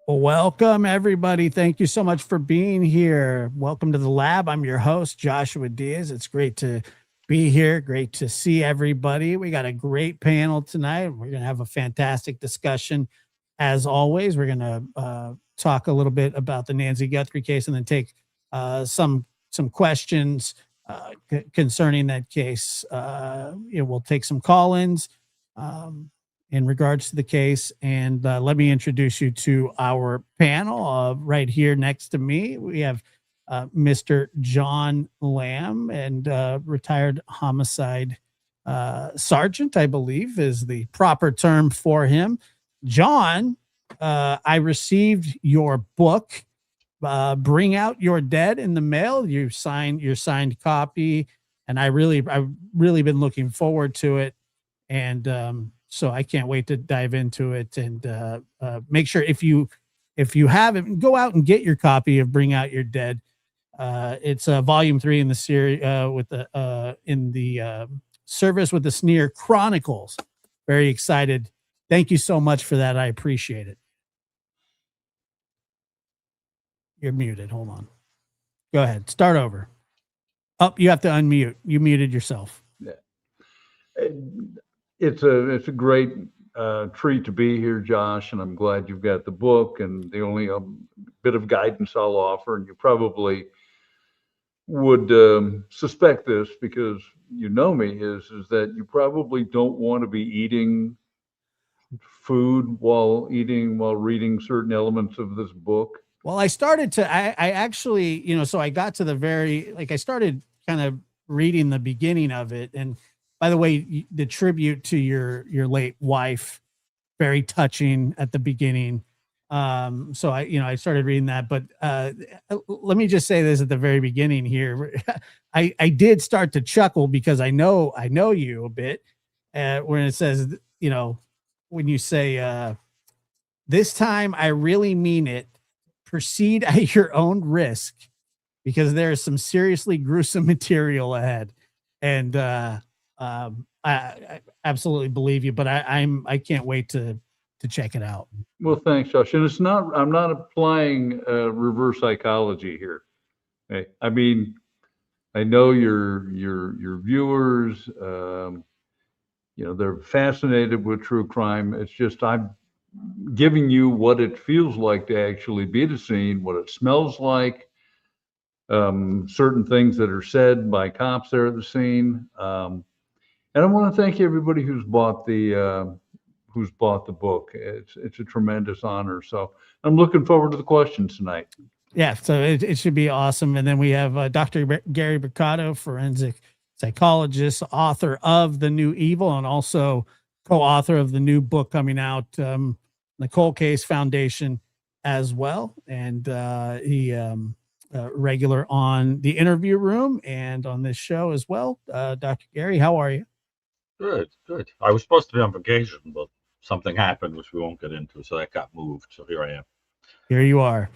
Well, welcome everybody. Thank you so much for being here. Welcome to the lab. I'm your host, Joshua Diaz. It's great to be here. Great to see everybody. We got a great panel tonight. We're going to have a fantastic discussion. As always, we're going to talk a little bit about the Nancy Guthrie case and then take some questions concerning that case. We'll take some call-ins in regards to the case. And let me introduce you to our panel. Right here next to me, we have Mr. John Lamb, and retired homicide sergeant, I believe is the proper term for him. John, I received your book, Bring Out Your Dead, in the mail. Your signed copy, and I've really been looking forward to it. And so I can't wait to dive into it, and make sure if you haven't, go out and get your copy of Bring Out Your Dead. It's volume 3 in the series with the in the Service with the Sneer Chronicles. Very excited. Thank you so much for that. I appreciate it. You're muted. Hold on. Go ahead. Start over. Oh, you have to unmute. You muted yourself. Yeah. It's a great treat to be here, Josh, and I'm glad you've got the book. And the only bit of guidance I'll offer, and you probably would suspect this because you know me, is that you probably don't want to be eating food while reading certain elements of this book. Well, I actually, so I got to I started kind of reading the beginning of it. And by the way, the tribute to your late wife, very touching at the beginning. So I started reading that, but let me just say this at the very beginning here. I did start to chuckle because I know you a bit, when it says, when you say, this time I really mean it, proceed at your own risk, because there is some seriously gruesome material ahead. And I absolutely believe you, but I can't wait to check it out. Well, thanks, Josh. And I'm not applying reverse psychology here. Okay? I mean, I know your viewers, they're fascinated with true crime. It's just I'm giving you what it feels like to actually be at a scene, what it smells like, certain things that are said by cops there at the scene. And I want to thank everybody who's bought the book. It's a tremendous honor. So I'm looking forward to the questions tonight. Yeah, so it should be awesome. And then we have Dr. Gary Brucato, forensic psychologist, author of The New Evil, and also co-author of the new book coming out, the Cold Case Foundation, as well. And he regular on The Interview Room and on this show as well. Dr. Gary, how are you? Good. I was supposed to be on vacation, but something happened, which we won't get into, so that got moved. So here I am. Here you are.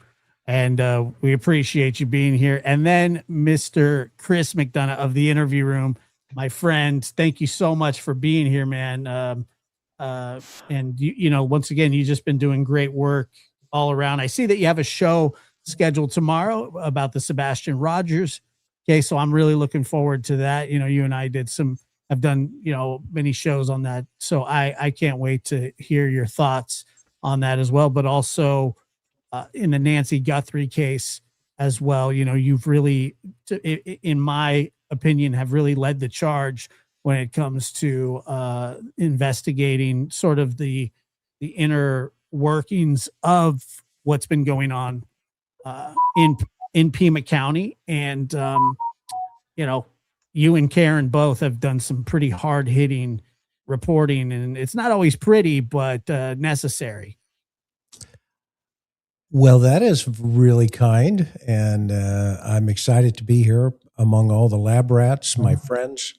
And we appreciate you being here. And then Mr. Chris McDonough of The Interview Room, my friend, thank you so much for being here, man. And once again, you've just been doing great work all around. I see that you have a show scheduled tomorrow about the Sebastian Rogers case. So I'm really looking forward to that. You know, you and I I've done, you know, many shows on that. So I can't wait to hear your thoughts on that as well. But also in the Nancy Guthrie case as well, you know, you've really, in my opinion, have really led the charge when it comes to investigating sort of the inner workings of what's been going on in Pima County. And you know, you and Karen both have done some pretty hard hitting reporting, and it's not always pretty, but necessary. Well, that is really kind, and I'm excited to be here among all the lab rats, my friends,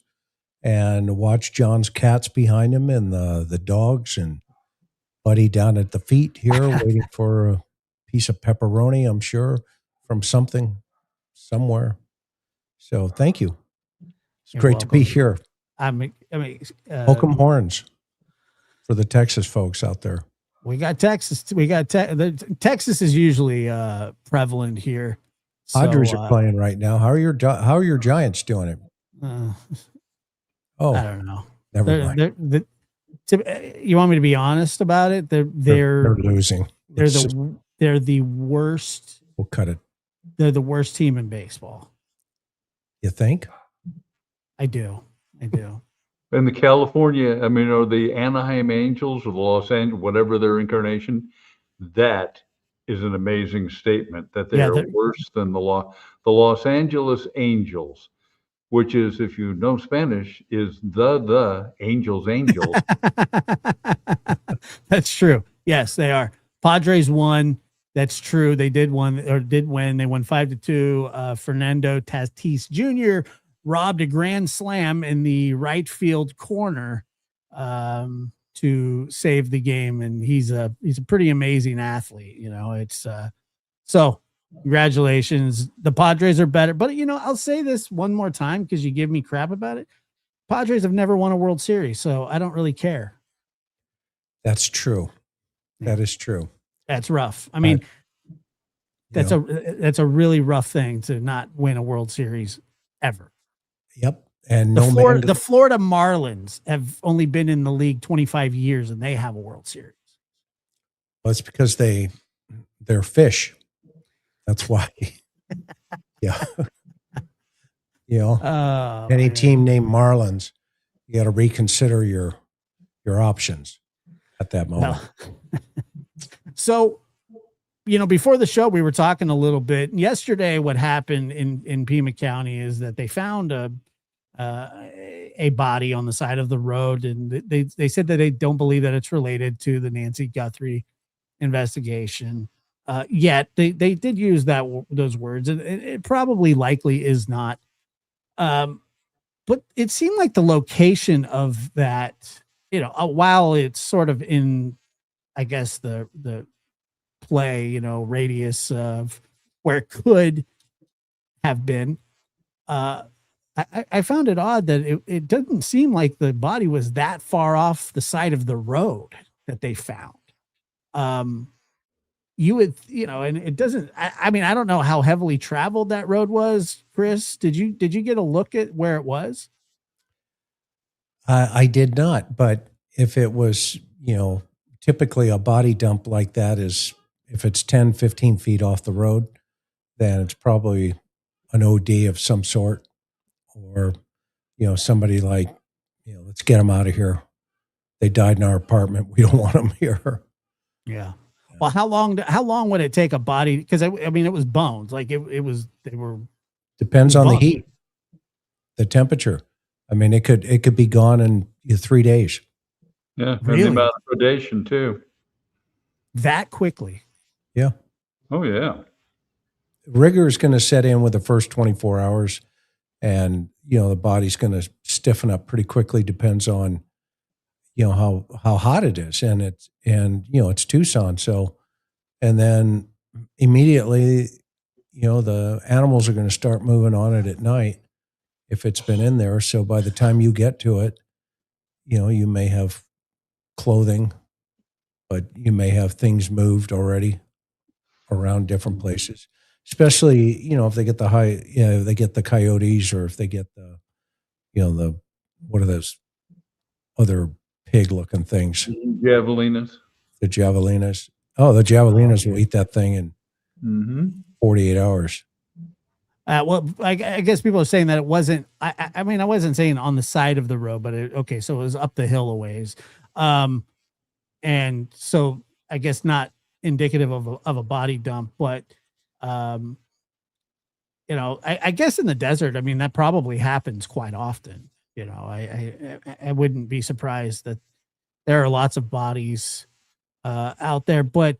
and watch John's cats behind him and the dogs, and Buddy down at the feet here waiting for a piece of pepperoni, I'm sure, from something somewhere. So thank you. It's You're great to be welcome. here. Welcome horns for the Texas folks out there. We got Texas. Texas is usually prevalent here. Padres are playing right now. How are your Giants doing it? I Oh, don't know. never mind. You want me to be honest about it? They're losing. They're the worst. We'll cut it. They're the worst team in baseball. You think? I do. And the California, I mean, or the Anaheim Angels or the Los Angeles, whatever their incarnation, that is an amazing statement that they are worse than the Los Angeles Angels, which is, if you know Spanish, is the Angels. That's true. Yes, they are. Padres won. That's true. They did win. They won 5-2. Fernando Tatis Jr. robbed a grand slam in the right field corner to save the game, and he's a pretty amazing athlete. You know, it's so congratulations. The Padres are better, but you know, I'll say this one more time because you give me crap about it. Padres have never won a World Series, so I don't really care. That's true. That is true. That's rough. I mean, that's a really rough thing to not win a World Series ever. Yep. And the Florida Marlins have only been in the league 25 years and they have a World Series. Well, it's because they're fish. That's why. Yeah. You know, any team named Marlins, you got to reconsider your options at that moment. Well, so, you know, before the show, we were talking a little bit. Yesterday, what happened in Pima County is that they found a body on the side of the road, and they said that they don't believe that it's related to the Nancy Guthrie investigation. Yet they did use those words, and it probably likely is not. But it seemed like the location of that, you know, while it's sort of in, I guess, the play, you know, radius of where it could have been, I found it odd that it doesn't seem like the body was that far off the side of the road that they found. You would, you know, and it doesn't, I mean, I don't know how heavily traveled that road was. Chris, did you get a look at where it was? I did not, but if it was, you know, typically a body dump like that is, if it's 10, 15 feet off the road, then it's probably an OD of some sort, or, you know, somebody like, you know, let's get them out of here. They died in our apartment. We don't want them here. Yeah. Well, how long would it take a body? Because I mean, it was bones. Like they were. Depends on the heat, the temperature. I mean, it could be gone in 3 days. Yeah, really? And the amount of predation too. That quickly. Yeah. Oh yeah. Rigor is going to set in with the first 24 hours, and you know the body's going to stiffen up pretty quickly. Depends on, you know, how hot it is, and you know it's Tucson, so, and then immediately, you know, the animals are going to start moving on it at night if it's been in there. So by the time you get to it, you know, you may have clothing, but you may have things moved already. around different places, especially, if they get they get the coyotes, or if they get what are those other pig looking things? Javelinas. The javelinas. Oh, the javelinas will eat that thing in Mm-hmm. 48 hours. Well, I guess people are saying that it wasn't. I mean, I wasn't saying on the side of the road, but okay, so it was up the hill a ways, and so I guess not indicative of a body dump, but I guess in the desert, I mean, that probably happens quite often. I wouldn't be surprised that there are lots of bodies out there, but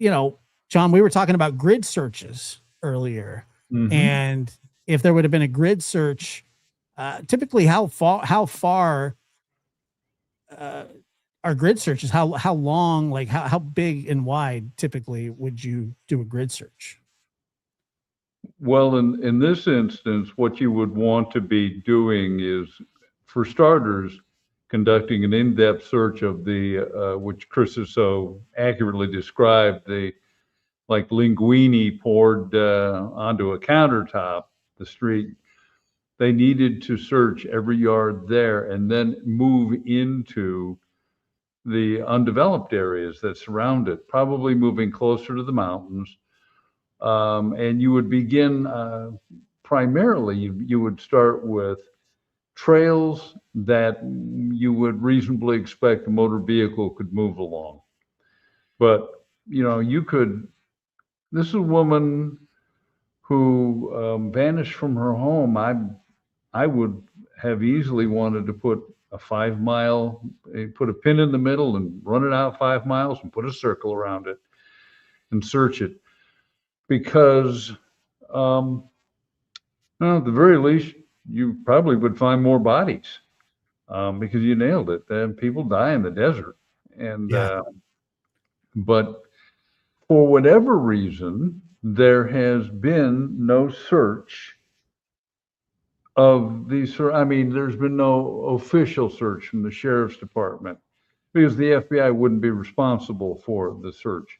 John, we were talking about grid searches earlier. Mm-hmm. And if there would have been a grid search, typically how far are grid searches? How long, like how big and wide typically would you do a grid search? Well, in this instance, what you would want to be doing is, for starters, conducting an in-depth search of the, which Chris has so accurately described, the like linguine poured onto a countertop, the street. They needed to search every yard there and then move into the undeveloped areas that surround it, probably moving closer to the mountains. And you would begin primarily, you would start with trails that you would reasonably expect a motor vehicle could move along. But, this is a woman who vanished from her home. I would have easily wanted to put a 5 mile, put a pin in the middle and run it out 5 miles and put a circle around it and search it. Because at the very least, you probably would find more bodies because you nailed it. People die in the desert. And but for whatever reason, there has been no search of these. I mean, there's been no official search from the sheriff's department because the FBI wouldn't be responsible for the search.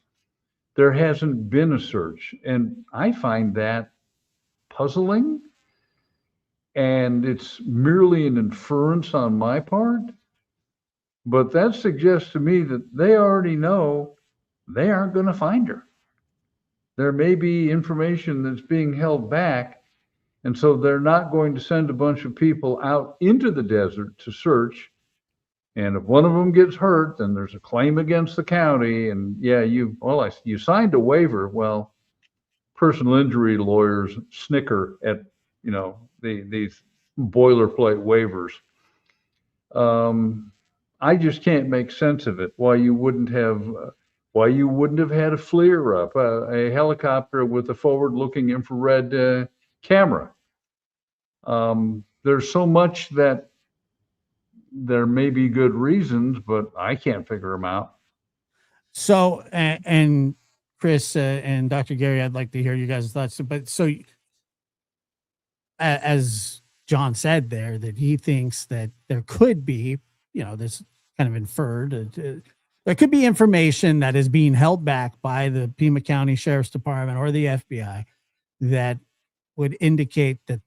There hasn't been a search. And I find that puzzling. And it's merely an inference on my part. But that suggests to me that they already know they aren't going to find her. There may be information that's being held back. And so they're not going to send a bunch of people out into the desert to search. And if one of them gets hurt, then there's a claim against the county. And you signed a waiver. Well, personal injury lawyers snicker at, these boilerplate waivers. I just can't make sense of it. Why you wouldn't have had a FLIR up, a helicopter with a forward-looking infrared camera. There's so much that there may be good reasons, but I can't figure them out. So, and Chris and Dr. Gary, I'd like to hear you guys' thoughts. But so, as John said there, that he thinks that there could be, this kind of inferred, there could be information that is being held back by the Pima County Sheriff's Department or the FBI that would indicate that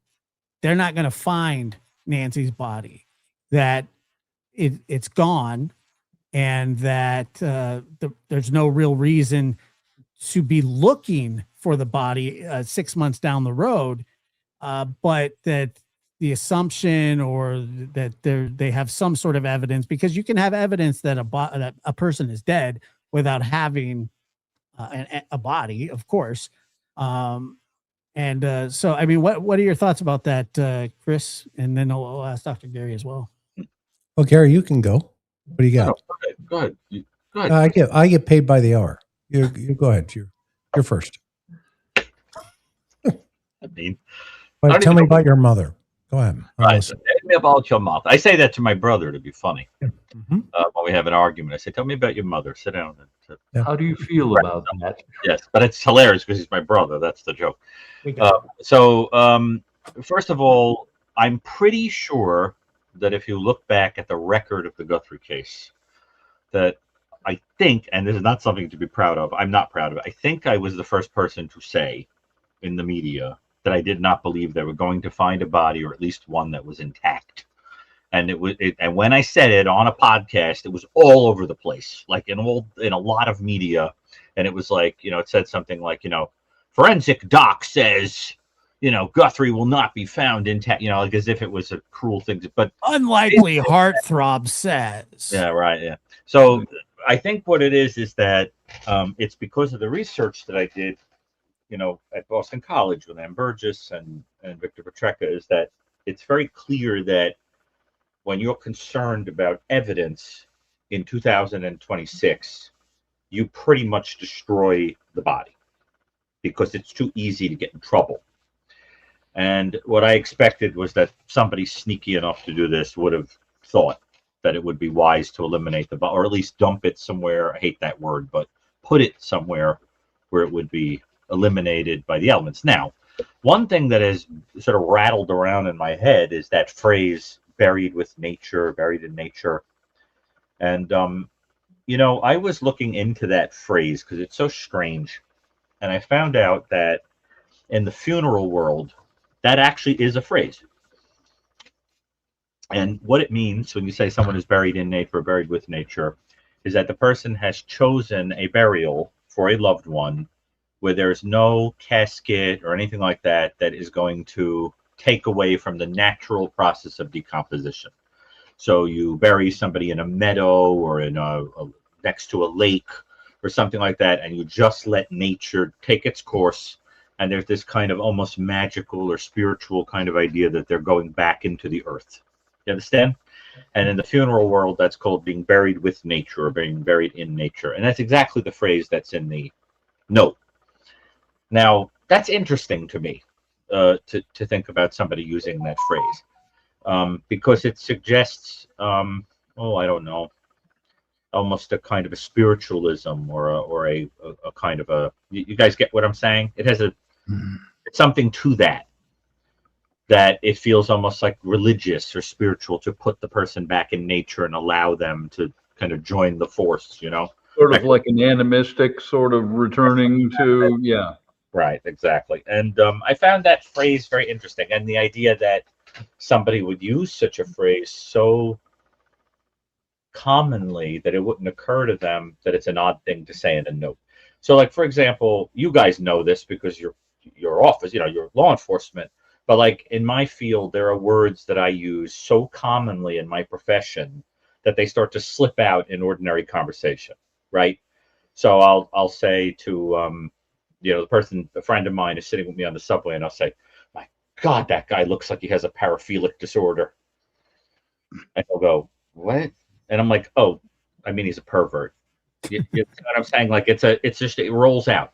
they're not going to find Nancy's body, that it's gone, and that there's no real reason to be looking for the body 6 months down the road, but that the assumption or that they have some sort of evidence, because you can have evidence that a person is dead without having a body, of course. So, I mean, what are your thoughts about that, Chris? And then I'll ask Dr. Gary as well. Well, Gary, you can go. What do you got? Go ahead. Go ahead. I get paid by the hour. You go ahead. You're first. I mean, tell me about your mother. Go ahead. Right. So tell me about your mother. I say that to my brother to be funny. Mm-hmm. When we have an argument, I say, "Tell me about your mother. Sit down." How do you feel about that? Yes, but it's hilarious because he's my brother. That's the joke. First of all, I'm pretty sure that if you look back at the record of the Guthrie case, that I think, and this is not something to be proud of, I'm not proud of it. I think I was the first person to say in the media that I did not believe they were going to find a body, or at least one that was intact. And and when I said it on a podcast, it was all over the place, like in a lot of media. And it was like, it said something like, forensic doc says, Guthrie will not be found intact, like as if it was a cruel thing. But unlikely heartthrob says. yeah, right. Yeah. So I think what it is that it's because of the research that I did, at Boston College with Ann Burgess and Victor Petrecka, is that it's very clear that when you're concerned about evidence in 2026, you pretty much destroy the body because it's too easy to get in trouble. And what I expected was that somebody sneaky enough to do this would have thought that it would be wise to eliminate the body, or at least dump it somewhere. I hate that word, but put it somewhere where it would be eliminated by the elements. Now, one thing that has sort of rattled around in my head is that phrase, buried in nature. And, I was looking into that phrase because it's so strange. And I found out that in the funeral world, that actually is a phrase. And what it means when you say someone is buried in nature, buried with nature, is that the person has chosen a burial for a loved one where there's no casket or anything like that that is going to take away from the natural process of decomposition. So you bury somebody in a meadow or in next to a lake or something like that, and you just let nature take its course. And there's this kind of almost magical or spiritual kind of idea that they're going back into the earth. You understand? And in the funeral world, that's called being buried with nature or being buried in nature. And that's exactly the phrase that's in the note. Now, that's interesting to me, to think about somebody using that phrase, because it suggests, I don't know, almost a kind of a spiritualism or a kind of a, you guys get what I'm saying? It has it's something to that it feels almost like religious or spiritual to put the person back in nature and allow them to kind of join the force, Sort of like an animistic sort of returning to, yeah. Right, exactly. And I found that phrase very interesting, and the idea that somebody would use such a phrase so commonly that it wouldn't occur to them that it's an odd thing to say in a note. So, like, for example, you guys know this because your office, you're law enforcement, but like in my field, there are words that I use so commonly in my profession that they start to slip out in ordinary conversation, right? So I'll say to a friend of mine is sitting with me on the subway, and I'll say, "My God, that guy looks like he has a paraphilic disorder." And he'll go, "What?" And I'm like, "Oh, I mean, he's a pervert." You know what I'm saying? Like it's just, it rolls out.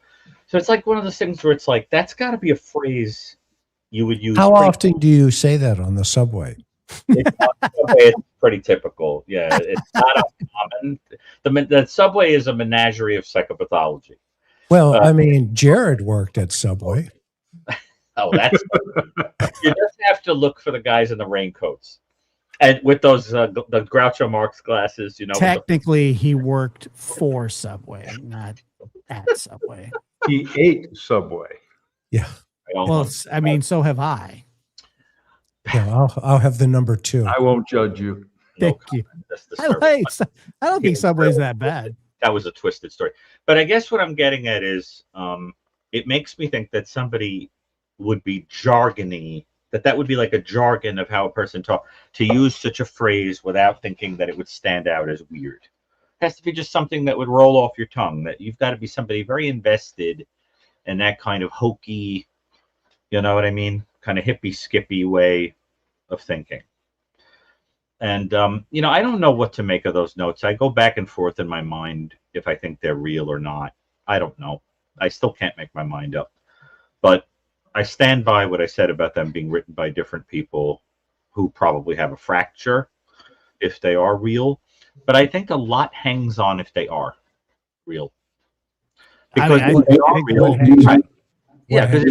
So it's like one of those things where it's like, that's got to be a phrase you would use. How often do you say that on the subway? It's pretty typical. Yeah, it's not uncommon. The subway is a menagerie of psychopathology. Well, I mean, Jared worked at Subway. Oh, that's you just have to look for the guys in the raincoats and with those the Groucho Marx glasses. Technically, he worked for Subway, not at Subway. He ate Subway. Yeah. Well, I mean, so have I. Yeah, I'll have the number 2. I won't judge you. Thank you. I don't think Subway's that bad. That was a twisted story. But I guess what I'm getting at is it makes me think that somebody would be jargony, that would be like a jargon of how a person talks, to use such a phrase without thinking that it would stand out as weird. It has to be just something that would roll off your tongue, that you've got to be somebody very invested in that kind of hokey, you know what I mean, kind of hippie skippy way of thinking. And, I don't know what to make of those notes. I go back and forth in my mind if I think they're real or not. I don't know. I still can't make my mind up. But I stand by what I said about them being written by different people who probably have a fracture if they are real. But I think a lot hangs on if they are real. Because if they are real, right? Yeah.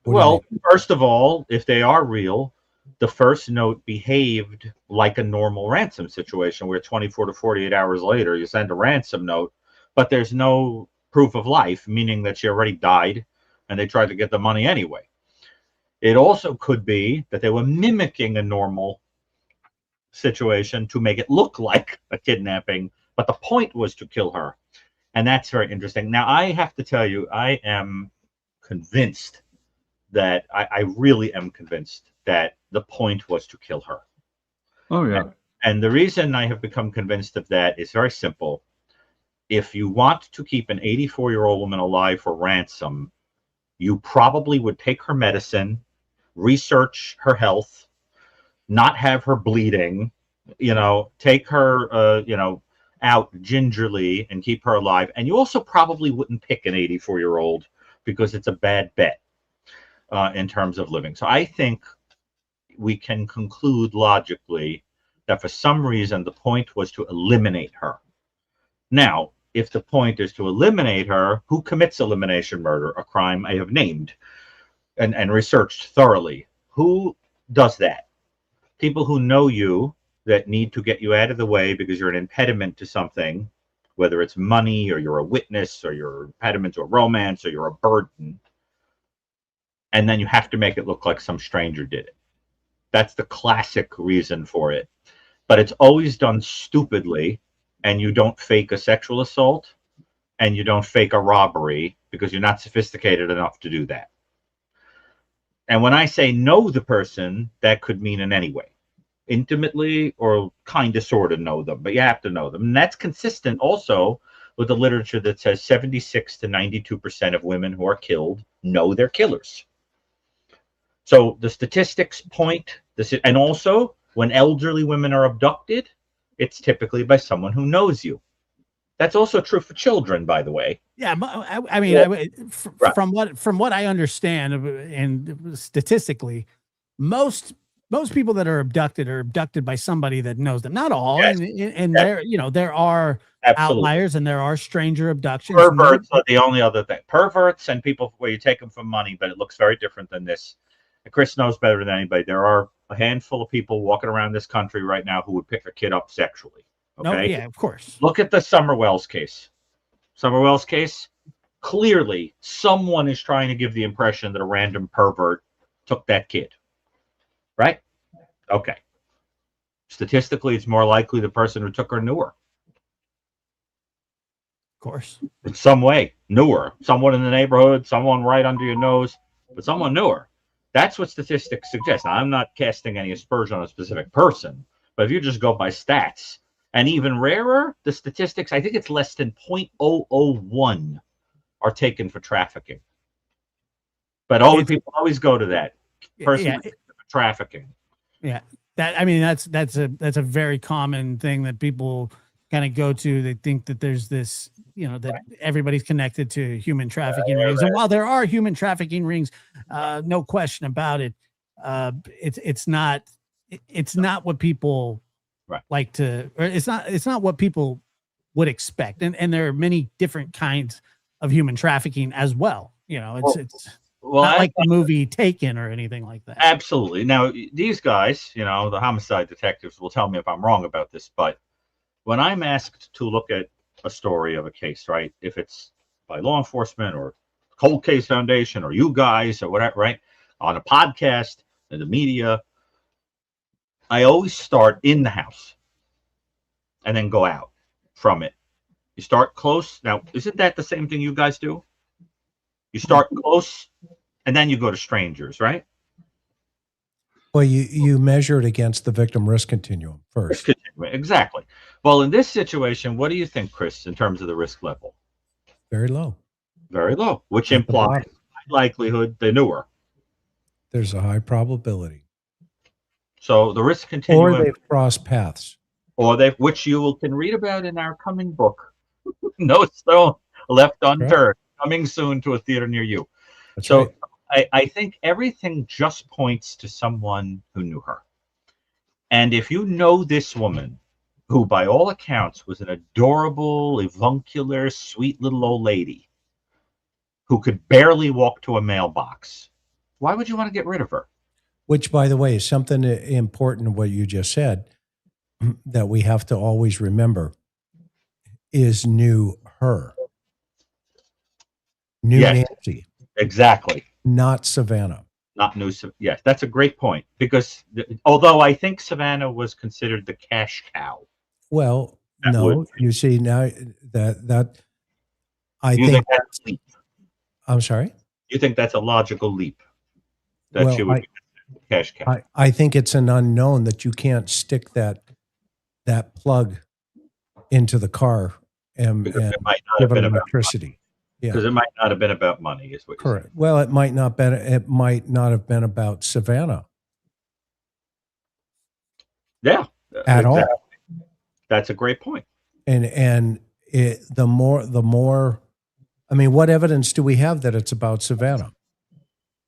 Well, first of all, if they are real, the first note behaved like a normal ransom situation where 24 to 48 hours later you send a ransom note, but there's no proof of life, meaning that she already died and they tried to get the money anyway. It also could be that they were mimicking a normal situation to make it look like a kidnapping, but the point was to kill her. And that's very interesting. Now, I have to tell you, I am convinced that I really am convinced that the point was to kill her. Oh, yeah. And the reason I have become convinced of that is very simple. If you want to keep an 84-year-old woman alive for ransom, you probably would take her medicine, research her health, not have her bleeding, take her, out gingerly and keep her alive. And you also probably wouldn't pick an 84-year-old because it's a bad bet in terms of living. So I think we can conclude logically that for some reason the point was to eliminate her. Now, if the point is to eliminate her, who commits elimination murder, a crime I have named and researched thoroughly? Who does that? People who know you, that need to get you out of the way because you're an impediment to something, whether it's money or you're a witness or you're an impediment to a romance or you're a burden. And then you have to make it look like some stranger did it. That's the classic reason for it. But it's always done stupidly, and you don't fake a sexual assault and you don't fake a robbery because you're not sophisticated enough to do that. And when I say know the person, that could mean in any way. Intimately or kind of sort of know them, but you have to know them. And that's consistent also with the literature that says 76 to 92% of women who are killed know they're killers. So the statistics point this, and also when elderly women are abducted, it's typically by someone who knows you. That's also true for children, by the way. Yeah, I mean, from what I understand, and statistically, most people that are abducted by somebody that knows them. Not all, Yes. and there are outliers and there are stranger abductions. Perverts are the only other thing. Perverts and people where you take them for money, but it looks very different than this. And Chris knows better than anybody. There are a handful of people walking around this country right now who would pick a kid up sexually. Okay? No, yeah, of course. Look at the Summer Wells case. Summer Wells case, clearly someone is trying to give the impression that a random pervert took that kid. Right? Okay. Statistically, it's more likely the person who took her knew her. Of course. In some way, knew her. Someone in the neighborhood, someone right under your nose, but someone knew her. That's what statistics suggest. Now, I'm not casting any aspersion on a specific person, but if you just go by stats, and even rarer, the statistics, I think it's less than 0.001 are taken for trafficking. But people always go to that person for trafficking. Yeah, that's a very common thing that people kind of go to. They think that there's this, that everybody's connected to human trafficking rings. And while there are human trafficking rings, no question about it, it's not what people like to, or it's not what people would expect. And there are many different kinds of human trafficking as well. It's not like the movie Taken or anything like that. Absolutely. Now, these guys, the homicide detectives will tell me if I'm wrong about this, but when I'm asked to look at a story of a case, right, if it's by law enforcement or Cold Case Foundation or you guys or whatever, right, on a podcast, in the media, I always start in the house and then go out from it. You start close. Now, isn't that the same thing you guys do? You start close and then you go to strangers, right? Well, you measure it against the victim risk continuum first. Exactly. Well, in this situation, what do you think, Chris, in terms of the risk level? Very low. Very low, which implies likelihood they knew her. There's a high probability. So the risk continuum, or they've crossed paths, which you can read about in our coming book, No Stone Left Unturned, coming soon to a theater near you. That's so right. I think everything just points to someone who knew her. And if you know this woman, who by all accounts was an adorable, avuncular, sweet little old lady who could barely walk to a mailbox, why would you want to get rid of her? Which, by the way, is something important what you just said that we have to always remember is new her. New Yes. Nancy, Exactly. not Savannah. Not new. Yes, that's a great point, because although I think Savannah was considered the cash cow. Well, That no, would- you see now that I You think that's a leap? I'm sorry. You think that's a logical leap? That Well, she would be the cash cow. I think it's an unknown that you can't stick that plug into the car and Because it might not give have it been about electricity. Yeah, Because it might not have been about money, is what you're correct. Well, it might not have been about Savannah saying. Yeah, at all. That's a great point. And the more, I mean, what evidence do we have that it's about Savannah?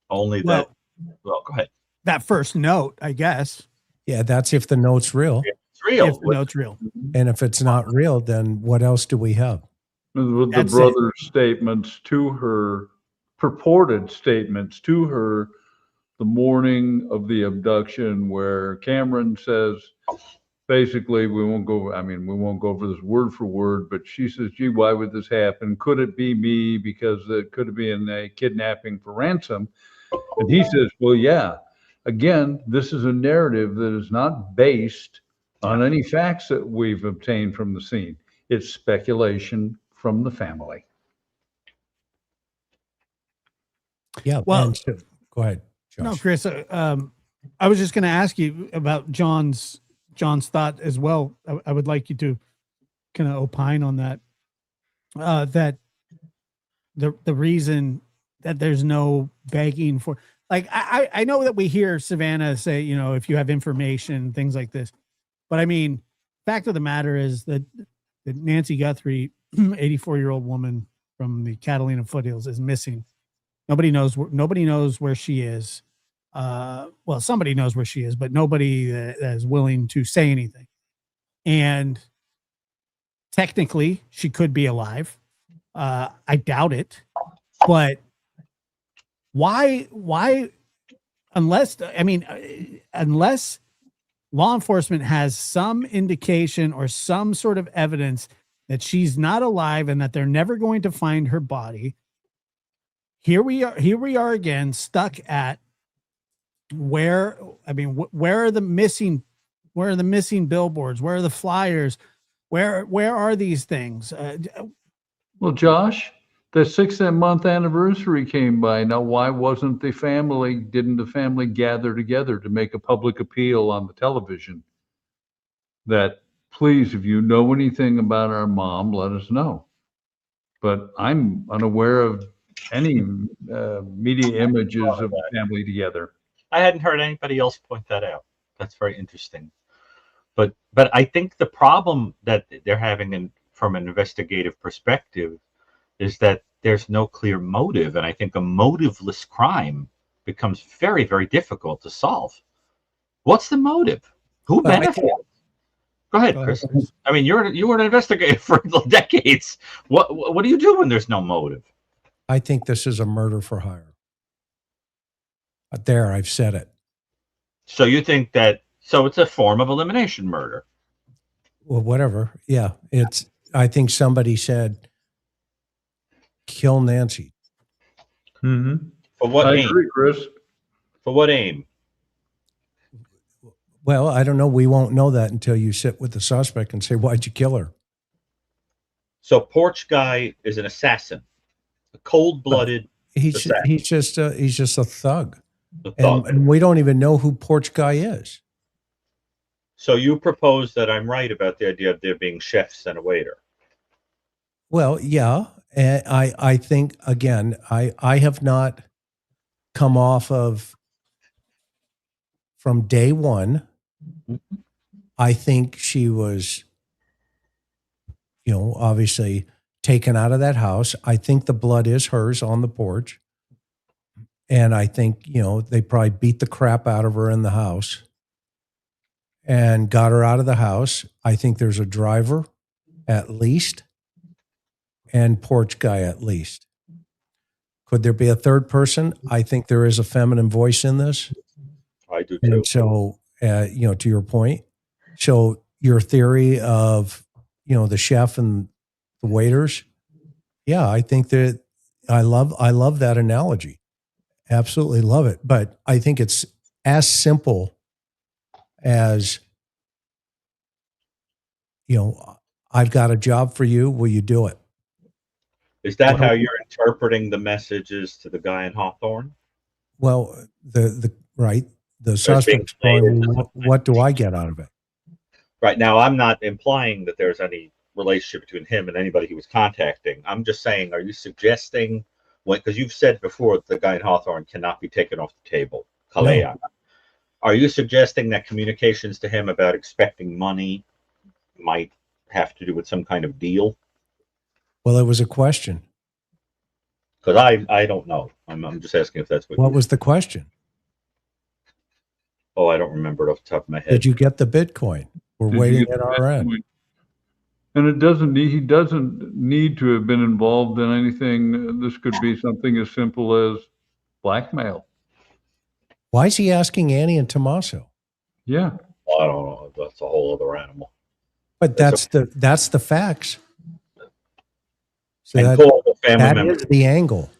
Only Well- that. Well, go ahead. That first note, I guess, Yeah, that's if the note's real. It's real. if the note's real. And if it's not real, then what else do we have? With the That's it. brother's statements to her, purported statements to her the morning of the abduction, where Cameron says, basically, we won't go over this word for word, but she says, gee, why would this happen? Could it be me? Because it could have been a kidnapping for ransom. And he says, well, yeah. Again, this is a narrative that is not based on any facts that we've obtained from the scene. It's speculation from the family. Yeah. Well- and so, go ahead, Josh. No, Chris, I was just going to ask you about John's thought as well. I would like you to kind of opine on that. That the reason that there's no begging for, like, I know that we hear Savannah say, you know, if you have information, things like this, but I mean, fact of the matter is that Nancy Guthrie, 84-year-old woman from the Catalina foothills, is missing. Nobody knows where she is. Well, somebody knows where she is, but nobody that is willing to say anything. And technically, she could be alive. I doubt it. But why? Unless law enforcement has some indication or some sort of evidence that she's not alive and that they're never going to find her body. Here we are again, stuck at where are the missing billboards? Where are the flyers? Where are these things? Well, Josh, the 6-month anniversary came by. Now, why didn't the family gather together to make a public appeal on the television that, please, if you know anything about our mom, let us know? But I'm unaware of any media images of the family together. I hadn't heard anybody else point that out. That's very interesting. But I think the problem that they're having from an investigative perspective is that there's no clear motive. And I think a motiveless crime becomes very, very difficult to solve. What's the motive? Who Well, benefits? Go ahead, Chris. I mean, you were an investigator for decades. What do you do when there's no motive? I think this is a murder for hire. There, I've said it. So you think that, so it's a form of elimination murder. Well, whatever. Yeah, I think somebody said, kill Nancy. Mm-hmm. For what I aim? agree, Chris. For what aim? Well, I don't know. We won't know that until you sit with the suspect and say, why'd you kill her? So Porch Guy is an assassin, a cold-blooded He's assassin. just a thug. The thug. And we don't even know who Porch Guy is. So you propose that I'm right about the idea of there being chefs and a waiter. Well, yeah. And I think, again, I have not come off of from day one. I think she was, obviously taken out of that house. I think the blood is hers on the porch. And I think, they probably beat the crap out of her in the house and got her out of the house. I think there's a driver at least and Porch Guy at least. Could there be a third person? I think there is a feminine voice in this. I I do too. And so, to your point, so your theory of, the chef and the waiters, yeah, I think that I love that analogy. Absolutely love it. But I think it's as simple as, I've got a job for you. Will you do it? Is that Well- how you're interpreting the messages to the guy in Hawthorne? Well, the being suspect's played going, into well, what do I get out of it? Right now, I'm not implying that there's any relationship between him and anybody he was contacting. I'm just saying, are you suggesting, because you've said before that the guy in Hawthorne cannot be taken off the table, Kalea. No. Are you suggesting that communications to him about expecting money might have to do with some kind of deal? Well, it was a question. Because I don't know. I'm just asking if that's What was the question? Oh, I don't remember it off the top of my head. Did you get the Bitcoin? We're Did you waiting get at the our end. Bitcoin? And he doesn't need to have been involved in anything. This could be something as simple as blackmail. Why is he asking Annie and Tommaso? Yeah. I don't know. That's a whole other animal. But that's the facts. So And that, call the family that member. is the angle.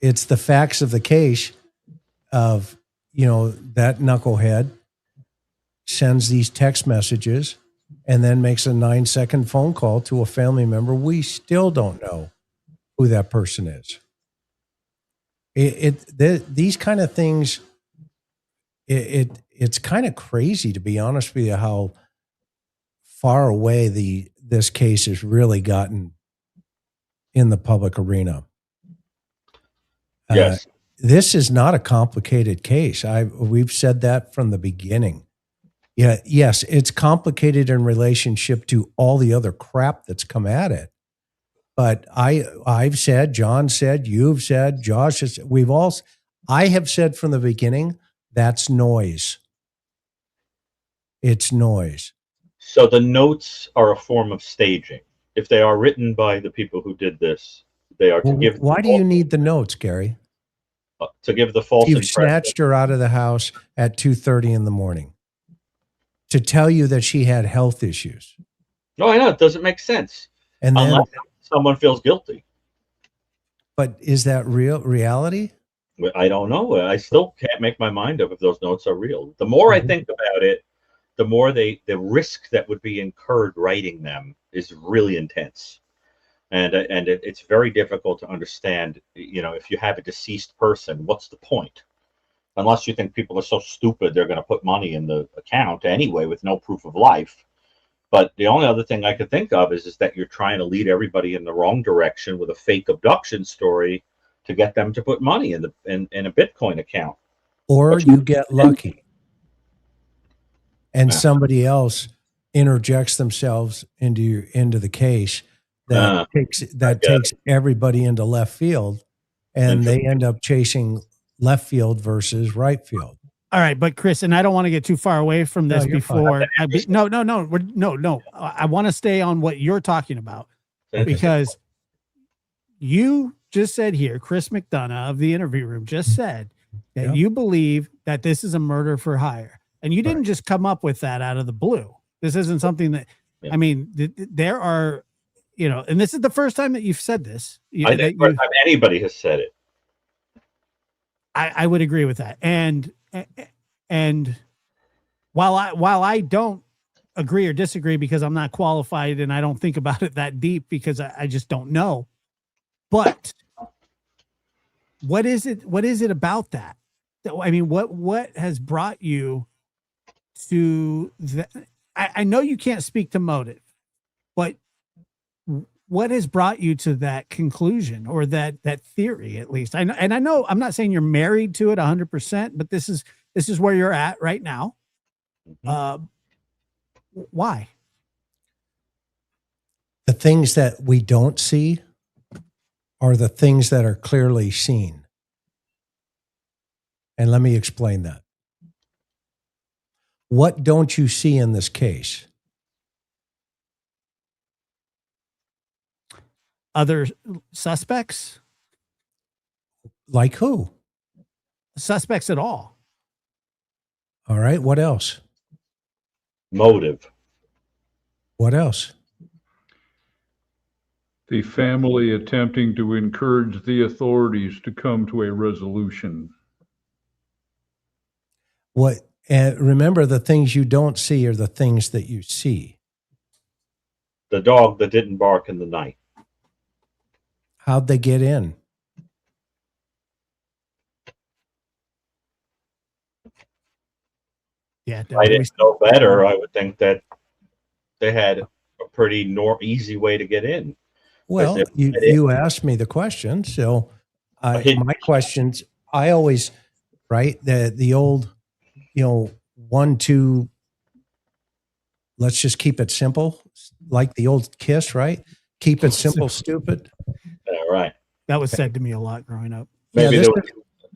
It's the facts of the case of, that knucklehead sends these text messages and then makes a 9-second phone call to a family member. We still don't know who that person is. These kind of things, it's kind of crazy, to be honest with you, how far away this case has really gotten in the public arena. Yes. This is not a complicated case. We've said that from the beginning. Yeah, yes, it's complicated in relationship to all the other crap that's come at it. But I've said, John said, you've said, Josh has, I have said from the beginning, that's noise. It's noise. So the notes are a form of staging. If they are written by the people who did this, they are to give. Why do you need the notes, Gary? To give the false You've impression. snatched her out of the house at 2:30 in the morning to tell you that she had health issues. No, I know it doesn't make sense And then, unless someone feels guilty. but is that reality? I don't know. I still can't make my mind up if those notes are real. The more I think about it, the more the risk that would be incurred writing them is really intense. And it's very difficult to understand, if you have a deceased person, what's the point? Unless you think people are so stupid they're going to put money in the account anyway with no proof of life. But the only other thing I could think of is that you're trying to lead everybody in the wrong direction with a fake abduction story to get them to put money in a Bitcoin account. Or you get lucky and somebody else interjects themselves into the case that takes everybody into left field, and they end up chasing left field versus right field. All right, but Chris, and I don't want to get too far away from this before. No. I want to stay on what you're talking about, because you just said here, Chris McDonough of the interview room just said that you believe that this is a murder for hire. And you didn't just come up with that out of the blue. This isn't something that, I mean, there are, and this is the first time that you've said this. I think the first time anybody has said it. I would agree with that. And while I don't agree or disagree because I'm not qualified and I don't think about it that deep because I just don't know. But what is it about that? I mean, what has brought you to that? I know you can't speak to motive, but what has brought you to that conclusion or that theory, at least? I know I'm not saying you're married to it 100%, but this is where you're at right now. Mm-hmm. Why? The things that we don't see are the things that are clearly seen. And let me explain that. What don't you see in this case? Other suspects? Like who? Suspects at all? All right. What else? Motive. What else? The family attempting to encourage the authorities to come to a resolution. What? And remember, the things you don't see are the things that you see. The dog that didn't bark in the night. How'd they get in? Yeah, I we didn't know better. I would think that they had a pretty easy way to get in. Well, you asked me the question, so my questions. I always the old, 1, 2. Let's just keep it simple, like the old Kiss, right? Keep it simple, stupid. All right. That was said to me a lot growing up. Maybe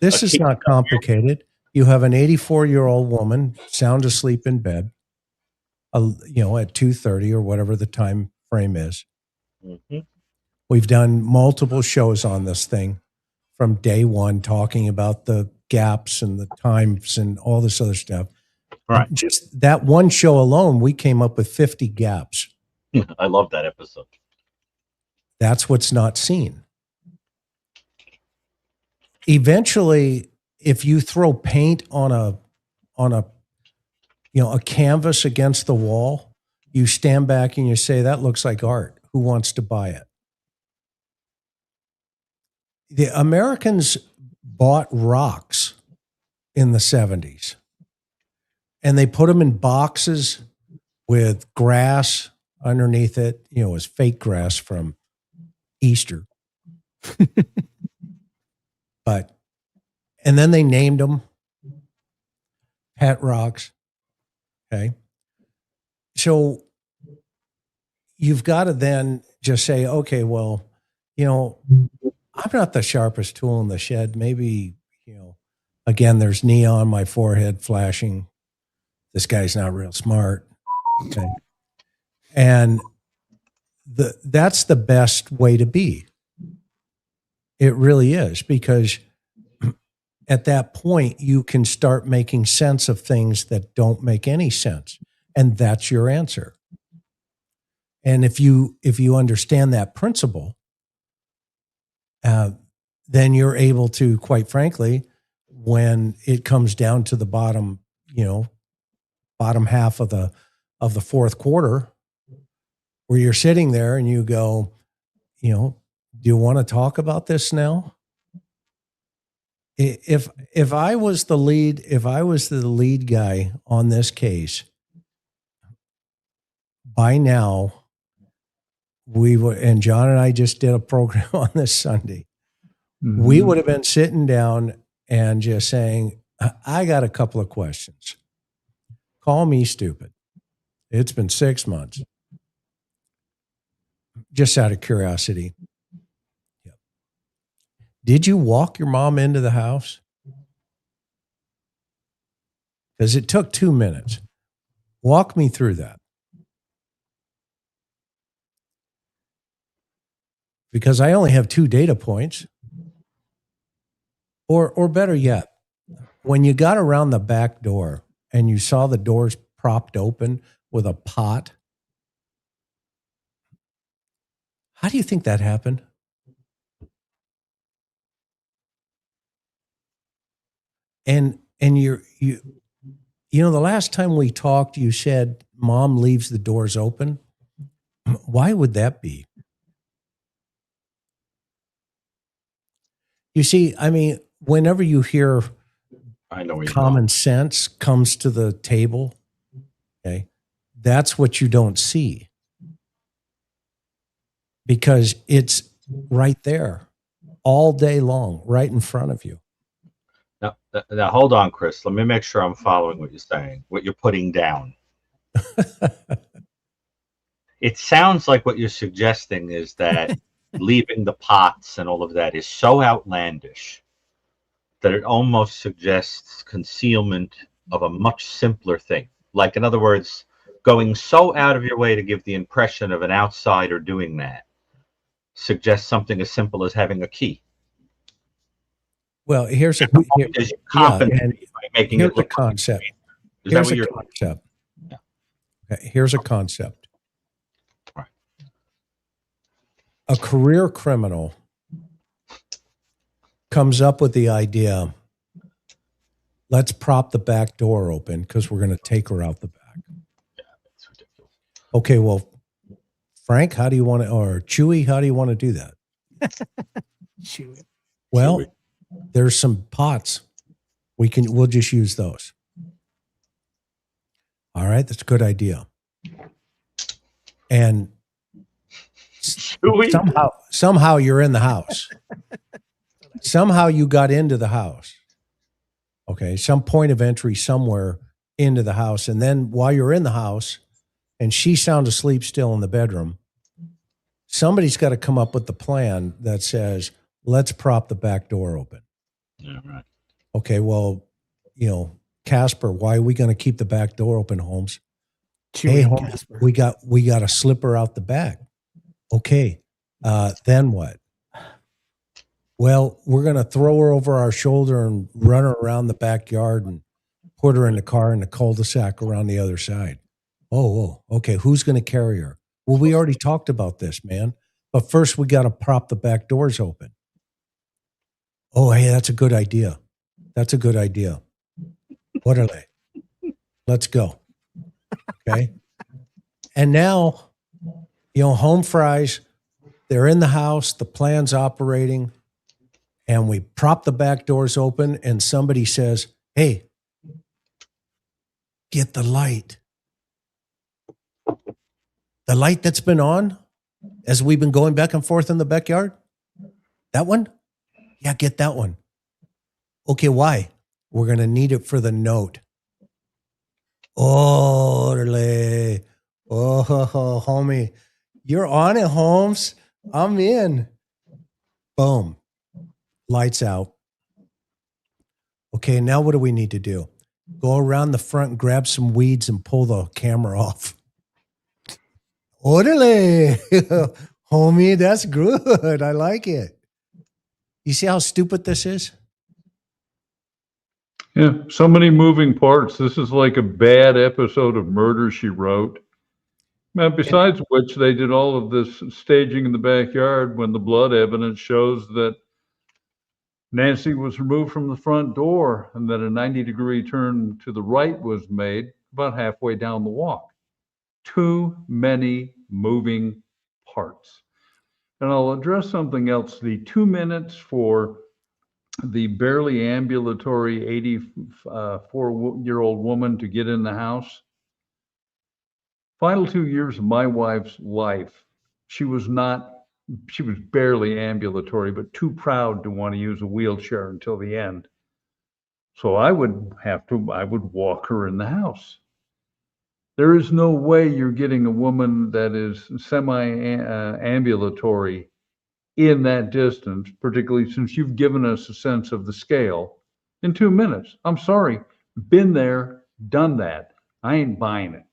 this is not complicated. You have an 84-year-old woman sound asleep in bed, at 2:30 or whatever the time frame is. Mm-hmm. We've done multiple shows on this thing from day one, talking about the gaps and the times and all this other stuff. Right. Just that one show alone, we came up with 50 gaps. I love that episode. That's what's not seen. Eventually, if you throw paint on a canvas against the wall, you stand back and you say, that looks like art. Who wants to buy it? The Americans bought rocks in the 70s, and they put them in boxes with grass underneath it. It was fake grass from Easter. And then they named them pet rocks. Okay. So you've got to then just say, okay, well, I'm not the sharpest tool in the shed. Maybe, again, there's neon on my forehead flashing. This guy's not real smart. Okay. And that's the best way to be. It really is, because at that point, you can start making sense of things that don't make any sense. And that's your answer. And if you understand that principle, then you're able to, quite frankly, when it comes down to the bottom half of the fourth quarter, where you're sitting there and you go, do you want to talk about this now? If I was the lead guy on this case, by now we would, and John and I just did a program on this Sunday. Mm-hmm. We would have been sitting down and just saying, I got a couple of questions. Call me stupid. It's been 6 months. Just out of curiosity. Did you walk your mom into the house? Because it took 2 minutes. Walk me through that. Because I only have 2 data points. Or better yet, when you got around the back door and you saw the doors propped open with a pot, how do you think that happened? And you the last time we talked, you said mom leaves the doors open. Why would that be? You see, I mean, whenever you hear common sense comes to the table, okay, that's what you don't see. Because it's right there all day long, right in front of you. Now, hold on, Chris. Let me make sure I'm following what you're saying, what you're putting down. It sounds like what you're suggesting is that leaving the pots and all of that is so outlandish that it almost suggests concealment of a much simpler thing. Like, in other words, going so out of your way to give the impression of an outsider doing that suggests something as simple as having a key. Well, here's the concept. Is that Here's what a you're? concept. Yeah. Okay, here's a concept. Right. A career criminal comes up with the idea, let's prop the back door open because we're going to take her out the back. Yeah, that's ridiculous. Okay, well, Frank, how do you want to, or Chewy, how do you want to do that? Chewy. Well, there's some pots. We'll just use those. All right, that's a good idea. And somehow you're in the house. Somehow you got into the house. Okay, some point of entry somewhere into the house. And then while you're in the house and she's sound asleep still in the bedroom, somebody's got to come up with the plan that says, let's prop the back door open. Yeah, right. Okay, well, Casper, why are we going to keep the back door open, Holmes? Chewy Hey, and Holmes, Casper. we got a slipper out the back. Okay, then what? Well, we're going to throw her over our shoulder and run her around the backyard and put her in the car in the cul-de-sac around the other side. Oh, okay. Who's going to carry her? Well, we already talked about this, man. But first, we got to prop the back doors open. Oh, hey, that's a good idea. That's a good idea. What are they? Let's go. Okay. And now, home fries, they're in the house, the plan's operating, and we prop the back doors open, and somebody says, hey, get the light. The light that's been on as we've been going back and forth in the backyard? That one? Yeah, get that one. Okay, why? We're going to need it for the note. Orale. Oh, homie. You're on it, Holmes. I'm in. Boom. Lights out. Okay, now what do we need to do? Go around the front and grab some weeds and pull the camera off. Orale. Homie, that's good. I like it. You see how stupid this is? Yeah, so many moving parts. This is like a bad episode of Murder, She Wrote. Now, besides which, they did all of this staging in the backyard when the blood evidence shows that Nancy was removed from the front door and that a 90-degree turn to the right was made about halfway down the walk. Too many moving parts. And I'll address something else. The 2 minutes for the barely ambulatory 84-year-old woman to get in the house. Final 2 years of my wife's life, she was barely ambulatory, but too proud to want to use a wheelchair until the end. So I would walk her in the house. There is no way you're getting a woman that is semi-ambulatory in that distance, particularly since you've given us a sense of the scale, in 2 minutes. I'm sorry, been there, done that. I ain't buying it.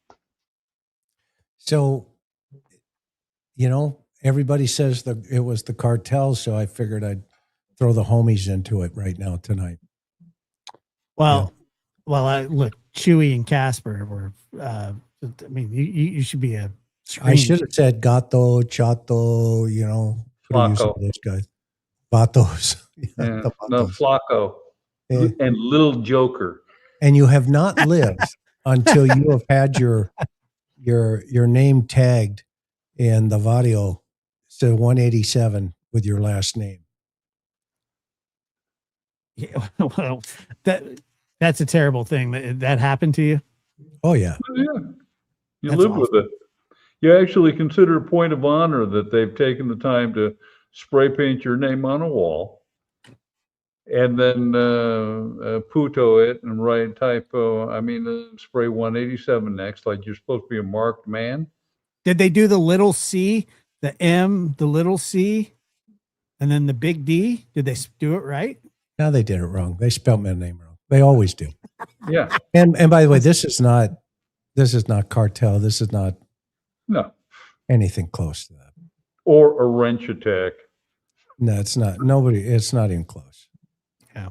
So, everybody says that it was the cartel, so I figured I'd throw the homies into it right now tonight. Well, look, Chewy and Casper were. You should be a. I should have said Gato, Chato, Flacco. Those guys. Vatos. Yeah, The no, Vatos. Flacco Yeah. and Little Joker. And you have not lived until you have had your name tagged in the Vadio to 187 with your last name. Yeah, well, that's a terrible thing. That happened to you. Oh yeah. Yeah, you That's live awful. with it. You actually consider a point of honor that they've taken the time to spray paint your name on a wall and then puto it and write spray 187 next, like you're supposed to be a marked man. Did they do the little C, the M, the little C, and then the big D? Did they do it right? No, they did it wrong. They spelled my name wrong. They always do. Yeah. And by the way, this is not cartel. This is not No. anything close to that. Or a wrench attack. No, it's not. It's not even close. Yeah.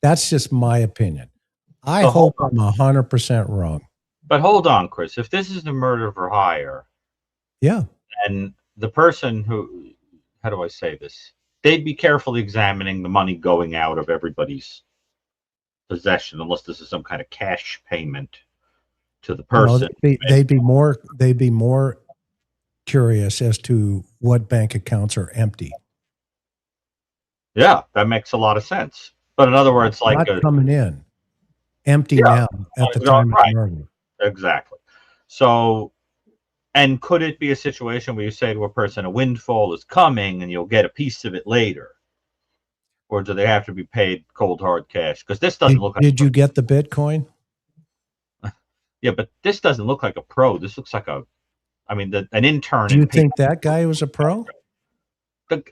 That's just my opinion. I So hope hold I'm 100% wrong. But hold on, Chris. If this is the murder for hire, Yeah. and the person who, how do I say this? They'd be carefully examining the money going out of everybody's possession, unless this is some kind of cash payment to the No, person. they'd be more curious as to what bank accounts are empty. Yeah, that makes a lot of sense. But in other words, like Not coming in. Empty now at the time of the murder. Exactly. So, and could it be a situation where you say to a person, a windfall is coming and you'll get a piece of it later? Or do they have to be paid cold hard cash? Because this doesn't look like. Did you get the Bitcoin? Yeah, but this doesn't look like a pro. This looks like an intern. Do you think that guy was a pro?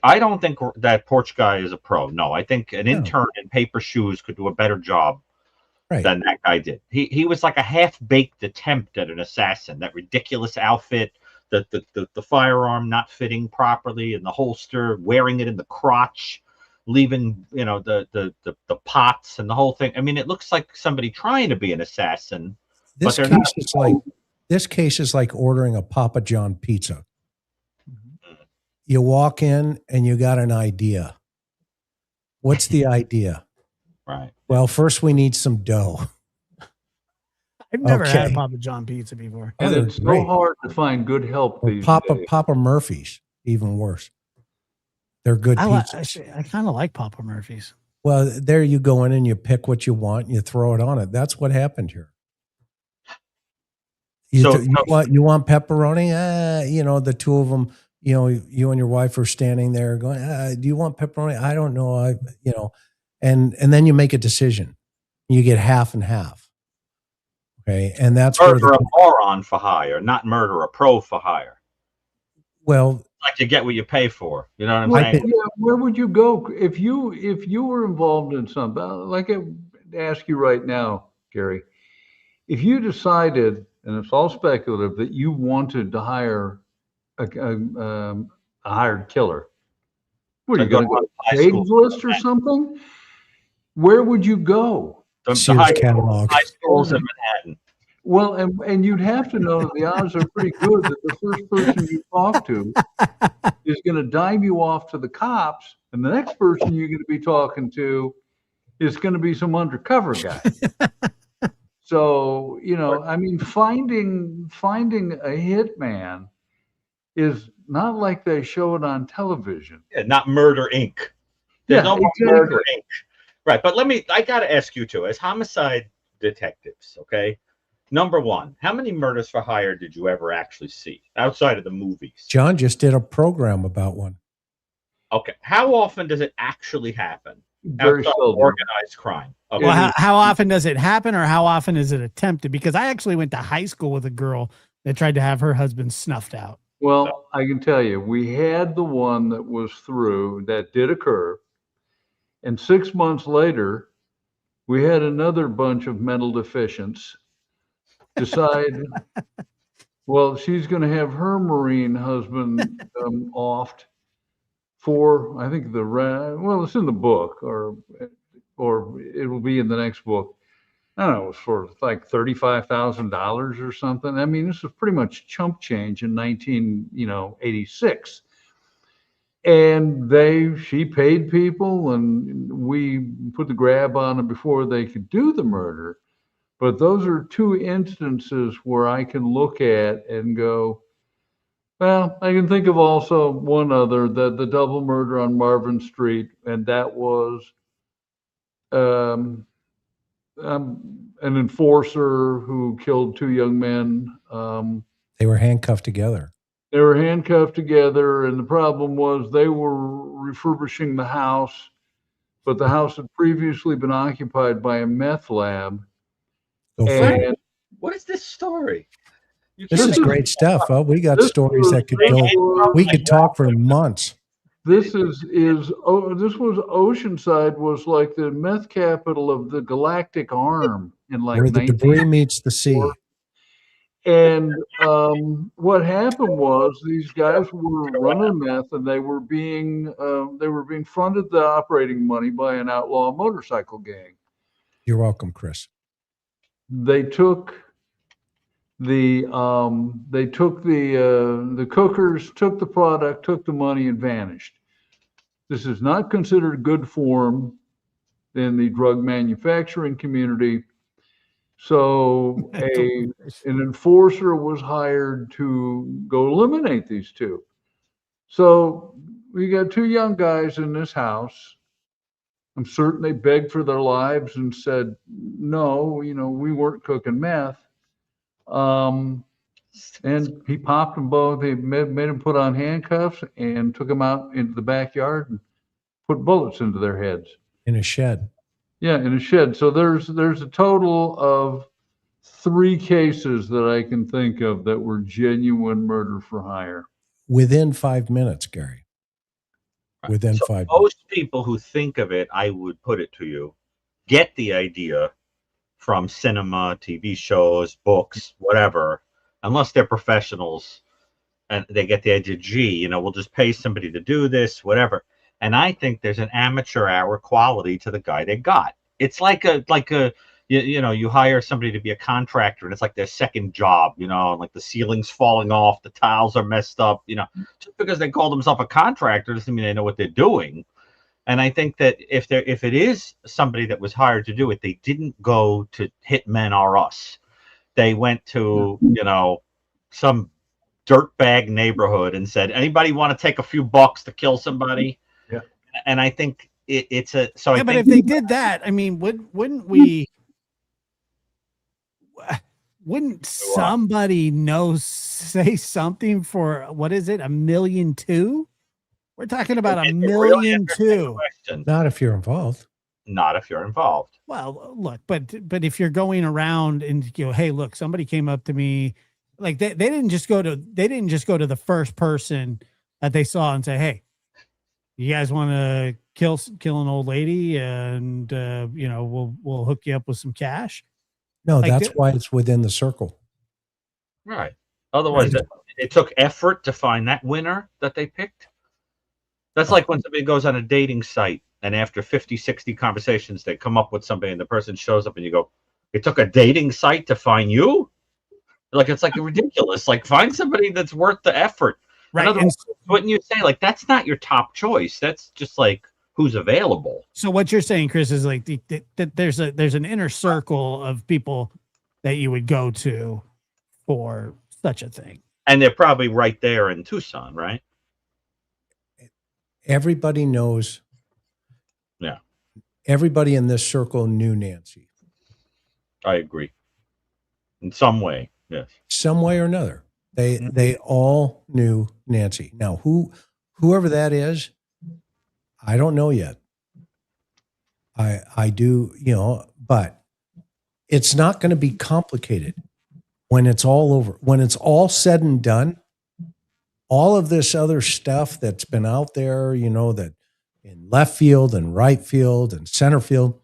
I don't think that porch guy is a pro. No, I think an intern in paper shoes could do a better job than that guy did. He was like a half-baked attempt at an assassin. That ridiculous outfit, the firearm not fitting properly in the holster, wearing it in the crotch, leaving the pots and the whole thing. I mean, it looks like somebody trying to be an assassin. This case is like ordering a Papa John pizza. You walk in and you got an idea. What's the idea? Right. Well, first we need some dough. I've never had a Papa John pizza before. And it's so hard to find good help these days. Papa Murphy's, even worse. They're good pizzas. I kind of like Papa Murphy's. Well, there you go in and you pick what you want and you throw it on it. That's what happened here. You want pepperoni? The two of them, you and your wife are standing there going, do you want pepperoni? I don't know. And then you make a decision. You get half and half. Okay. And that's murder a moron for hire, not murder a pro for hire. Well, like you get what you pay for. You know what I'm saying? Yeah, where would you go if you were involved in something? Like I ask you right now, Gary, if you decided, and it's all speculative, that you wanted to hire a hired killer, what are you going to go to Craigslist or something? Where would you go? The high schools in Manhattan. Well, and you'd have to know that the odds are pretty good that the first person you talk to is going to dive you off to the cops, and the next person you're going to be talking to is going to be some undercover guy. So, I mean, finding a hitman is not like they show it on television. Yeah, not Murder Inc. There's no Murder Inc. Right, but I got to ask you two, as homicide detectives, okay? Number one, how many murders for hire did you ever actually see outside of the movies? John just did a program about one. Okay, how often does it actually happen? Very seldom. Organized crime. Okay. Well, how often does it happen, or how often is it attempted? Because I actually went to high school with a girl that tried to have her husband snuffed out. Well, I can tell you, we had the one that was through that did occur. And 6 months later, we had another bunch of mental deficients decide, well, she's going to have her Marine husband offed for, I think it's in the book, or it will be in the next book. I don't know, it was for like $35,000 or something. I mean, this was pretty much chump change in 1986. And she paid people, and we put the grab on them before they could do the murder. But those are two instances where I can look at and go, well, I can think of also one other, the double murder on Marvin Street, and that was an enforcer who killed two young men. They were handcuffed together. They were handcuffed together, and the problem was they were refurbishing the house, but the house had previously been occupied by a meth lab. And what is this story? This is great stuff. We got stories that could go. We could talk for months. This was Oceanside was like the meth capital of the galactic arm in like where the debris meets the sea. And what happened was these guys were running meth, and they were being fronted the operating money by an outlaw motorcycle gang. You're welcome, Chris. they took the cookers, took the product, took the money, and vanished. This is not considered good form in the drug manufacturing community. So an enforcer was hired to go eliminate these two. So we got two young guys in this house. I'm certain they begged for their lives and said, no, we weren't cooking meth. And he popped them both. They made them put on handcuffs and took them out into the backyard and put bullets into their heads. In a shed. Yeah, in a shed. So there's a total of 3 cases that I can think of that were genuine murder for hire. Within 5 minutes, Gary. Within So 5 minutes. most people who think of it, I would put it to you, get the idea from cinema, TV shows, books, whatever, unless they're professionals and they get the idea, gee, we'll just pay somebody to do this, whatever. And I think there's an amateur hour quality to the guy they got. It's like you hire somebody to be a contractor and it's like their second job, like the ceiling's falling off, the tiles are messed up, just because they call themselves a contractor doesn't mean they know what they're doing. And I think that if it is somebody that was hired to do it, they didn't go to Hitmen R Us. They went to, some dirtbag neighborhood and said, anybody want to take a few bucks to kill somebody? Yeah. And I think it's a, so yeah, but if they did that, I mean, wouldn't somebody say something for, what is it? $1.2 million? We're talking about $1.2 million. Not if you're involved. Not if you're involved. Well, look, but if you're going around and hey, look, somebody came up to me, like they didn't just go to the first person that they saw and say, hey, you guys want to kill an old lady and we'll hook you up with some cash. No, that's why it's within the circle. Right. Otherwise, it took effort to find that winner that they picked. That's like when somebody goes on a dating site and after 50, 60 conversations, they come up with somebody and the person shows up and you go, it took a dating site to find you? It's like ridiculous. Like, find somebody that's worth the effort. Right. Words, wouldn't you say, like, that's not your top choice. That's just like who's available. So what you're saying, Chris, is like that there's an inner circle of people that you would go to for such a thing. And they're probably right there in Tucson, right? Everybody knows. Yeah. Everybody in this circle knew Nancy. I agree. In some way, yes. Some way or another. They all knew Nancy. Now, whoever that is, I don't know yet. I do, but it's not going to be complicated when it's all over. When it's all said and done, all of this other stuff that's been out there, that in left field and right field and center field,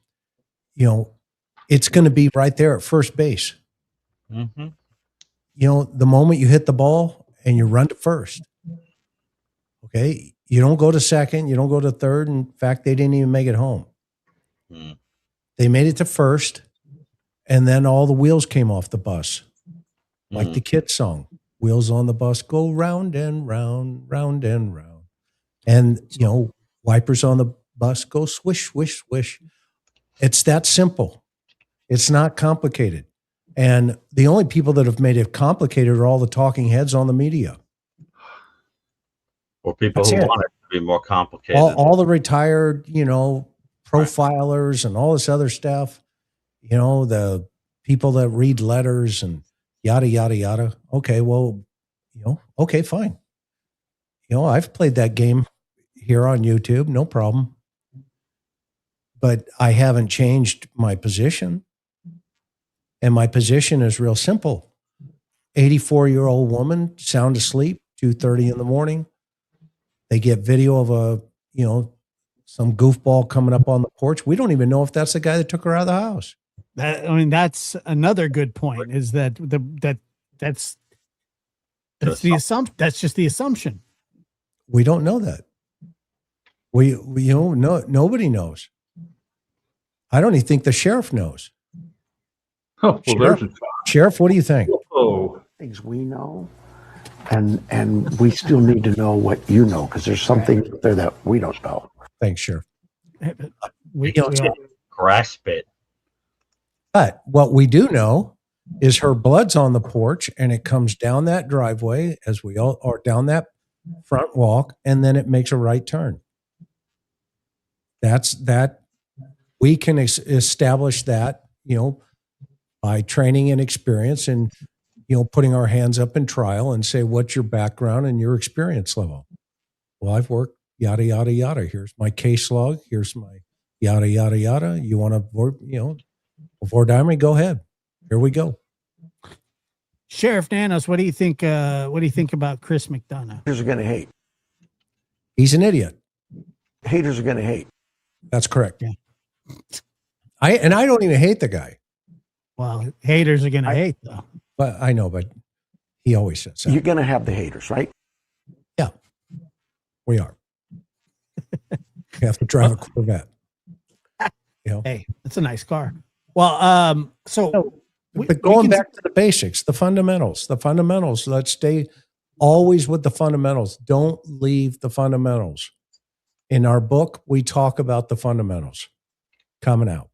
it's going to be right there at first base. Mm-hmm. The moment you hit the ball and you run to first, okay, you don't go to second, you don't go to third. In fact, they didn't even make it home. Mm. They made it to first, and then all the wheels came off the bus, like the kid song. Wheels on the bus go round and round, round and round. And, wipers on the bus go swish, swish, swish. It's that simple. It's not complicated. And the only people that have made it complicated are all the talking heads on the media. Or people who want it to be more complicated. All the retired, profilers and all this other stuff, the people that read letters and yada, yada, yada. Okay, well, okay, fine. I've played that game here on YouTube, no problem. But I haven't changed my position. And my position is real simple. 84-year-old woman, sound asleep, 2:30 in the morning. They get video of some goofball coming up on the porch. We don't even know if that's the guy that took her out of the house. That's another good point, is that's the assumption. That's just the assumption. We don't know that. Nobody knows. I don't even think the sheriff knows. Oh, well, there's a Sheriff, what do you think? oh. Things we know, and we still need to know what you know, because there's something out there that we don't know. Thanks, Sheriff. We, You don't we say all- grasp it. But what we do know is her blood's on the porch and it comes down that driveway as we all, or down that front walk, and then it makes a right turn. That's that. We can establish that, by training and experience and, putting our hands up in trial and say, what's your background and your experience level? Well, I've worked yada, yada, yada. Here's my case log. Here's my yada, yada, yada. You want to, before diamond, go ahead. Here we go. Sheriff Nanos, what do you think? What do you think about Chris McDonough? Haters are going to hate. He's an idiot. Haters are going to hate. That's correct. Yeah. I don't even hate the guy, Well, haters are going to hate though. but I know, but he always says that. You're going to have the haters, right? Yeah, we are. You have to drive a Corvette. Hey, it's a nice car. Well, But going back to the basics, the fundamentals, let's stay always with the fundamentals. Don't leave the fundamentals. In our book, we talk about the fundamentals coming out.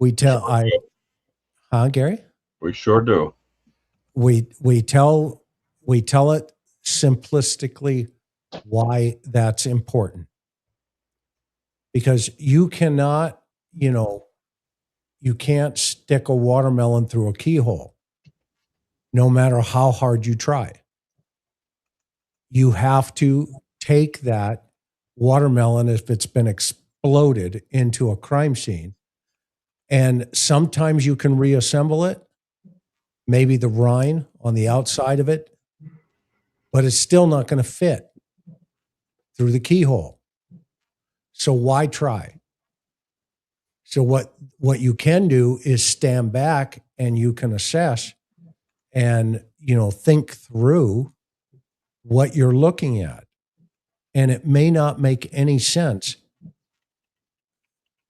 We tell Gary? We sure do. We tell it simplistically why that's important. Because you cannot, you can't stick a watermelon through a keyhole, no matter how hard you try. You have to take that watermelon, if it's been exploded, into a crime scene. And sometimes you can reassemble it, maybe the rind on the outside of it, but it's still not going to fit through the keyhole. So why try? So what you can do is stand back and you can assess and, think through what you're looking at. And it may not make any sense,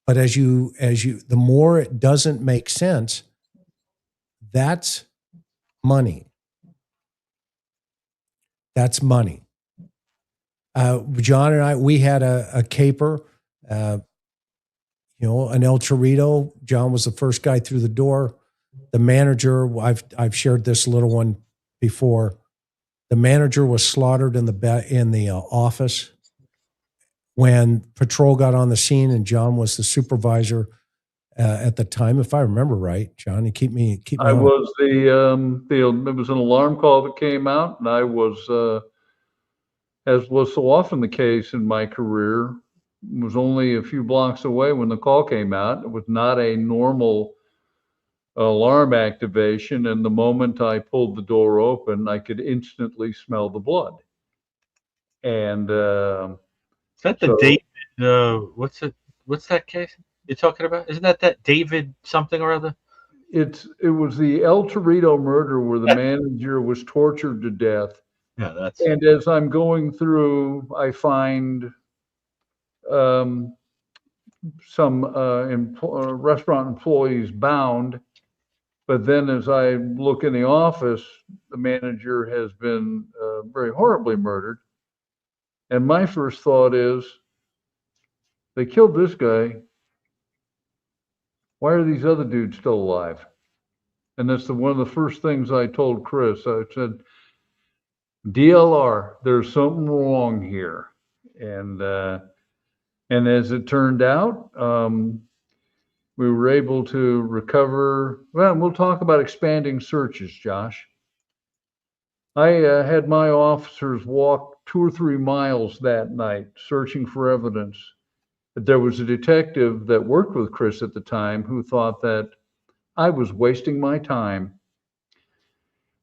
but the more it doesn't make sense, that's money. That's money. John and I, we had a caper, an El Torito. John was the first guy through the door. The manager, I've shared this little one before. The manager was slaughtered in the office when patrol got on the scene, and John was the supervisor at the time, if I remember right. John, you keep me. I was it was an alarm call that came out, and I was, as was so often the case in my career, was only a few blocks away when the call came out. It was not a normal alarm activation, and the moment I pulled the door open, I could instantly smell the blood. And Is that the David? What's that case you're talking about? Isn't that David something or other? it was the El Torito murder where the manager was tortured to death. Yeah, that's. And as I'm going through, I find some restaurant employees bound. But then as I look in the office, the manager has been very horribly murdered. And my first thought is, they killed this guy. Why are these other dudes still alive? And that's one of the first things I told Chris. I said, DLR, there's something wrong here. And as it turned out, we were able to recover. Well, we'll talk about expanding searches, Josh. I had my officers walk 2 or 3 miles that night searching for evidence. There was a detective that worked with Chris at the time who thought that I was wasting my time.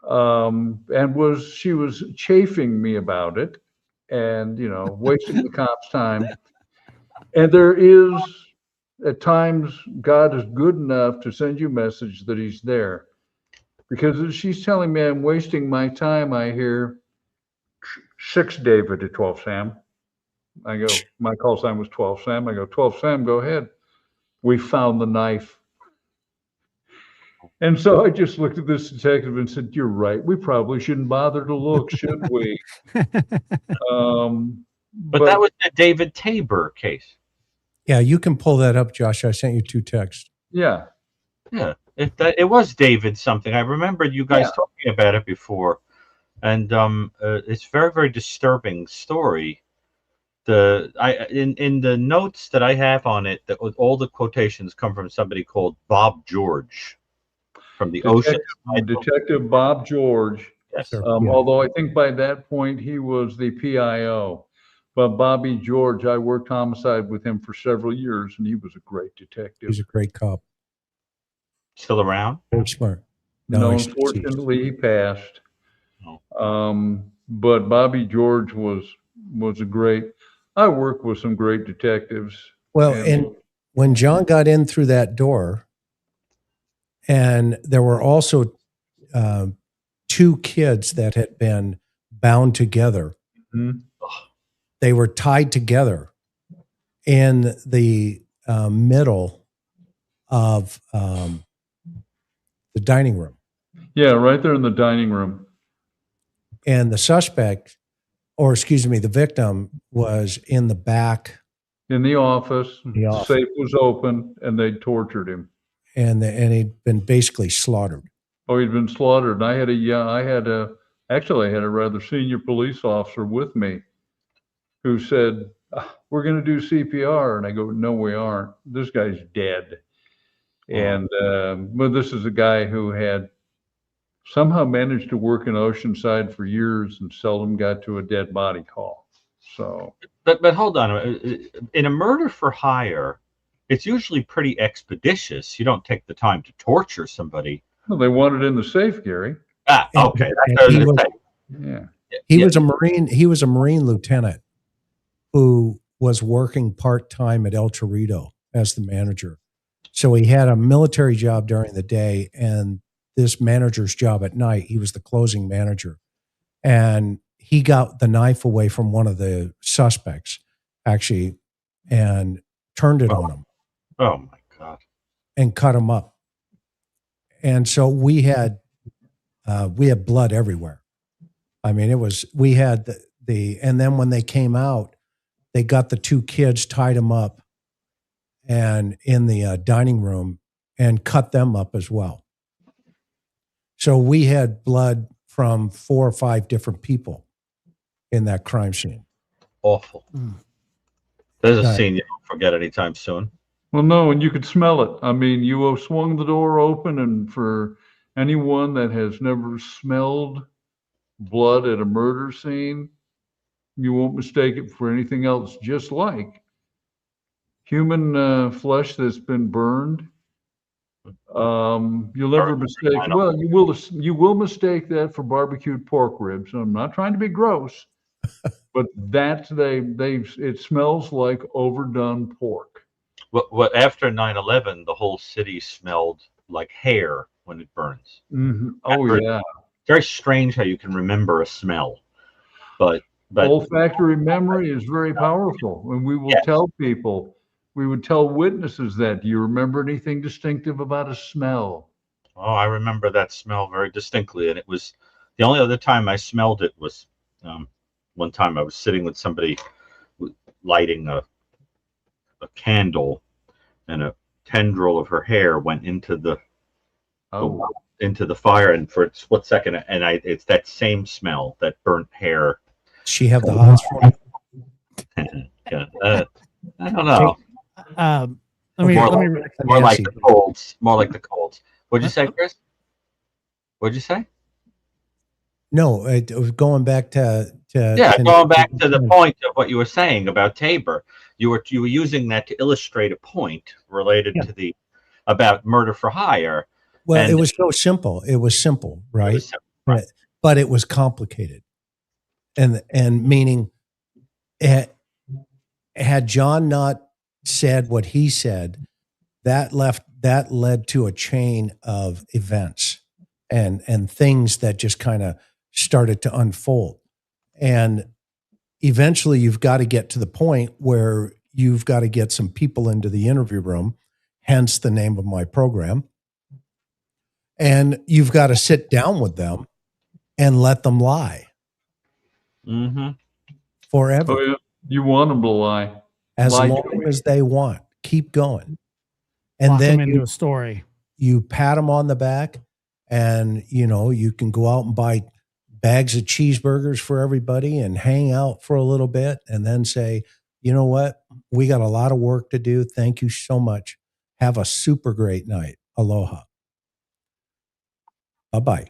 And she was chafing me about it and, wasting the cops' time. And there is, at times, God is good enough to send you a message that he's there. Because as she's telling me I'm wasting my time, I hear 6 David to 12 Sam. I go, my call sign was 12 Sam. I go, 12 Sam, go ahead. We found the knife. And so I just looked at this detective and said, "You're right. We probably shouldn't bother to look, should we?" But that was the David Tabor case. Yeah, you can pull that up, Josh. I sent you 2 texts. yeah, Yeah, it was David something. I remember you guys talking about it before, and it's very, very disturbing story. In the notes that I have on it, that all the quotations come from somebody called Bob George from the Ocean. Detective Bob George. Yes. Sure. Although I think by that point he was the PIO. But Bobby George, I worked homicide with him for several years, and he was a great detective. He's a great cop. Still around? Very smart. No, he's unfortunately, he passed. Oh. But Bobby George was a great. I worked with some great detectives. Well, and when John got in through that door, and there were also 2 kids that had been bound together. Mhm. They were tied together in the middle of the dining room. Yeah, right there in the dining room. And the suspect, or excuse me, the victim was in the back. In the office, The the office. safe was open, and they tortured him. And he'd been basically slaughtered. Oh, he'd been slaughtered. And I had a rather senior police officer with me who said, "We're going to do CPR." And I go, "No, we aren't. This guy's dead." And, but this is a guy who had somehow managed to work in Oceanside for years and seldom got to a dead body call. So, But hold on. In a murder for hire, it's usually pretty expeditious. You don't take the time to torture somebody. well, they wanted in the safe, Gary. Okay. Yeah. He was a Marine. He was a Marine lieutenant who was working part-time at El Torito as the manager. So he had a military job during the day and this manager's job at night. He was the closing manager. And he got the knife away from one of the suspects, actually, and turned it on him. Oh my God. And cut him up. And so we had blood everywhere. I mean, we had and then when they came out, they got the 2 kids, tied them up and in the dining room and cut them up as well. So we had blood from 4 or 5 different people in that crime scene. Awful. There's a scene you don't forget anytime soon. Well, no, and you could smell it. I mean, you swung the door open, and for anyone that has never smelled blood at a murder scene, you won't mistake it for anything else. Just like human flesh that's been burned, you'll never mistake. Well, you will mistake that for barbecued pork ribs. I'm not trying to be gross, but it smells like overdone pork. Well, after 9/11, the whole city smelled like hair when it burns. Mm-hmm. Oh, yeah. Very strange how you can remember a smell, but olfactory memory is very powerful. And we will tell people, we would tell witnesses that, do you remember anything distinctive about a smell? Oh, I remember that smell very distinctly. And it was the only other time I smelled it was one time I was sitting with somebody lighting a candle, and a tendril of her hair went into the fire, and for a split second, and it's that same smell, that burnt hair. She have the hots for you? I don't know. More like the colds. More like the colds. What'd you say, Chris? What'd you say? No, it was going back to going back to the point of what you were saying about Tabor. You were using that to illustrate a point related to about murder for hire. Well, it was so simple. It was simple, right? Right. But it was complicated, and meaning, had John not said what he said, that led to a chain of events and things that just kind of started to unfold. And eventually you've got to get to the point where you've got to get some people into the interview room, hence the name of my program. And you've got to sit down with them and let them lie Mm-hmm. forever. Oh yeah, you want them to lie. As Lie to long me. as they want. Keep going. And Lock them then into a story. you pat them on the back, and you can go out and buy bags of cheeseburgers for everybody and hang out for a little bit, and then say, you know what, we got a lot of work to do. Thank you so much. Have a super great night. Aloha. Bye-bye.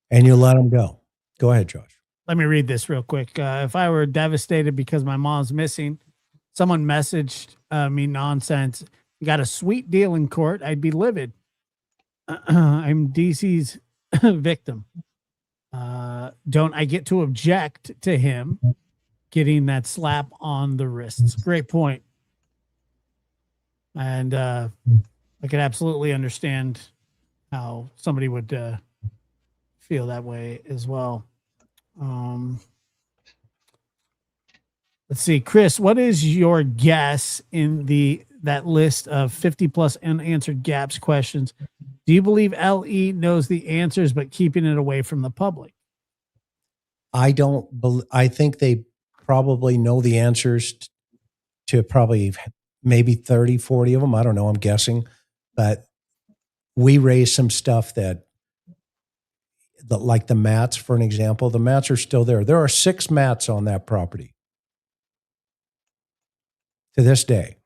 And you let them go. Go ahead, Josh. Let me read this real quick. If I were devastated because my mom's missing, someone messaged me nonsense. Got a sweet deal in court. I'd be livid. I'm DC's victim. Don't I get to object to him getting that slap on the wrists? Great point. And I could absolutely understand how somebody would feel that way as well. Let's see, Chris, what is your guess in that list of 50 plus unanswered gaps questions? Do you believe LE knows the answers but keeping it away from the public? I think they probably know the answers to probably maybe 30, 40 of them. I don't know. I'm guessing. But we raised some stuff that like the mats, for an example. The mats are still there. There are 6 mats on that property to this day.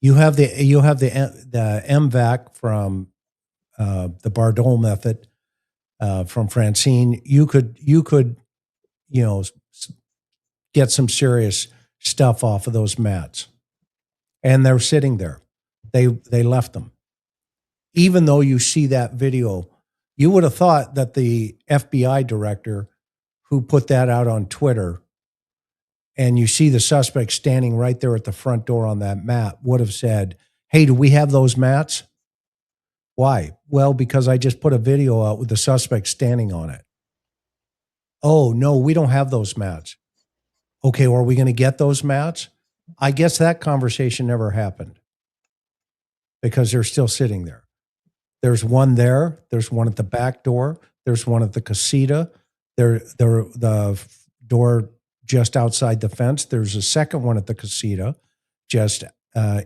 You have the MVAC from the Bardot method from Francine. You could get some serious stuff off of those mats, and they're sitting there. They left them. Even though you see that video, you would have thought that the FBI director who put that out on Twitter, and you see the suspect standing right there at the front door on that mat, would have said, "Hey, do we have those mats?" Why? Well, because I just put a video out with the suspect standing on it. Oh, no, we don't have those mats. Okay, well, are we going to get those mats? I guess that conversation never happened because they're still sitting there. There's one there. There's one at the back door. There's one at the casita. The door just outside the fence. There's a second one at the casita just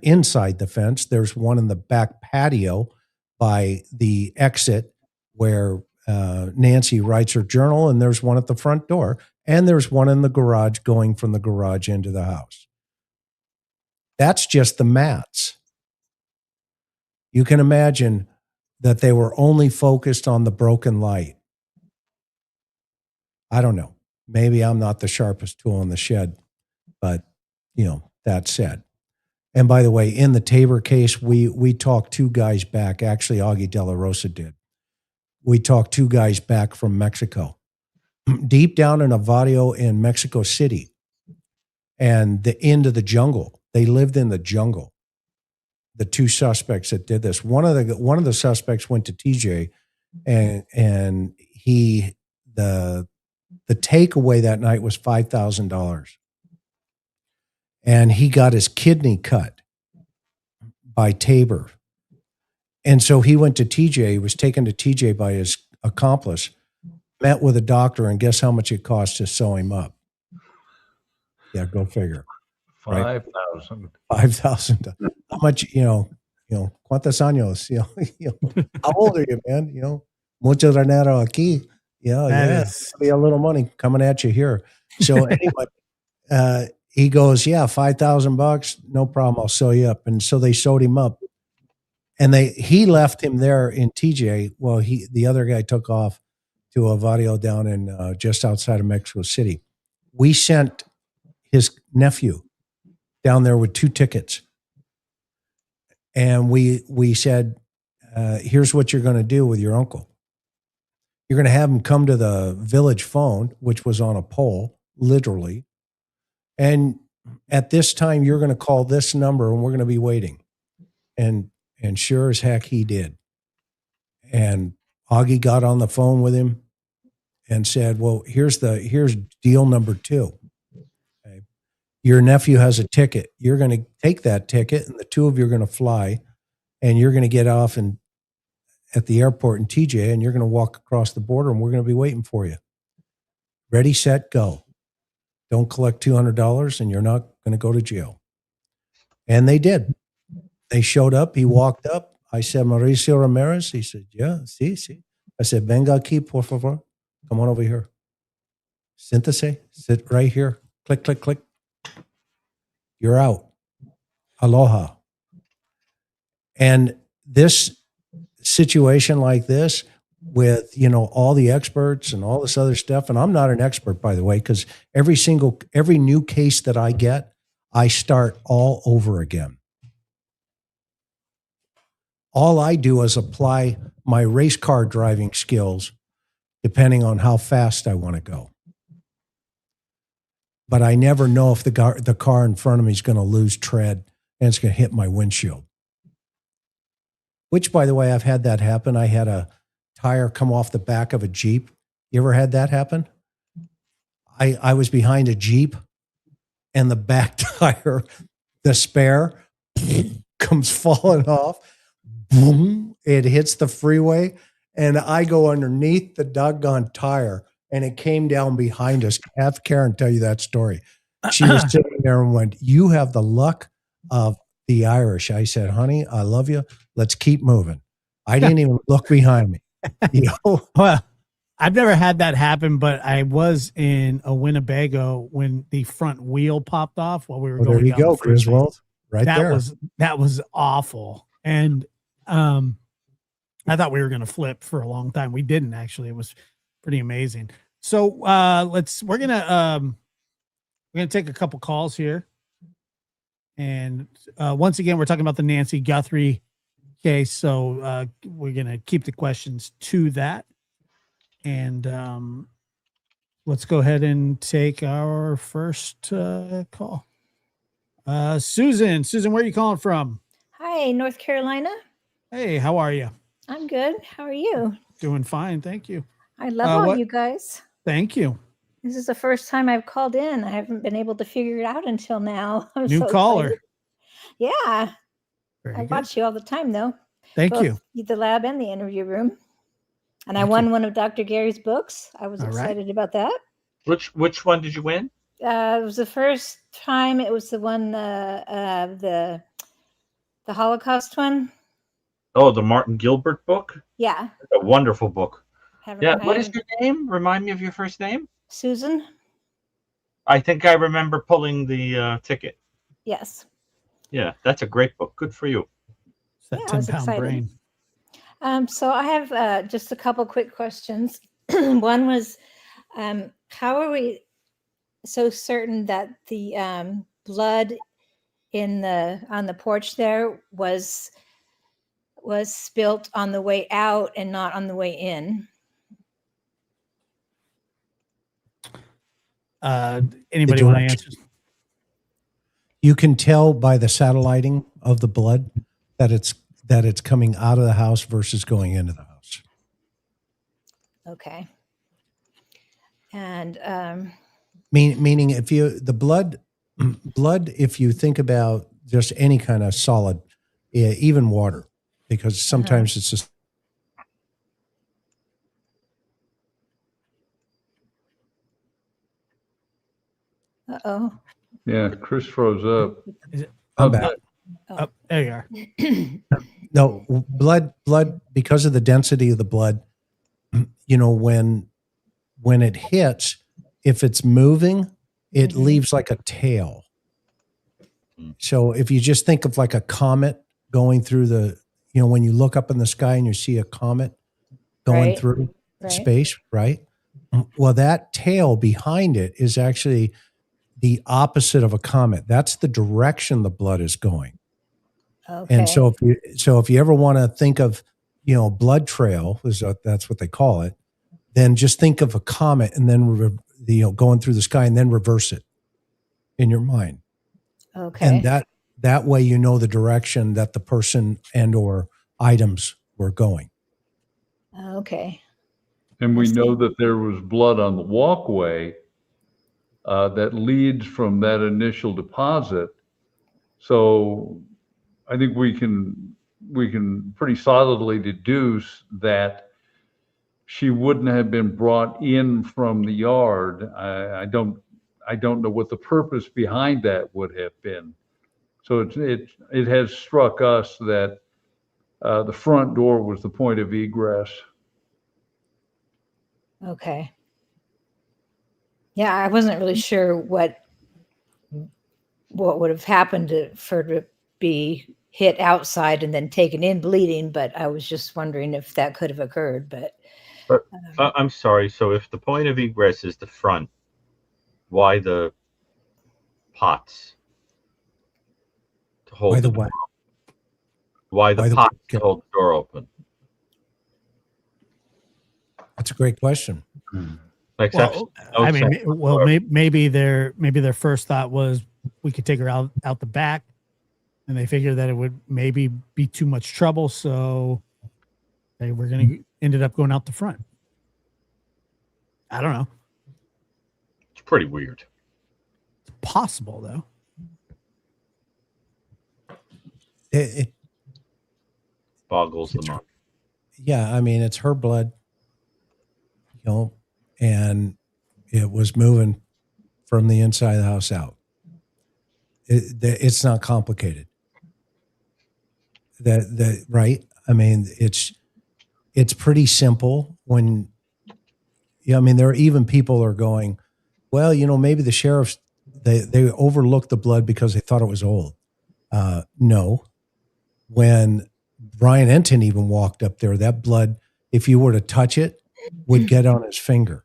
inside the fence. There's one in the back patio by the exit where Nancy writes her journal, and there's one at the front door, and there's one in the garage going from the garage into the house. That's just the mats. You can imagine that they were only focused on the broken light. I don't know. Maybe I'm not the sharpest tool in the shed, but that said. And by the way, in the Tabor case, we talked 2 guys back. Actually, Augie De La Rosa did. We talked 2 guys back from Mexico, deep down in a barrio in Mexico City, and into the jungle. They lived in the jungle. The 2 suspects that did this. One of the suspects went to TJ, and the takeaway that night was $5,000, and he got his kidney cut by Tabor. And so he went to TJ, was taken to TJ by his accomplice, met with a doctor, and guess how much it cost to sew him up? Yeah, go figure. 5,000. 5,000. How much, ¿cuántos años? How old are you, man? Mucho dinero aquí. Yeah. Be a little money coming at you here. So anyway, he goes, yeah, $5,000, no problem. I'll sew you up. And so they sewed him up. And he left him there in TJ. Well, the other guy took off to a barrio down in just outside of Mexico City. We sent his nephew down there with 2 tickets, and we said, "Here's what you're going to do with your uncle. You're going to have him come to the village phone, which was on a pole, literally, and at this time you're going to call this number, and we're going to be waiting." And sure as heck, he did. And Augie got on the phone with him and said, well, here's deal number 2. Okay. Your nephew has a ticket. You're going to take that ticket, and the 2 of you are going to fly, and you're going to get off in at the airport in TJ, and you're going to walk across the border, and we're going to be waiting for you. Ready, set, go. Don't collect $200, and you're not going to go to jail. And they did. They showed up. He walked up. I said, Mauricio Ramirez. He said, yeah, sí. I said, venga aquí, por favor. Come on over here. Siéntese. Sit right here. Click, click, click. You're out. Aloha. And this situation like this with, all the experts and all this other stuff, and I'm not an expert, by the way, because every new case that I get, I start all over again. All I do is apply my race car driving skills depending on how fast I want to go. But I never know if the car in front of me is going to lose tread and it's going to hit my windshield. Which, by the way, I've had that happen. I had a tire come off the back of a Jeep. You ever had that happen? I was behind a Jeep and the back tire, the spare, comes falling off. Boom, it hits the freeway and I go underneath the doggone tire and it came down behind us. Have Karen tell you that story. She was sitting there and went, you have the luck of the Irish. I said, honey, I love you. Let's keep moving. I didn't even look behind me. Well, I've never had that happen, but I was in a Winnebago when the front wheel popped off while we were going. There you go, Griswold. Right that there. That was awful. And I thought we were going to flip for a long time. We didn't actually. It was pretty amazing. So we're gonna take a couple calls here. And once again, we're talking about the Nancy Guthrie case. So we're going to keep the questions to that. And let's go ahead and take our first call. Susan, where are you calling from? Hi, North Carolina. Hey, how are you? I'm good. How are you? Doing fine. Thank you. I love all you guys. Thank you. This is the first time I've called in. I haven't been able to figure it out until now. I'm New so caller. excited. Yeah. Very I good. watch you all the time, though. Thank Both you. The lab and the interview room. And I Thank won you. one of Dr. Gary's books. I was All right. excited about that. Which one did you win? It was the first time. It was the one, the Holocaust one. Oh, the Martin Gilbert book? Yeah. A wonderful book. I What is haven't- your name? Remind me of your first name. Susan? I think I remember pulling the ticket. Yes. Yeah, that's a great book. Good for you. It's that Yeah, I was 10-pound excited. brain. So I have just a couple quick questions. One was, how are we so certain that the blood on the porch there was spilt on the way out and not on the way in? Anybody want to answer? You can tell by the satelliting of the blood that it's coming out of the house versus going into the house. Okay. And Meaning if the blood, if you think about just any kind of solid, even water, because sometimes it's just. uh-oh. Yeah, Chris froze up. I'm back. Oh, there you are. No, blood, because of the density of the blood, when it hits, if it's moving, it leaves like a tail. So if you just think of like a comet going through when you look up in the sky and you see a comet going through space, right? Well, that tail behind it is actually the opposite of a comet. That's the direction the blood is going. Okay. And so if you ever want to think of, blood trail, that's what they call it, then just think of a comet and then, going through the sky and then reverse it in your mind. Okay. And that way, the direction that the person and or items were going. Okay. And we know that there was blood on the walkway that leads from that initial deposit. So I think we can can pretty solidly deduce that she wouldn't have been brought in from the yard. I don't know what the purpose behind that would have been. So it has struck us that the front door was the point of egress. Okay. Yeah, I wasn't really sure what would have happened for her to be hit outside and then taken in bleeding, but I was just wondering if that could have occurred. But I'm sorry. So if the point of egress is the front, why the pots to hold Why the the what? Why the Why the pots what? to hold the door open? That's a great question. Makes Well, no I mean, sense. well, maybe their first thought was we could take her out the back, and they figured that it would maybe be too much trouble, so they were ended up going out the front. I don't know. It's pretty weird. It's possible though. It Boggles the mind. yeah, I mean, it's her blood, and it was moving from the inside of the house out. It's not complicated. That right? I mean, it's pretty simple. When I mean, there are even people are going, well, maybe the sheriffs they overlooked the blood because they thought it was old. No, when Brian Enton even walked up there, that blood, if you were to touch it, would get on his finger.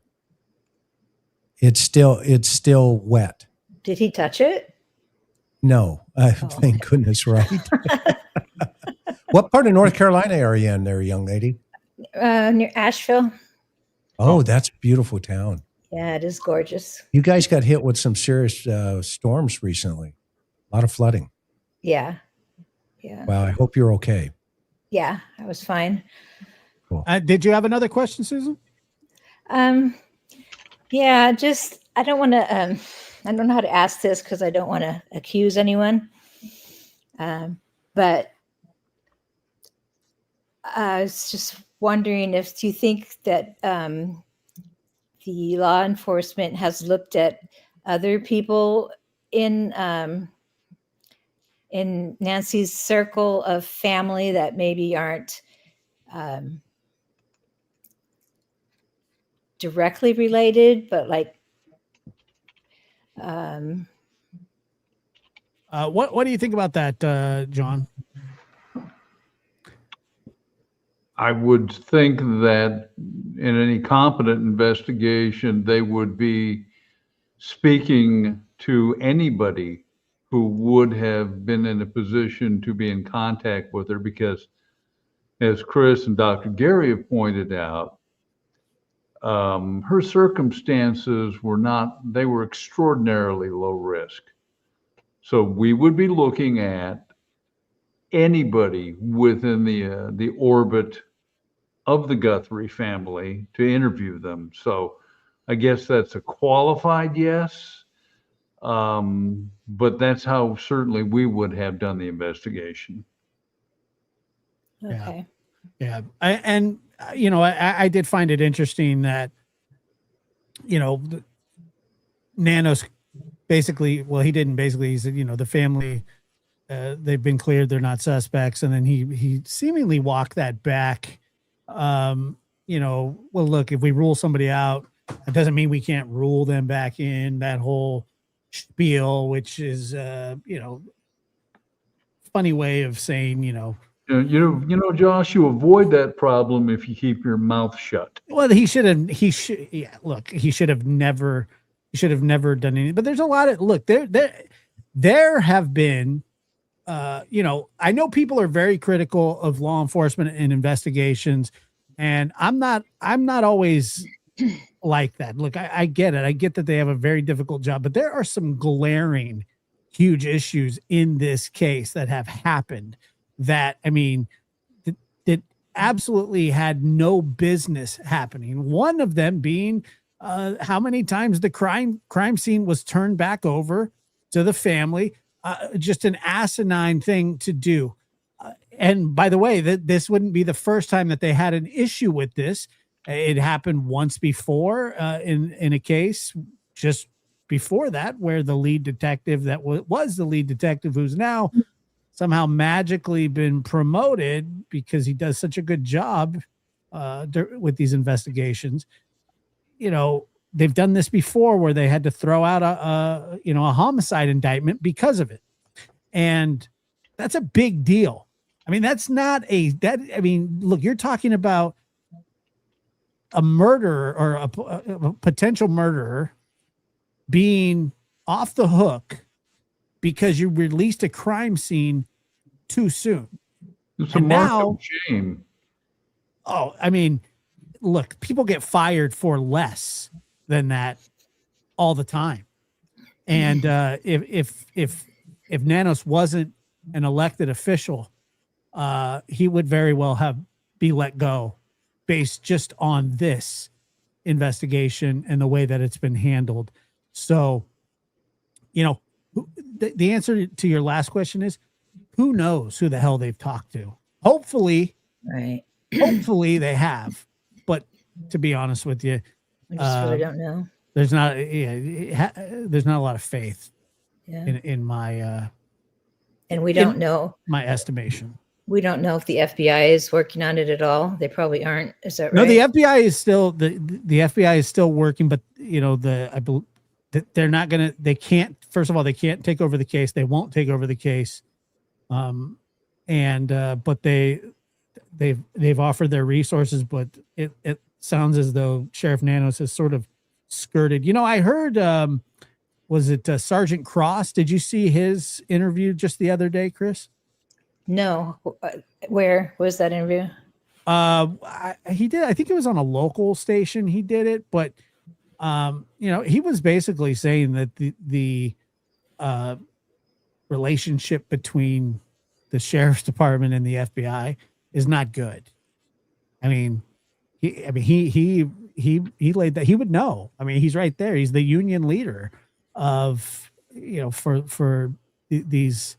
It's still wet. did he touch it? No, thank goodness, right? What part of North Carolina are you in there, young lady? Near Asheville. Oh, that's a beautiful town. Yeah, it is gorgeous. You guys got hit with some serious storms recently. A lot of flooding. Yeah. Well, I hope you're okay. Yeah, I was fine. Cool. Did you have another question, Susan? Yeah, just I don't want to. I don't know how to ask this because I don't want to accuse anyone. But I was just wondering do you think that the law enforcement has looked at other people in Nancy's circle of family that maybe aren't directly related, but like what do you think about that, John? I would think that in any competent investigation, they would be speaking to anybody who would have been in a position to be in contact with her, because as Chris and Dr. Gary have pointed out, her circumstances they were extraordinarily low risk. So we would be looking at anybody within the orbit of the Guthrie family to interview them. So I guess that's a qualified yes. But that's how certainly we would have done the investigation. okay. Yeah. I did find it interesting that, Nanos basically, well, he didn't basically, he said, the family, they've been cleared, they're not suspects. And then he seemingly walked that back. Well, look, if we rule somebody out, it doesn't mean we can't rule them back in, that whole spiel, which is, funny way of saying, Josh, you avoid that problem if you keep your mouth shut. well, he should have never done anything, but there's a lot of, look, there have been, I know people are very critical of law enforcement and investigations, and I'm not always like that. Look, I get it. I get that they have a very difficult job, but there are some glaring, huge issues in this case that have happened that, I mean, that absolutely had no business happening. One of them being how many times the crime scene was turned back over to the family, just an asinine thing to do. and by the way, that this wouldn't be the first time that they had an issue with this. It happened once before in a case just before that, where the lead detective that was the lead detective, who's now somehow magically been promoted because he does such a good job with these investigations. You know, they've done this before where they had to throw out a homicide indictment because of it. And that's a big deal. I mean, look, you're talking about a murderer or a potential murderer being off the hook because you released a crime scene too soon. It's a And mark now, of shame. oh, I mean, look, people get fired for less than that all the time. And if Nanos wasn't an elected official, he would very well be let go based just on this investigation and the way that it's been handled. So, you know, the answer to your last question is, who knows who the hell they've talked to? Hopefully they have. But to be honest with you, I just really don't know. there's not there's not a lot of faith in my and we don't know my estimation. We don't know if the FBI is working on it at all. They probably aren't. Is that right? No, the FBI is still the FBI is still working, but you know, I believe that they're not gonna. They can't. First of all, they can't take over the case. They won't take over the case. But they've offered their resources, but it sounds as though Sheriff Nanos has sort of skirted. You know, I heard. Was it Sergeant Cross? Did you see his interview just the other day, Chris? No. Where was that interview? He did. I think it was on a local station. He did it, but you know, he was basically saying that the relationship between the sheriff's department and the FBI is not good. I mean, he laid that. He would know. I mean, he's right there. He's the union leader of, you know, for these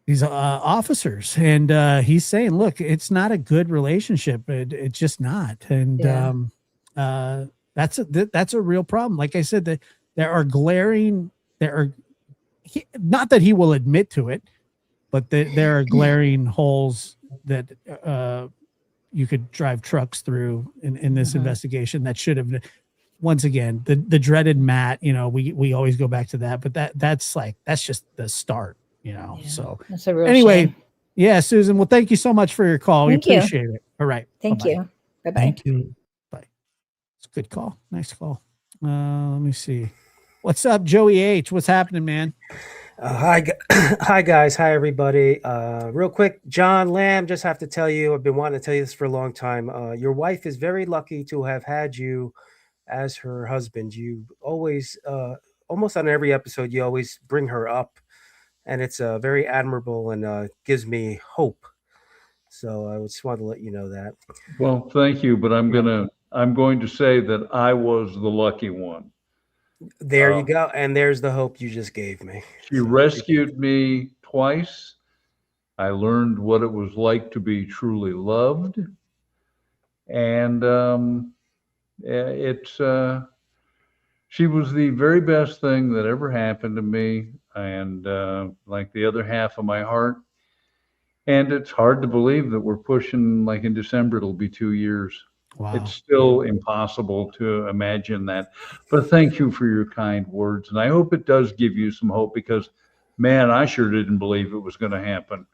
officers, and he's saying, look, it's not a good relationship. It's just not. And that's a real problem. Like I said, that not that he will admit to it, but there are glaring holes that you could drive trucks through in this investigation that should have. Once again, the dreaded Matt, you know, we always go back to that, but that's just the start, you know. Yeah, so that's a real anyway, shame. Yeah, Susan. Well, thank you so much for your call. Thank We appreciate it. All right. Thank you. Bye-bye. Thank you. Bye. It's a good call. Nice call. Let me see. What's up, Joey H? What's happening, man? Hi guys. Hi everybody. Real quick, John Lamb, just have to tell you, I've been wanting to tell you this for a long time. Your wife is very lucky to have had you as her husband. You always, almost on every episode, you always bring her up, and it's very admirable and gives me hope. So I just wanted to let you know that. Well, thank you, but I'm going to say that I was the lucky one. There you go. And there's the hope you just gave me. She rescued me twice. I learned what it was like to be truly loved. And she was the very best thing that ever happened to me, and like the other half of my heart. And it's hard to believe that we're pushing, like in December, it'll be 2 years. Wow. It's still impossible to imagine that. But thank you for your kind words. And I hope it does give you some hope, because, man, I sure didn't believe it was going to happen.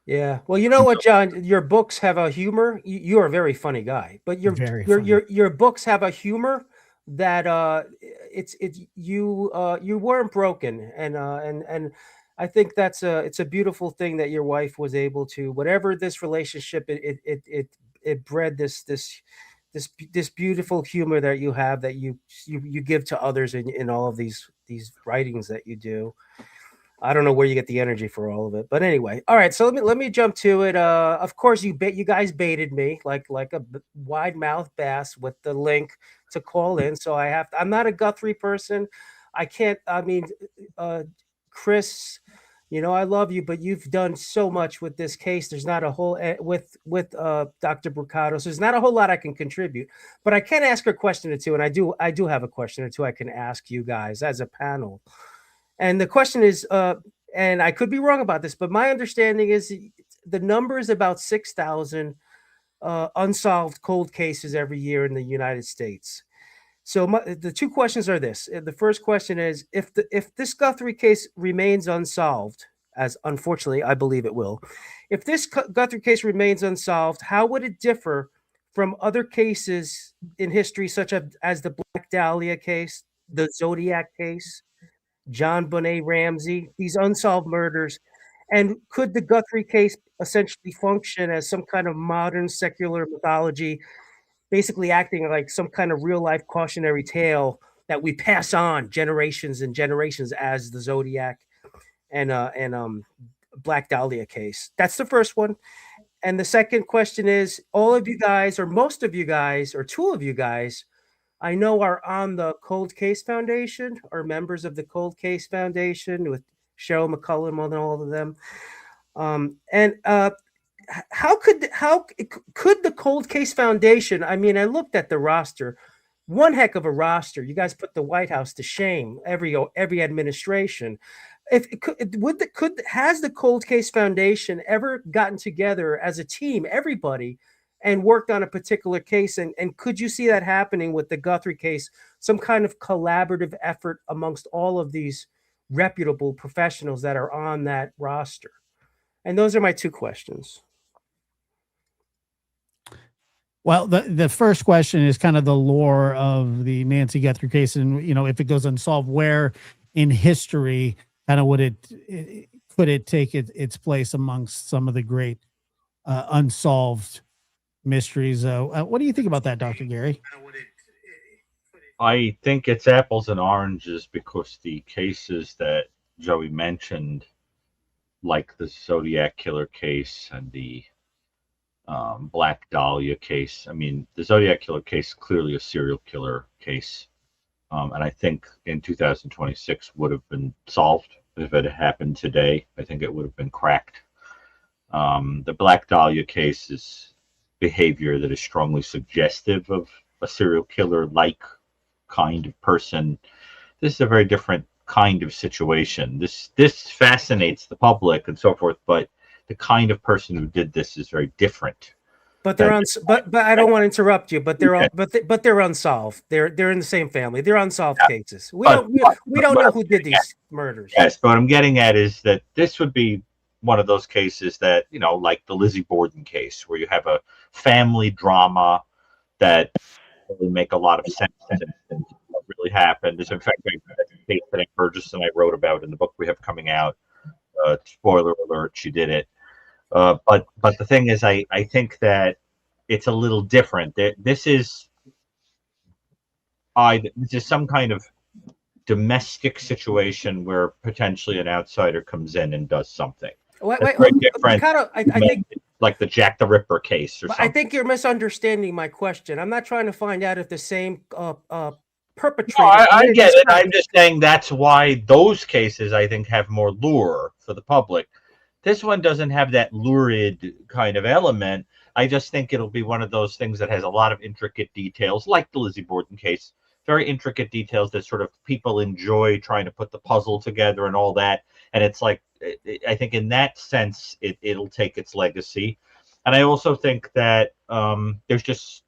Yeah. Well, you know what, John? Your books have a humor. You are a very funny guy, but your books have a humor that you weren't broken, and I think it's a beautiful thing that your wife was able to, whatever this relationship, it bred this beautiful humor that you have, that you give to others in all of these writings that you do. I don't know where you get the energy for all of it, but anyway. All right, so let me jump to it. Of course, you guys baited me like a wide mouth bass with the link to call in. So I'm not a Guthrie person. I can't. I mean, Chris, you know, I love you, but you've done so much with this case. There's not a whole with Dr. Brucato. So there's not a whole lot I can contribute, but I can ask a question or two, and I do have a question or two I can ask you guys as a panel. And the question is, and I could be wrong about this, but my understanding is the number is about 6,000 unsolved cold cases every year in the United States. So the two questions are this. The first question is, if this Guthrie case remains unsolved, as unfortunately I believe it will, if this Guthrie case remains unsolved, how would it differ from other cases in history, such as the Black Dahlia case, the Zodiac case, John Bonet Ramsey, these unsolved murders? And could the Guthrie case essentially function as some kind of modern secular mythology, basically acting like some kind of real life cautionary tale that we pass on generations and generations, as the Zodiac and Black Dahlia case? That's the first one. And the second question is, all of you guys, or most of you guys, or two of you guys, I know are on the Cold Case Foundation, or members of the Cold Case Foundation with Cheryl McCullum and all of them. How could the Cold Case Foundation? I mean, I looked at the roster, one heck of a roster. You guys put the White House to shame, every administration. Has the Cold Case Foundation ever gotten together as a team, everybody, and worked on a particular case? And could you see that happening with the Guthrie case, some kind of collaborative effort amongst all of these reputable professionals that are on that roster? And those are my two questions. Well, the first question is kind of the lore of the Nancy Guthrie case, and if it goes unsolved, where in history kind of could it take its place amongst some of the great unsolved mysteries? What do you think about that, Dr. Gary? I think it's apples and oranges, because the cases that Joey mentioned, like the Zodiac killer case and the Black Dahlia case. I mean, the Zodiac killer case, clearly a serial killer case. And I think in 2026 would have been solved if it had happened today. I think it would have been cracked. The Black Dahlia case is behavior that is strongly suggestive of a serial killer-like kind of person. This is a very different kind of situation. This fascinates the public and so forth, but the kind of person who did this is very different. But they're but I don't want to interrupt you. But they're but they're unsolved. They're in the same family. They're unsolved cases. We don't know who did these murders. Yes, but what I'm getting at is that this would be one of those cases that, like the Lizzie Borden case, where you have a family drama that really make a lot of sense and what really happened. There's in fact a case that Burgess and I wrote about in the book we have coming out. Spoiler alert, she did it. But the thing is, I think that it's a little different. This is some kind of domestic situation where potentially an outsider comes in and does something. Wait, different. I think like the Jack the Ripper case or something. I think you're misunderstanding my question. I'm not trying to find out if the same perpetrator. No, I get it. I'm just saying that's why those cases, I think, have more lure for the public. This one doesn't have that lurid kind of element. I just think it'll be one of those things that has a lot of intricate details, like the Lizzie Borden case. Very intricate details that sort of people enjoy trying to put the puzzle together and all that. And it's like, I think in that sense, it'll take its legacy. And I also think that there's just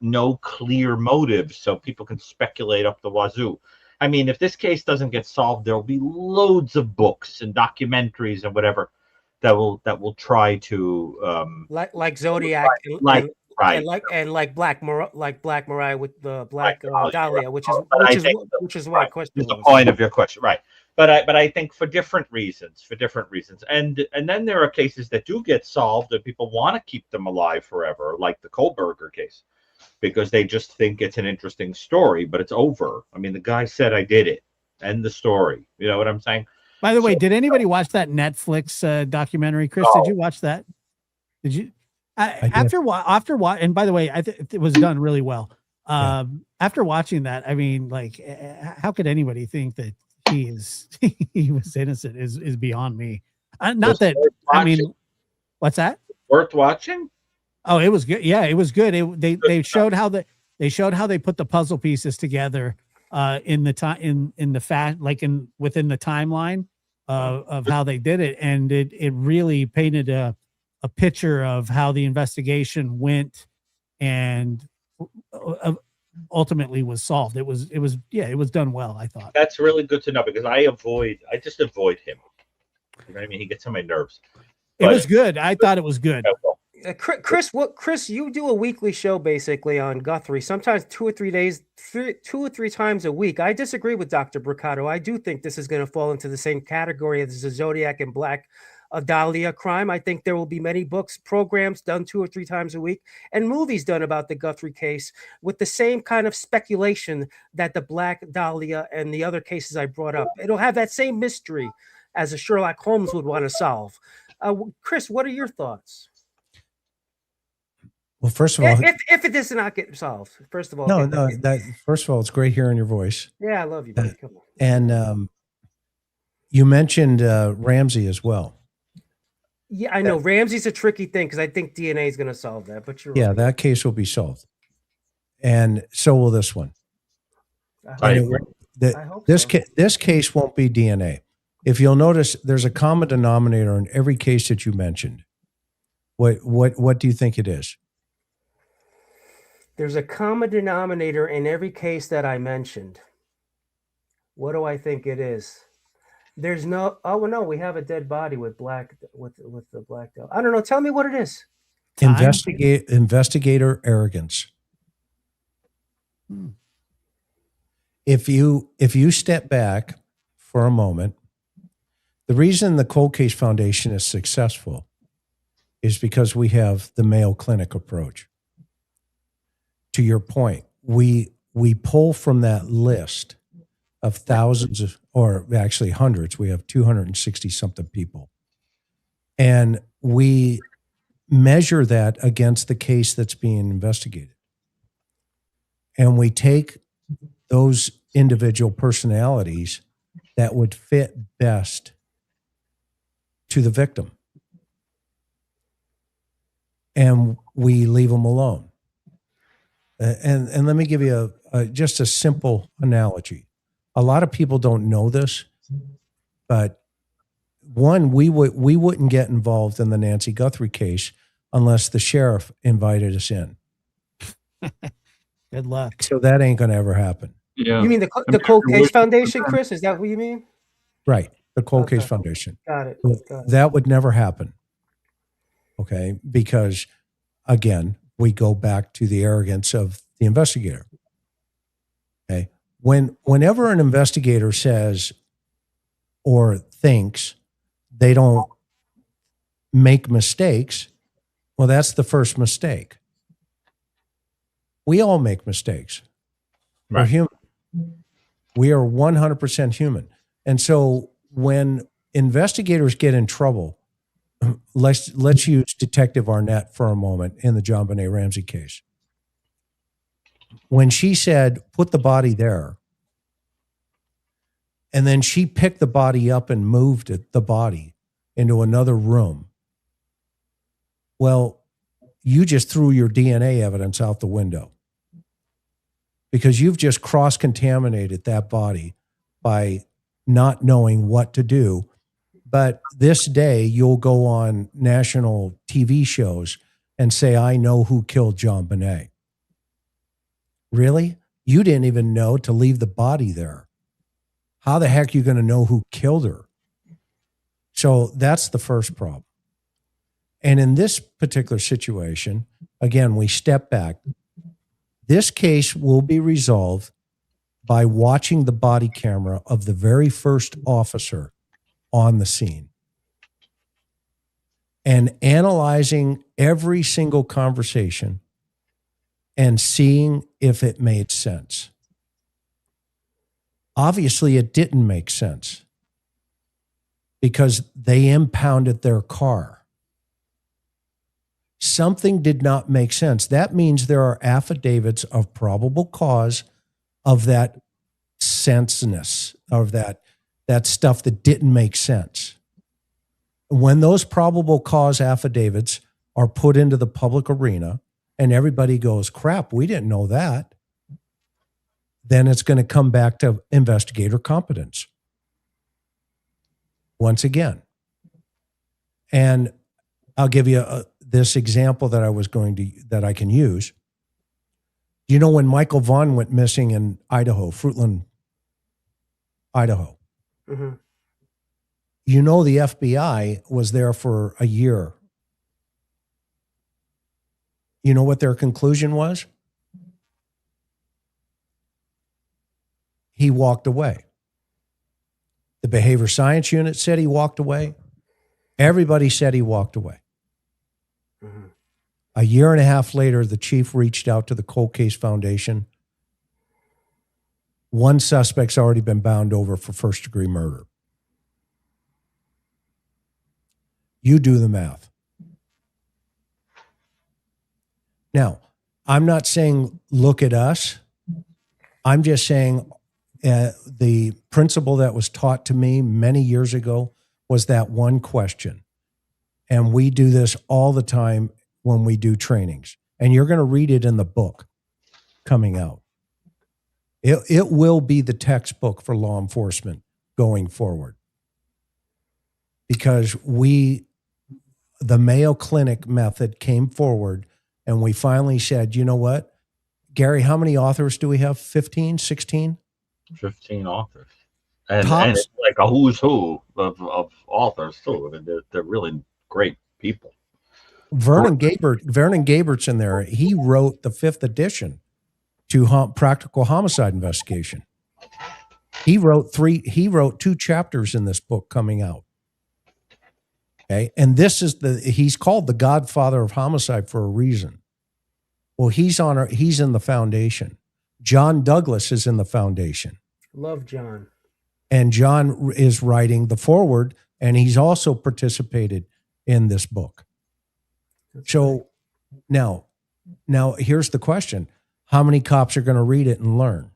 no clear motive, so people can speculate up the wazoo. I mean, if this case doesn't get solved, there'll be loads of books and documentaries and whatever that will try to like Zodiac, right. and like Black Mariah with the Black Dahlia, which is my question. The point of your question, right? But I think for different reasons, and then there are cases that do get solved and people want to keep them alive forever, like the Kohlberger case, because they just think it's an interesting story, but it's over. I mean, the guy said, "I did it," end the story. You know what I'm saying? By the way, did anybody watch that Netflix documentary? Chris, did you watch that? Did you? After and by the way, it was done really well. After watching that, I mean, how could anybody think that he was innocent is beyond me. Not that, I mean, what's that? Worth watching? Oh, it was good. Yeah, it was good. They showed how they put the puzzle pieces together in the time in the within the timeline of how they did it, and it really painted a picture of how the investigation went and ultimately was solved. It was done well, I thought. That's really good to know, because I just avoid him. You know what I mean? He gets on my nerves. It was good. I thought it was good. Chris, you do a weekly show basically on Guthrie, sometimes 2 or 3 times a week. I disagree with Dr. Brucato. I do think this is going to fall into the same category as the Zodiac and Black Dahlia crime. I think there will be many books, programs done 2 or 3 times a week, and movies done about the Guthrie case with the same kind of speculation that the Black Dahlia and the other cases I brought up. It'll have that same mystery as a Sherlock Holmes would want to solve. Chris, what are your thoughts? Well, first of all, if it does not get solved, first of all, first of all, it's great hearing your voice. Yeah, I love you, buddy. Come on. And you mentioned Ramsey as well. Yeah, I know Ramsey's a tricky thing because I think DNA is going to solve that. But you're right. That case will be solved, and so will this one. I hope This so. This case won't be DNA. If you'll notice, there's a common denominator in every case that you mentioned. What do you think it is? There's a common denominator in every case that I mentioned. What do I think it is? There's no. Oh no, we have a dead body with the black. I don't know. Tell me what it is. Investigator arrogance. If you step back for a moment, the reason the Cold Case Foundation is successful is because we have the Mayo Clinic approach. To your point, we pull from that list of thousands or actually hundreds. We have 260 something people. And we measure that against the case that's being investigated. And we take those individual personalities that would fit best to the victim. And we leave them alone. And let me give you just a simple analogy. A lot of people don't know this, but one, we wouldn't get involved in the Nancy Guthrie case unless the sheriff invited us in. Good luck. So that ain't going to ever happen. Yeah. You mean the Cold Case Foundation, Chris? Is that what you mean? Right. The Cold Case Foundation. Got it. That would never happen. Okay. Because again, we go back to the arrogance of the investigator. Okay. Whenever an investigator says or thinks they don't make mistakes, well, that's the first mistake. We all make mistakes. We're human. We are 100% human. And so when investigators get in trouble, let's use Detective Arnett for a moment in the John Benet Ramsey case. When she said, put the body there, and then she picked the body up and moved the body into another room, well, you just threw your DNA evidence out the window because you've just cross-contaminated that body by not knowing what to do. But this day, you'll go on national TV shows and say, I know who killed John Benet. Really? You didn't even know to leave the body there. How the heck are you going to know who killed her? So that's the first problem. And in this particular situation, again, we step back. This case will be resolved by watching the body camera of the very first officer on the scene and analyzing every single conversation and seeing if it made sense. Obviously, it didn't make sense because they impounded their car. Something did not make sense. That means there are affidavits of probable cause of that senseness, of that stuff that didn't make sense. when those probable cause affidavits are put into the public arena and everybody goes, crap, we didn't know that, then it's going to come back to investigator competence once again. And I'll give you this example that I can use. You know, when Michael Vaughn went missing in Idaho, Fruitland, Idaho, Mhm. you know, the FBI was there for a year. You know what their conclusion was? He walked away. The behavior science unit said he walked away. Everybody said he walked away. Mhm. A year and a half later, the chief reached out to the Cold Case Foundation. One suspect's already been bound over for first-degree murder. You do the math. Now, I'm not saying look at us. I'm just saying the principle that was taught to me many years ago was that one question. And we do this all the time when we do trainings. And you're going to read it in the book coming out. It will be the textbook for law enforcement going forward. Because the Mayo Clinic method came forward and we finally said, you know what? Gary, how many authors do we have? 15, 16? 15 authors. And Tops? it's like a who's who of authors, too. I mean, they're really great people. Vernon Gabert's in there. He wrote the 5th edition to Practical Homicide Investigation. He wrote 2 chapters in this book coming out. Okay. And he's called the Godfather of Homicide for a reason. Well, he's in the foundation. John Douglas is in the foundation. Love John. And John is writing the foreword, and he's also participated in this book. So now here's the question. How many cops are going to read it and learn?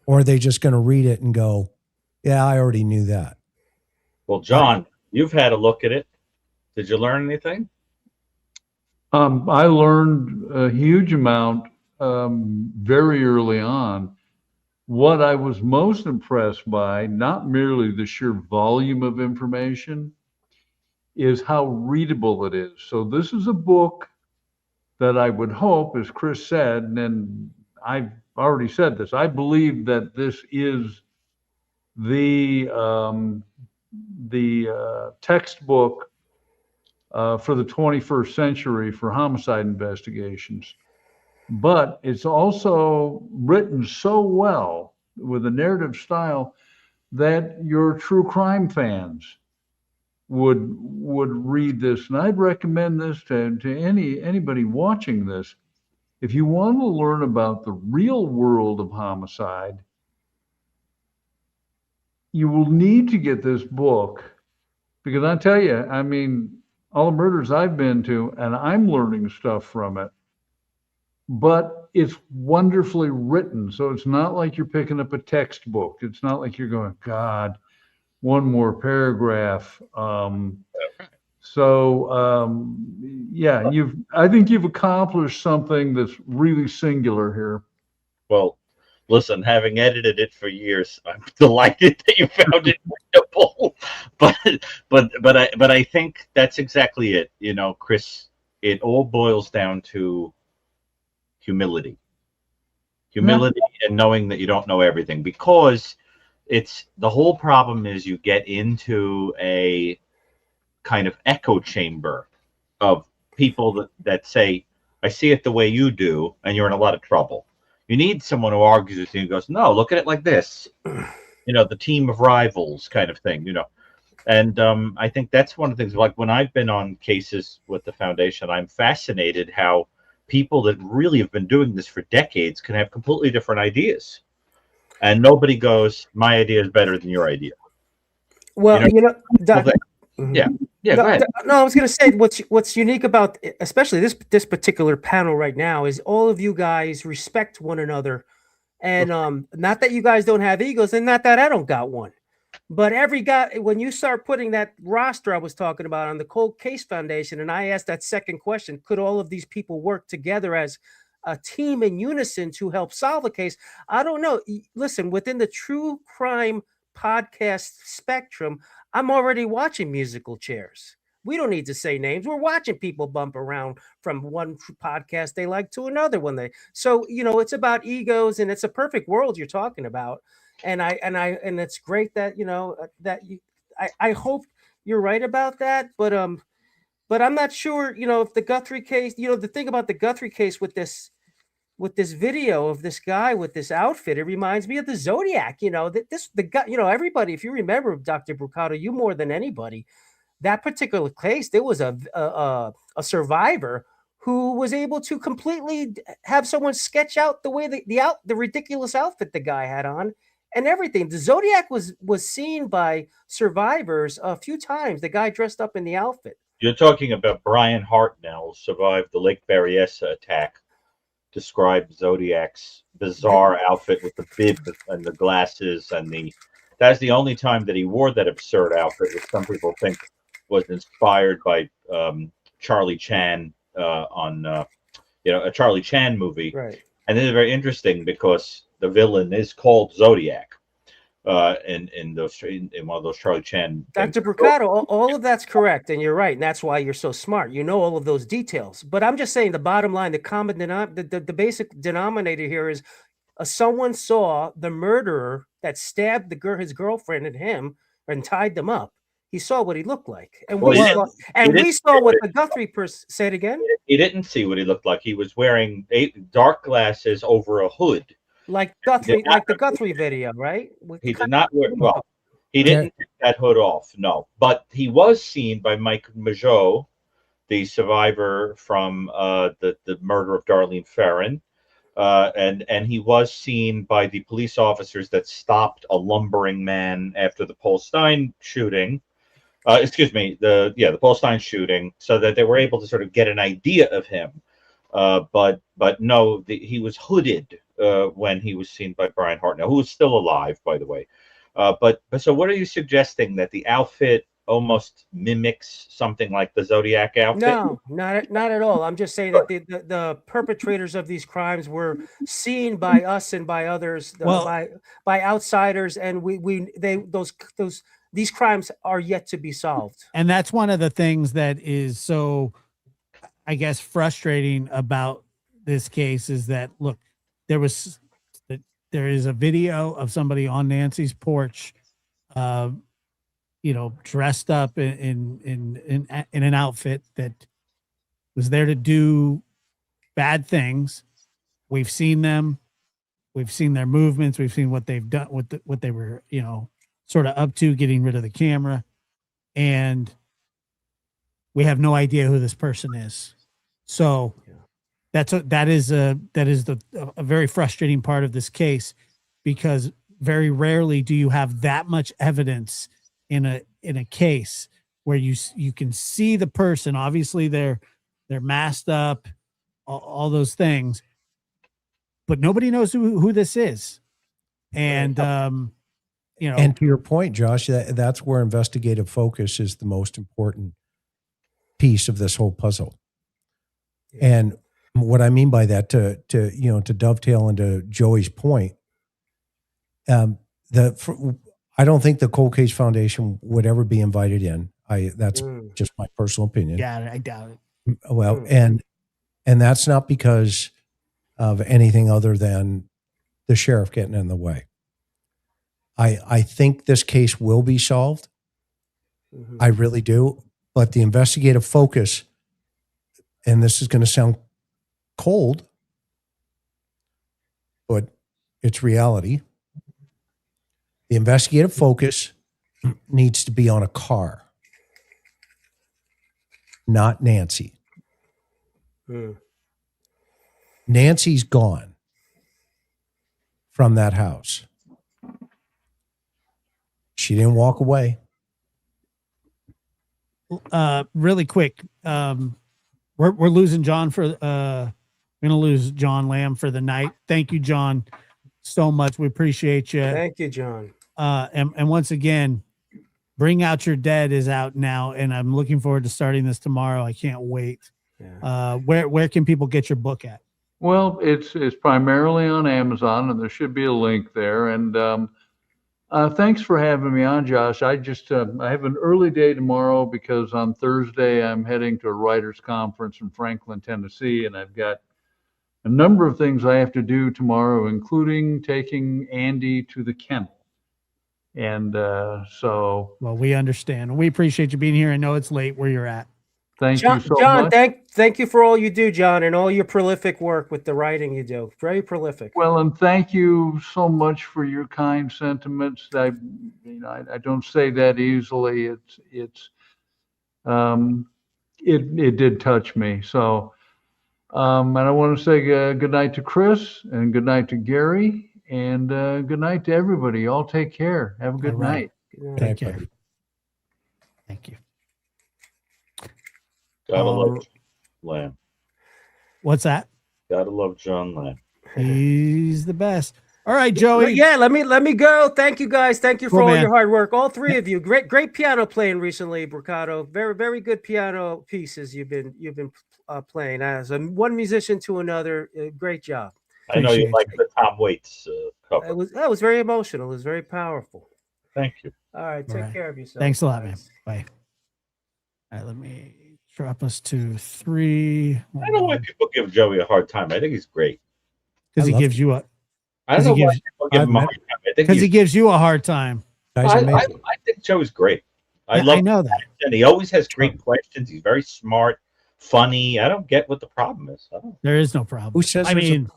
Or are they just going to read it and go, yeah, I already knew that? Well, John, you've had a look at it. Did you learn anything? I learned a huge amount very early on. What I was most impressed by, not merely the sheer volume of information, is how readable it is. So this is a book that I would hope, as Chris said, and I've already said this, I believe that this is the textbook for the 21st century for homicide investigations. But it's also written so well with a narrative style that your true crime fans would read this. And I'd recommend this to anybody watching this. If you want to learn about the real world of homicide, you will need to get this book, because I tell you, I mean, all the murders I've been to, and I'm learning stuff from it, but it's wonderfully written. So it's not like you're picking up a textbook. It's not like you're going, God, one more paragraph. Yeah, I think you've accomplished something that's really singular here. Well, listen, having edited it for years, I'm delighted that you found it readable. But I think that's exactly it. You know, Chris, it all boils down to humility. And knowing that you don't know everything, because it's the whole problem is you get into a kind of echo chamber of people that say, I see it the way you do, and you're in a lot of trouble. You need someone who argues with you and goes, no, look at it like this. You know, the team of rivals kind of thing, you know. And I think that's one of the things, like when I've been on cases with the foundation, I'm fascinated how people that really have been doing this for decades can have completely different ideas. And nobody goes, my idea is better than your idea. Well, yeah. Yeah, no, go ahead. No, I was going to say what's unique about especially this particular panel right now is all of you guys respect one another, and not that you guys don't have egos, and not that I don't got one, But every guy, when you start putting that roster I was talking about on the Cold Case Foundation, and I asked that second question, could all of these people work together as a team in unison to help solve a case? I don't know. Listen, within the true crime podcast spectrum, I'm already watching musical chairs. We don't need to say names. We're watching people bump around from one podcast they like to another when they. So, it's about egos, and it's a perfect world you're talking about. And it's great that that you. I hope you're right about that, but I'm not sure. If the Guthrie case. The thing about the Guthrie case with this video of this guy with this outfit, it reminds me of the Zodiac. The guy. Everybody. If you remember, Dr. Brucato, you more than anybody, that particular case, there was a survivor who was able to completely have someone sketch out the way the ridiculous outfit the guy had on and everything. The Zodiac was seen by survivors a few times. The guy dressed up in the outfit. You're talking about Brian Hartnell, survived the Lake Berryessa attack. Described Zodiac's bizarre outfit with the bib and the glasses that's the only time that he wore that absurd outfit, which some people think was inspired by Charlie Chan on a Charlie Chan movie. Right. And this is very interesting because the villain is called Zodiac in one of those Charlie Chan. Dr. Brucato, all of that's correct, and you're right, and that's why you're so smart. You know all of those details. But I'm just saying the bottom line, the basic denominator here is someone saw the murderer that stabbed his girlfriend and him and tied them up. He saw what he looked like, and we saw what the Guthrie person said again. He didn't see what he looked like. He was wearing dark glasses over a hood, like Guthrie, like the Guthrie video, right? He did not wear. Well, he didn't take that hood off, no. But he was seen by Mike Majot, the survivor from the murder of Darlene Ferrin, and he was seen by the police officers that stopped a lumbering man after the Paul Stein shooting. The Paul Stein shooting, so that they were able to sort of get an idea of him. But no, he was hooded when he was seen by Brian Hartnell, who is still alive, by the way. But so what are you suggesting, that the outfit almost mimics something like the Zodiac outfit? No, not at all. I'm just saying that the perpetrators of these crimes were seen by us and by others, by outsiders, and these crimes are yet to be solved. And that's one of the things that is so, I guess, frustrating about this case is that, look, there is a video of somebody on Nancy's porch, dressed up in an outfit that was there to do bad things. We've seen them. We've seen their movements. We've seen what they've done, what they were, sort of up to, getting rid of the camera. And we have no idea who this person is. So that is a very frustrating part of this case, because very rarely do you have that much evidence in a case where you can see the person. Obviously they're masked up, all those things, but nobody knows who this is. And and to your point, Josh, that's where investigative focus is the most important piece of this whole puzzle. Yeah. And what I mean by that, to dovetail into Joey's point, I don't think the Cold Case Foundation would ever be invited in. That's just my personal opinion. Yeah, I doubt it. Well, and that's not because of anything other than the sheriff getting in the way. I think this case will be solved. Mm-hmm. I really do. But the investigative focus, and this is going to sound cold, but it's reality. The investigative focus needs to be on a car, not Nancy. Nancy's gone from that house. She didn't walk away. Really quick, we're losing John we're gonna lose John Lamb for the night. Thank you, John, so much. We appreciate you. Thank you, John. And once again, Bring Out Your Dead is out now, and I'm looking forward to starting this tomorrow. I can't wait. Yeah. Where can people get your book at? Well, it's primarily on Amazon, and there should be a link there. And thanks for having me on, Josh. I just I have an early day tomorrow because on Thursday I'm heading to a writers' conference in Franklin, Tennessee, and I've got a number of things I have to do tomorrow, including taking Andy to the kennel. And so Well, we understand. We appreciate you being here. I know it's late where you're at. thank you so John, much. thank you for all you do, John, and all your prolific work with the writing you do. Very prolific. Well, and thank you so much for your kind sentiments. I don't say that easily. Um, it did touch me. So, and I want to say good night to Chris and good night to Gary and good night to everybody. All take care. Have a good All right. night. Good night. Take care. Thank you. Gotta All- love Lamb. What's that? Gotta love John Lamb. He's the best. All right, Joey. Yeah, let me go. Thank you guys. Thank you for Cool, all man. your hard work. All three of you. Great piano playing recently, Brucato. Very good piano pieces you've been playing. As one musician to another, great job. I know you Appreciate like the Tom Waits cover. That was very emotional. It was very powerful. Thank you. All right, take right. care of yourself. Thanks a lot, man. guys. Bye. All right, let me drop us to 3. I don't know why people give Joey a hard time. I think he's great. Because he I love gives you a I don't know Because he why gives- people give I've him a met- hard time. I think because he he's, gives you a hard time. Guy's I amazing. think Joey's great. I Yeah, love I know that. and he always has great questions. He's very smart, funny. I don't get what the problem is. I don't, There is no problem. Who says I there's a- mean,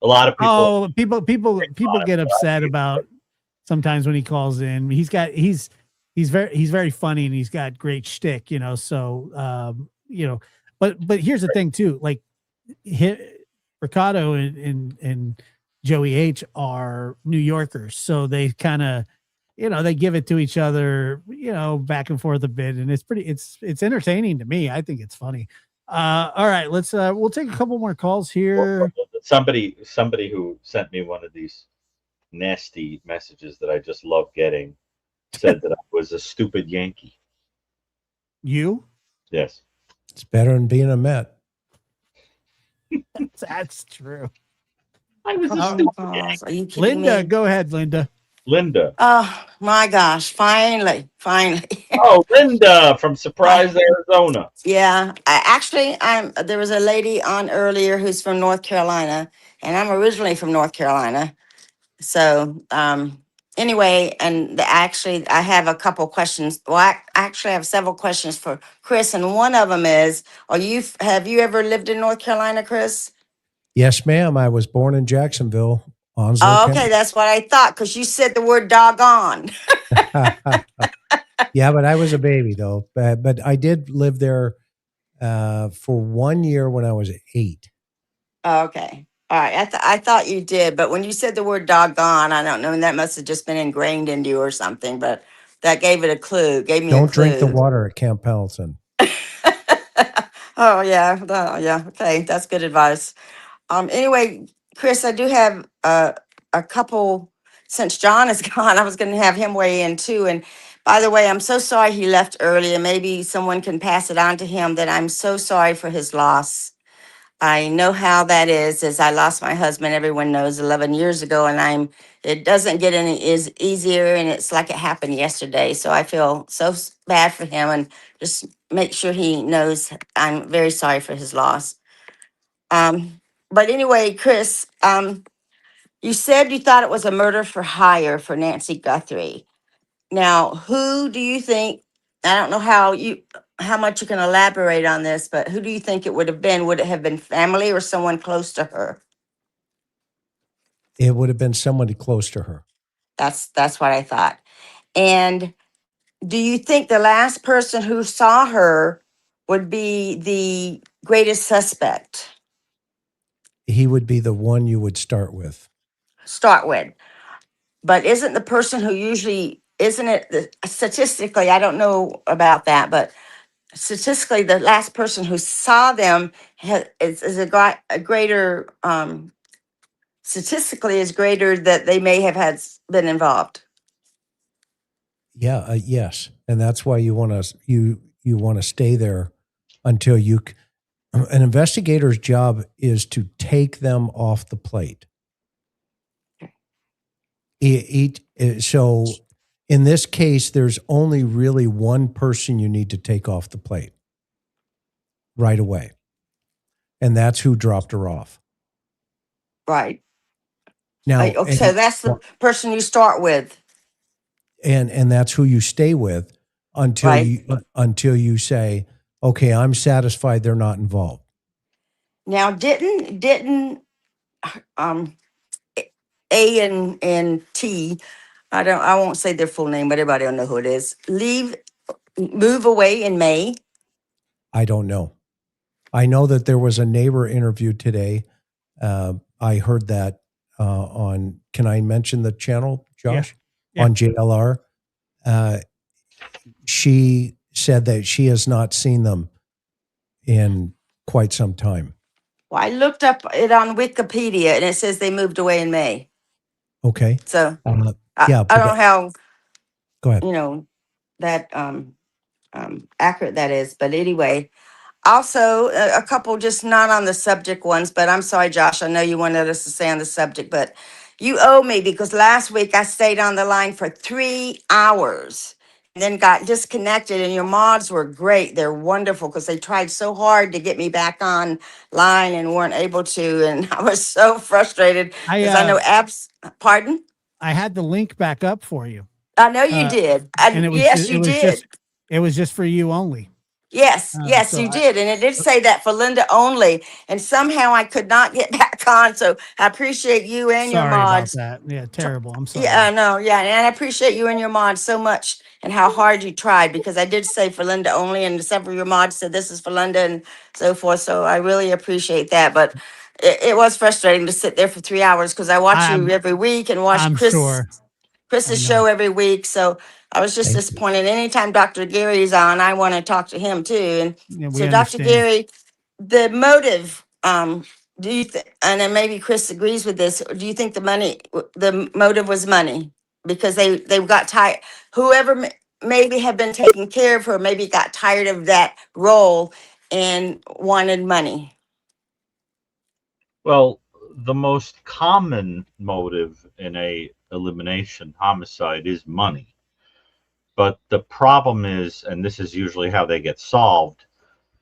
a lot of people. people get upset about sometimes when he calls in. He's very funny and he's got great shtick, So but here's the thing too. Like Ricardo and Joey H are New Yorkers, so they kind of they give it to each other, back and forth a bit, and it's entertaining to me. I think it's funny. All right, we'll take a couple more calls here. Somebody who sent me one of these nasty messages that I just love getting said that I was a stupid Yankee. You? Yes. It's better than being a Met. That's true. I was a Oh, stupid Oh, Yankee. are you kidding Linda, me? go ahead, Linda. Linda. Oh my gosh! Finally. Oh, Linda from Surprise, Arizona. Yeah. I'm. There was a lady on earlier who's from North Carolina, and I'm originally from North Carolina. So, anyway, and I have a couple questions. Well, I actually have several questions for Chris, and one of them is: have you ever lived in North Carolina, Chris? Yes, ma'am. I was born in Jacksonville, Onslow Oh, okay, that's what I thought because you said the word doggone. County. Yeah, but I was a baby though. But I did live there for 1 year when I was 8. Oh, okay. All right. I thought you did, but when you said the word doggone, I don't know, and that must have just been ingrained into you or something, but that gave it a clue, gave me a Don't drink the clue. water at Camp Pendleton. Oh, yeah. Yeah. Okay. That's good advice. Anyway, Chris, I do have a couple, since John is gone, I was going to have him weigh in too. And by the way, I'm so sorry he left early, and maybe someone can pass it on to him that I'm so sorry for his loss. I know how that is, as I lost my husband, everyone knows, 11 years ago, and it doesn't get any is easier, and it's like it happened yesterday. So I feel so bad for him, and just make sure he knows I'm very sorry for his loss. But anyway, Chris, you said you thought it was a murder for hire for Nancy Guthrie. Now, who do you think? I don't know how much you can elaborate on this, but who do you think it would have been? Would it have been family or someone close to her? It would have been somebody close to her. That's what I thought. And do you think the last person who saw her would be the greatest suspect? He would be the one you would start with. Start with. But isn't the person who isn't it statistically, I don't know about that, but statistically, the last person who saw them is a greater, statistically is greater that they may have been involved. Yeah, yes, and that's why you want to you want to stay there until an investigator's job is to take them off the plate. So in this case, there's only really one person you need to take off the plate right away, and that's who dropped her off. Right. Now, Okay, so that's the person you start with, and that's who you stay with right? until you say, okay, I'm satisfied they're not involved. Now, didn't um A and T, I won't say their full name, but everybody will know who it is. Move away in May. I don't know. I know that there was a neighbor interview today. I heard that on, can I mention the channel, Josh? Yeah. On JLR. She said that she has not seen them in quite some time. Well, I looked up it on Wikipedia and it says they moved away in May. Okay. So Yeah. I don't know how, Go ahead. that accurate that is, but anyway. Also, a couple just not on the subject ones, but I'm sorry, Josh. I know you wanted us to stay on the subject, but you owe me because last week I stayed on the line for 3 hours and then got disconnected. And your mods were great. They're wonderful because they tried so hard to get me back on line and weren't able to. And I was so frustrated because I know pardon? I had the link back up for you. I know you did. And Yes, you did. It was just for you only. Yes, yes, so you did. And it did say that for Linda only. And somehow I could not get back on. So I appreciate you and your Sorry about mods. that. Yeah, terrible. I'm sorry. Yeah, no, yeah. And I appreciate you and your mods so much and how hard you tried because I did say for Linda only. And several of your mods said this is for Linda and so forth. So I really appreciate that. But it was frustrating to sit there for 3 hours because I watch you every week and watch I'm sure. Chris's I know. show every week. So I was just disappointed. Anytime Dr. Gary's on, I want to talk to him too. And Yeah, we so Dr. understand. Gary, the motive, do you and then maybe Chris agrees with this, do you think the motive was money? Because they got tired, whoever maybe had been taking care of her, maybe got tired of that role and wanted money. Well, the most common motive in a elimination homicide is money. But the problem is, and this is usually how they get solved,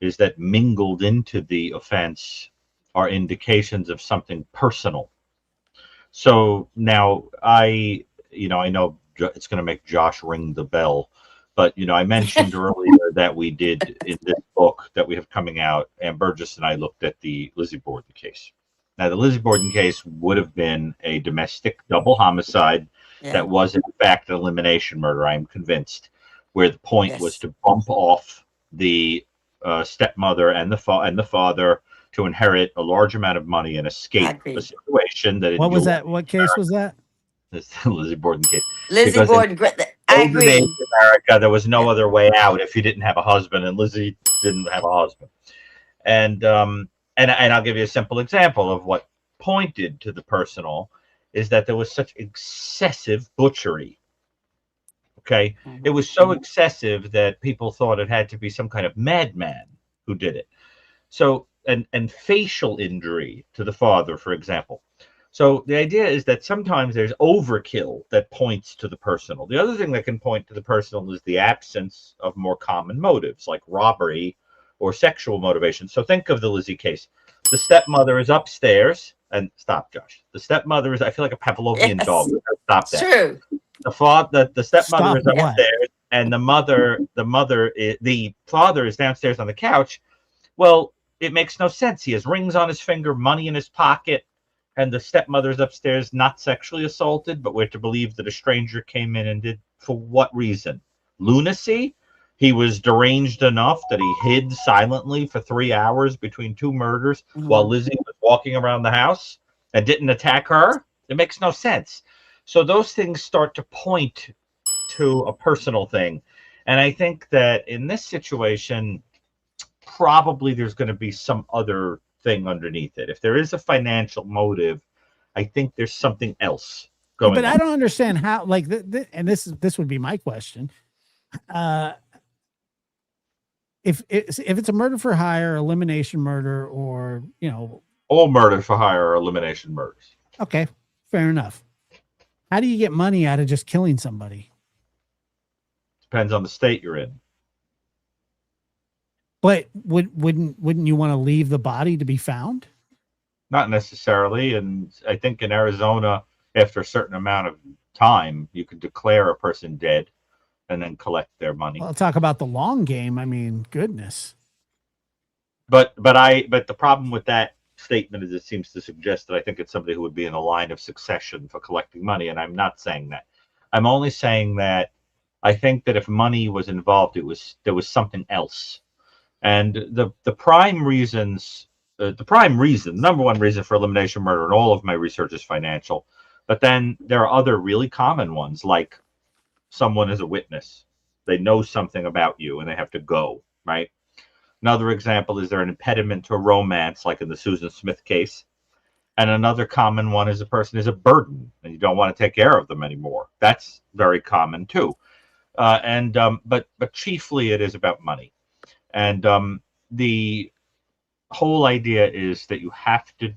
is that mingled into the offense are indications of something personal. So now I know it's going to make Josh ring the bell, but I mentioned earlier that we did in this book that we have coming out, and Burgess and I looked at the Lizzie Borden case. Now, the Lizzie Borden case would have been a domestic double homicide that was, in fact, an elimination murder, I'm convinced, where the point was to bump off the stepmother and the father to inherit a large amount of money and escape a situation that. What was that? What case was that? This Lizzie Borden case. Lizzie Borden, I agree. In America, there was no other way out if you didn't have a husband, and Lizzie didn't have a husband. And I'll give you a simple example of what pointed to the personal is that there was such excessive butchery. Okay, it was so excessive that people thought it had to be some kind of madman who did it. So, and facial injury to the father, for example. So the idea is that sometimes there's overkill that points to the personal. The other thing that can point to the personal is the absence of more common motives like robbery or sexual motivation. So think of the Lizzie case. The stepmother is upstairs, and stop, Josh. The stepmother is, I feel like a Pavlovian dog. Stop that. True. The stepmother is upstairs, and the father is downstairs on the couch. Well, it makes no sense. He has rings on his finger, money in his pocket, and the stepmother's upstairs, not sexually assaulted, but we're to believe that a stranger came in and did, for what reason? Lunacy? He was deranged enough that he hid silently for 3 hours between two murders while Lizzie was walking around the house and didn't attack her? It makes no sense. So those things start to point to a personal thing. And I think that in this situation, probably there's going to be some other thing underneath it. If there is a financial motive, I think there's something else going but on. I don't understand how, like, and this would be my question. If it's a murder for hire, elimination murder, or, you know, All murder for hire or elimination murders. okay, fair enough. How do you get money out of just killing somebody? Depends on the state you're in. But wouldn't you want to leave the body to be found? Not necessarily. And I think in Arizona, after a certain amount of time, you could declare a person dead and then collect their money. Well, talk about the long game. I mean, goodness. But the problem with that statement is it seems to suggest that I think it's somebody who would be in a line of succession for collecting money, and I'm not saying that. I'm only saying that I think that if money was involved, there was something else. And the prime reasons, the number one reason for elimination murder, and all of my research is financial. But then there are other really common ones, like someone is a witness. They know something about you and they have to go, right? Another example is there an impediment to a romance, like in the Susan Smith case. And another common one is a person is a burden and you don't want to take care of them anymore. That's very common too. But chiefly it is about money. And the whole idea is that you have to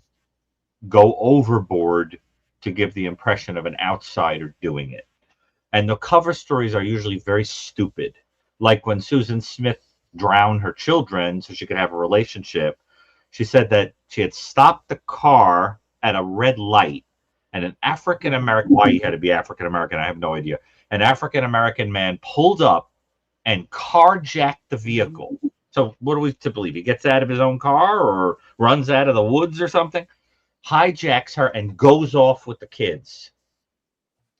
go overboard to give the impression of an outsider doing it. And the cover stories are usually very stupid. Like when Susan Smith drowned her children so she could have a relationship, she said that she had stopped the car at a red light and an African-American, why he had to be African-American, I have no idea. An African-American man pulled up and carjacked the vehicle. So what are we to believe? He gets out of his own car or runs out of the woods or something, hijacks her and goes off with the kids,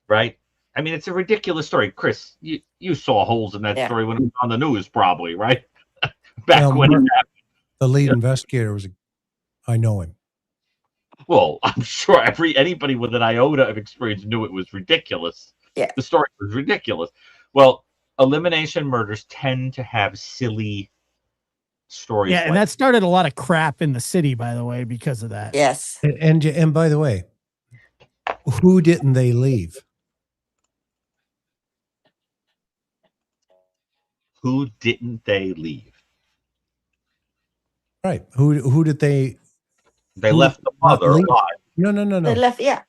right? I mean, it's a ridiculous story. Chris, you saw holes in that story when it was on the news, probably, right? Back when it happened. The lead investigator I know him. Well, I'm sure anybody with an iota of experience knew it was ridiculous. Yeah. The story was ridiculous. Well, elimination murders tend to have silly stories. Yeah, and that started a lot of crap in the city, by the way, because of that. Yes. And by the way, who didn't they leave? Who didn't they leave? Right. Who did they? They left the mother alive. No. They left, yeah.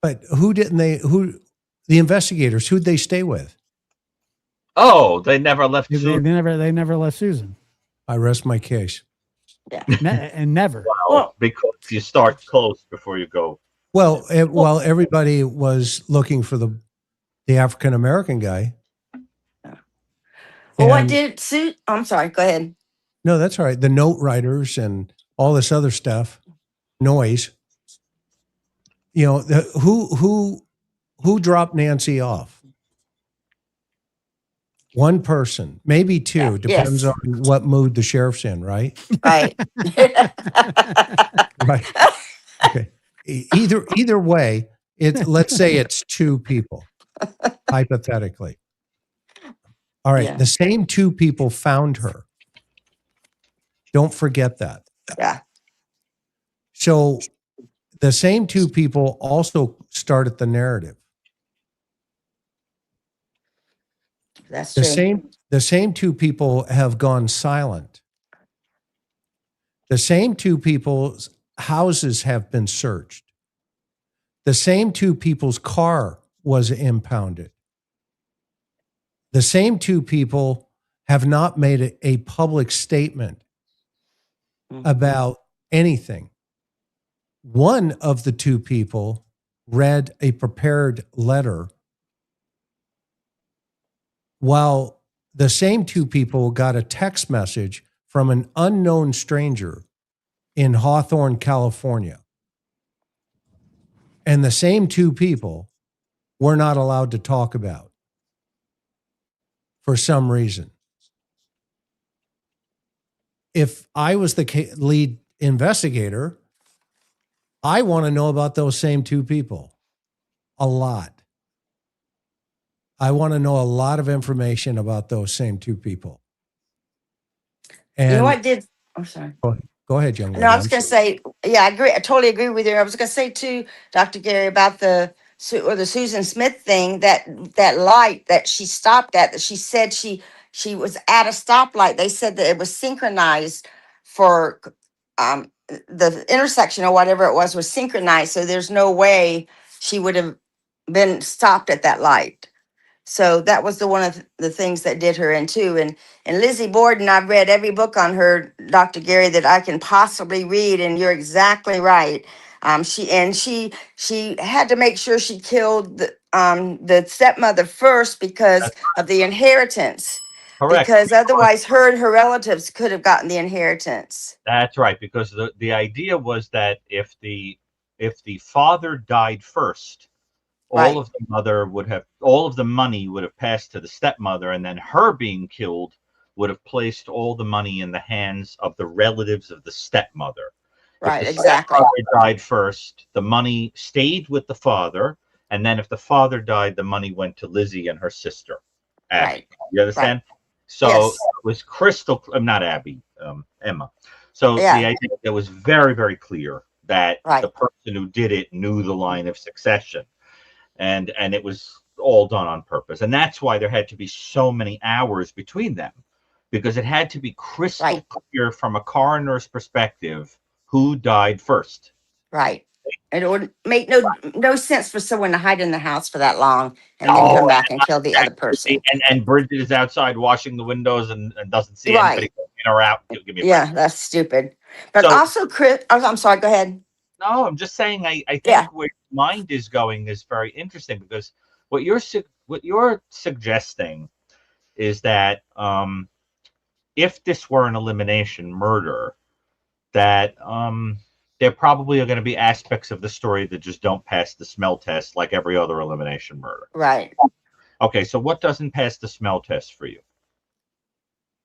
But who didn't they? The investigators? Who'd they stay with? Oh, they never left. They never left Susan. I rest my case. Yeah. And never. Well, because you start close before you go. Well, while everybody was looking for the African American guy. Well, what did Sue? I'm sorry. Go ahead. No, that's all right. The note writers and all this other stuff, noise. You know, who dropped Nancy off? One person, maybe two, depends on what mood the sheriff's in, right? Right. Right. Okay. Either way, let's say it's two people, hypothetically. All right. Yeah. The same two people found her. Don't forget that. Yeah. So the same two people also started the narrative. That's true. The same two people have gone silent. The same two people's houses have been searched. The same two people's car was impounded. The same two people have not made a public statement about anything. One of the two people read a prepared letter, while the same two people got a text message from an unknown stranger in Hawthorne, California. And the same two people were not allowed to talk about for some reason. If I was the lead investigator, I want to know about those same two people a lot. I want to know a lot of information about those same two people. And You know what did? I'm sorry. Go ahead, young No, lady. I was going to say, yeah, I agree. I totally agree with you. I was going to say too, Dr. Gary, about the Susan Smith thing, that light that she stopped at, that she said she was at a stoplight. They said that it was synchronized for the intersection or whatever it was synchronized. So there's no way she would have been stopped at that light. So that was one of the things that did her in too. And Lizzie Borden, I've read every book on her, Dr. Gary, that I can possibly read, and you're exactly right. She had to make sure she killed the stepmother first because That's of the inheritance. correct. Because otherwise her and her relatives could have gotten the inheritance. That's right, because the idea was that if the father died first, all Right. of the money would have passed to the stepmother, and then her being killed would have placed all the money in the hands of the relatives of the stepmother. If Right, the exactly. stepmother died first, the money stayed with the father, and then if the father died, the money went to Lizzie and her sister, Abby. Right. You understand? So Yes. it was not Abby, Emma. So the Yeah. idea that was very, very clear that Right. the person who did it knew the line of succession, and it was all done on purpose, and that's why there had to be so many hours between them, because it had to be crystal Right. clear from a coroner's perspective who died first. Right. It would make no sense for someone to hide in the house for that long and then Oh, come back and kill the other person. and Bridget is outside washing the windows and doesn't see anybody Right. in or out. Give me a break. Yeah, that's stupid. But So- also, Chris, oh, I'm sorry, go ahead. No, I'm just saying. I think Yeah. where your mind is going is very interesting, because what you're suggesting is that if this were an elimination murder, that there probably are going to be aspects of the story that just don't pass the smell test, like every other elimination murder. Right. Okay, so what doesn't pass the smell test for you?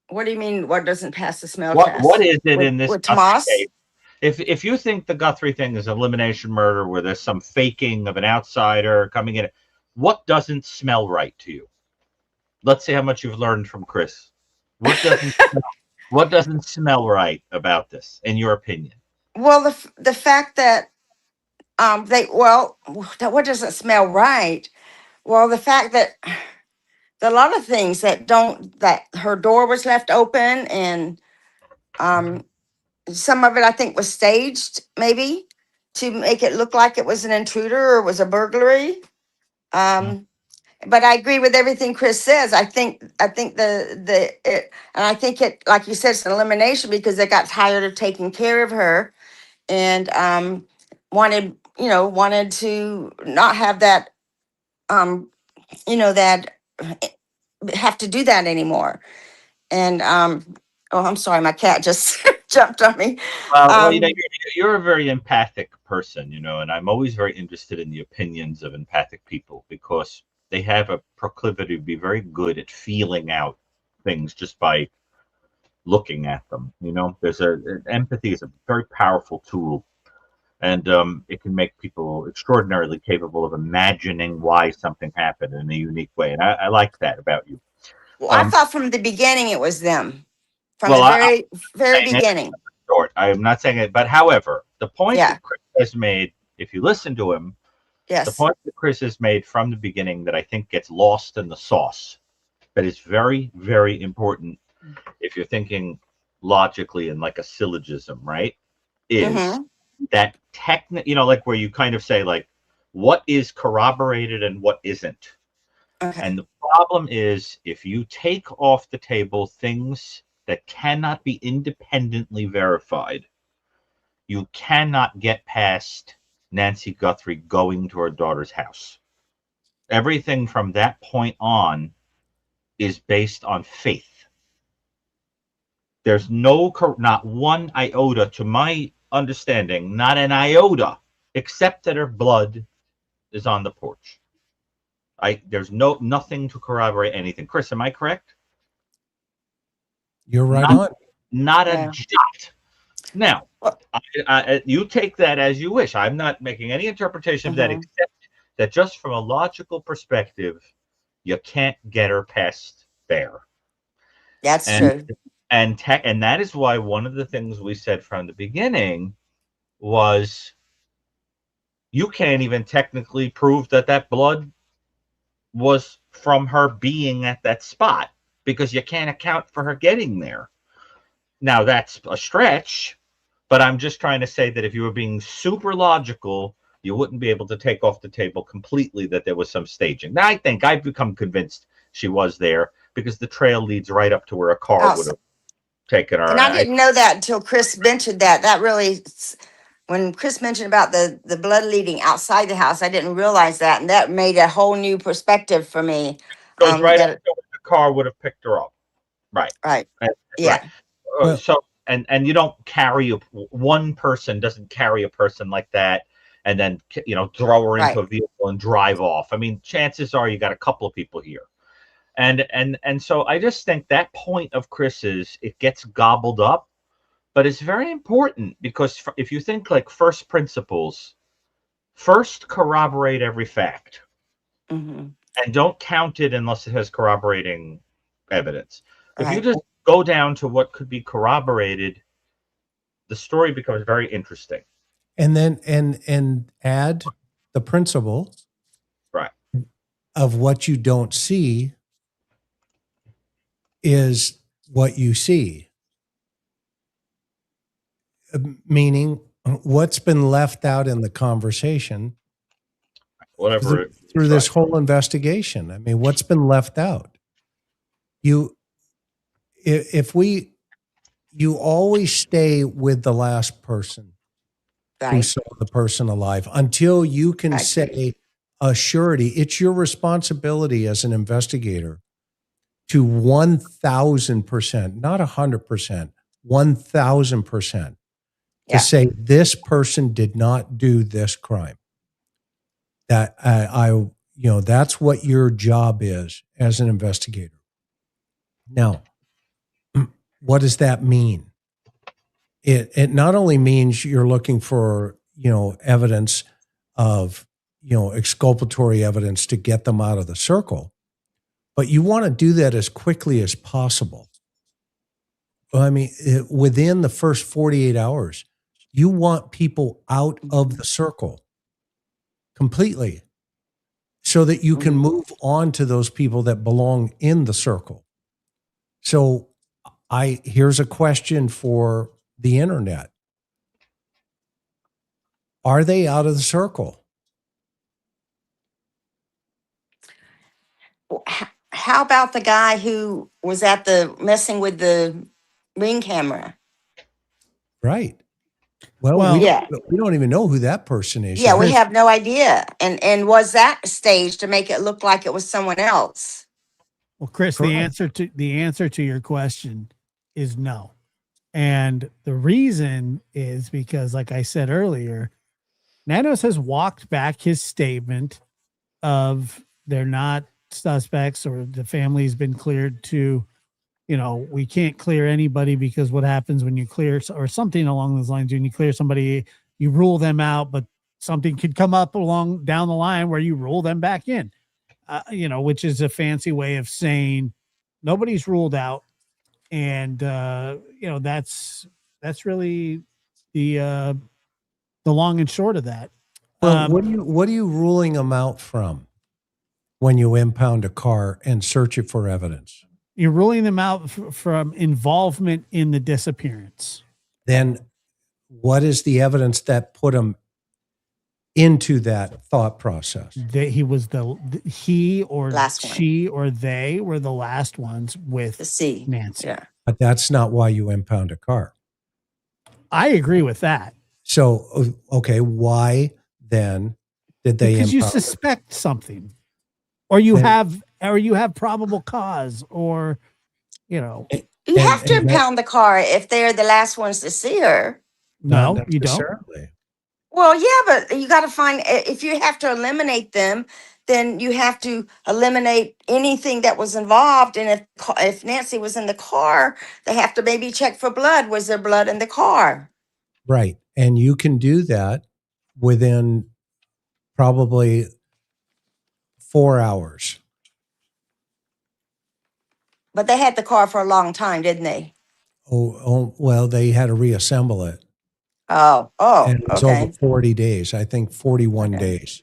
What do you mean? What doesn't pass the smell What test? what is it with, in this with Guthrie Tomas? case? If you think the Guthrie thing is elimination murder where there's some faking of an outsider coming in, what doesn't smell right to you? Let's see how much you've learned from Chris. What doesn't smell right about this, in your opinion? Well, the fact that what doesn't smell right? Well, the fact that a lot of things that her door was left open, and some of it I think was staged, maybe to make it look like it was an intruder or was a burglary. But I agree with everything Chris says. I think and I think it, like you said, it's an elimination because they got tired of taking care of her, and wanted to not have that that have to do that anymore. And oh, I'm sorry, my cat just jumped on me. Well, you're a very empathic person, and I'm always very interested in the opinions of empathic people, because they have a proclivity to be very good at feeling out things just by looking at them. Empathy is a very powerful tool, and it can make people extraordinarily capable of imagining why something happened in a unique way. And I like that about you. Well, I thought from the beginning it was them. From Well, the very beginning. Short. I am not saying it, but however, the point Yeah. that Chris has made, if you listen to him, the Yes. point that Chris has made from the beginning that I think gets lost in the sauce, but is very, very important if you're thinking logically in like a syllogism, right? Is Mhm. that like where you kind of say, like, what is corroborated and what isn't? Okay. And the problem is, if you take off the table things that cannot be independently verified, you cannot get past Nancy Guthrie going to her daughter's house. Everything from that point on is based on faith. There's not one iota, to my understanding, not an iota, except that her blood is on the porch. There's nothing to corroborate anything. Chris, am I correct? You're right on. Not Yeah. a jot. Now, you take that as you wish. I'm not making any interpretation of that, Mhm. except that just from a logical perspective, you can't get her past there. That's And true. And that is why one of the things we said from the beginning was you can't even technically prove that that blood was from her being at that spot because you can't account for her getting there. Now that's a stretch, but I'm just trying to say that if you were being super logical, you wouldn't be able to take off the table completely that there was some staging. Now I think I've become convinced she was there because the trail leads right up to where a car would have taken her. And I didn't know that until Chris mentioned that. That really, when Chris mentioned about the blood leading outside the house, I didn't realize that, and that made a whole new perspective for me. Goes right up That to where the car would have picked her up. Right. right, Right. yeah, Well- So and you don't carry one person doesn't carry a person like that and then throw her into Right. a vehicle and drive off. I mean, chances are you got a couple of people here. And so I just think that point of Chris's, it gets gobbled up, but it's very important because if you think like first principles, first corroborate every fact hmm and don't count it unless it has corroborating evidence. If you right. just go down to what could be corroborated, the story becomes very interesting. And then and add the principle Right. of what you don't see is what you see. Meaning what's been left out in the conversation Whatever. through this whole investigation. I mean, what's been left out? You always stay with the last person who Right. saw the person alive until you can Right. say a surety. It's your responsibility as an investigator to 1,000%, not 100%, 1,000% to Yeah. say this person did not do this crime. That that's what your job is as an investigator. Now, what does that mean? It not only means you're looking for, evidence of, exculpatory evidence to get them out of the circle, but you want to do that as quickly as possible. I mean, within the first 48 hours, you want people out of the circle completely so that you can move on to those people that belong in the circle. So here's a question for the internet. Are they out of the circle? How about the guy who was at the messing with the ring camera? Right. Well, Well, we don't even know who that person is. Yeah, yet. we have no idea. And was that staged to make it look like it was someone else? Well, Chris, Correct. the answer to your question is no. And the reason is because, like I said earlier, Nanos has walked back his statement of they're not suspects or the family's been cleared to, we can't clear anybody because what happens when you clear or something along those lines, when you clear somebody, you rule them out, but something could come up along down the line where you rule them back in, which is a fancy way of saying nobody's ruled out. And, that's really the long and short of that. Well, what are you ruling them out from when you impound a car and search it for evidence? You're ruling them out from involvement in the disappearance. Then what is the evidence that put them into that thought process? He was he or Last one. she or they were the last ones with To see. Nancy. Yeah. But that's not why you impound a car. I agree with that. So, okay, why then did they Because you impound? suspect something, or you Then- have probable cause, or You And- have to and that- impound the car if they're the last ones to see her. no, Not you don't. necessarily. Well, yeah, but you got to find, if you have to eliminate them, then you have to eliminate anything that was involved. And if Nancy was in the car, they have to maybe check for blood. Was there blood in the car? Right. And you can do that within probably 4 hours. But they had the car for a long time, didn't they? Well, they had to reassemble it. Oh, And it was over okay. 40 days, I think 41 Okay. days.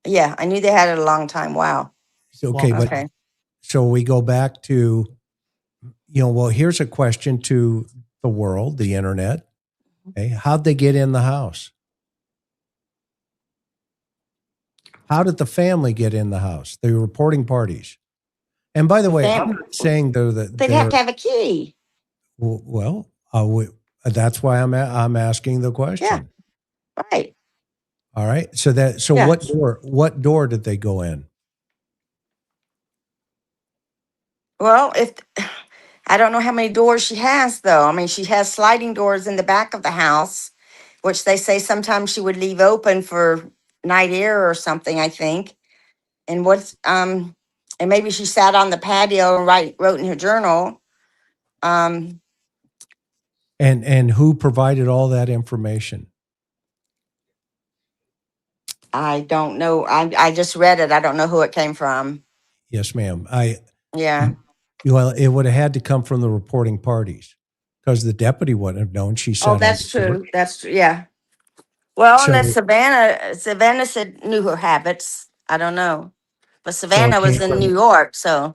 Yeah, I knew they had it a long time. Wow. Okay, Well, but Okay. so we go back to, well, here's a question to the world, the internet. Okay, how'd they get in the house? How did the family get in the house? The reporting parties. And by the way, I'm not saying though that They'd have to have a key. well, that's why I'm asking the question. Right. All right. So Yeah. what door did they go in? Well, if I don't know how many doors she has, though. I mean, she has sliding doors in the back of the house, which they say sometimes she would leave open for night air or something, I think. And and maybe she sat on the patio and wrote in her journal. And who provided all that information? I don't know. I just read it. I don't know who it came from. Yes, ma'am. Yeah. Well, it would have had to come from the reporting parties because the deputy wouldn't have known. She said, Oh, that's true. That's true. Yeah. Well, So, unless Savannah said knew her habits. I don't know. But so Savannah was in New York, so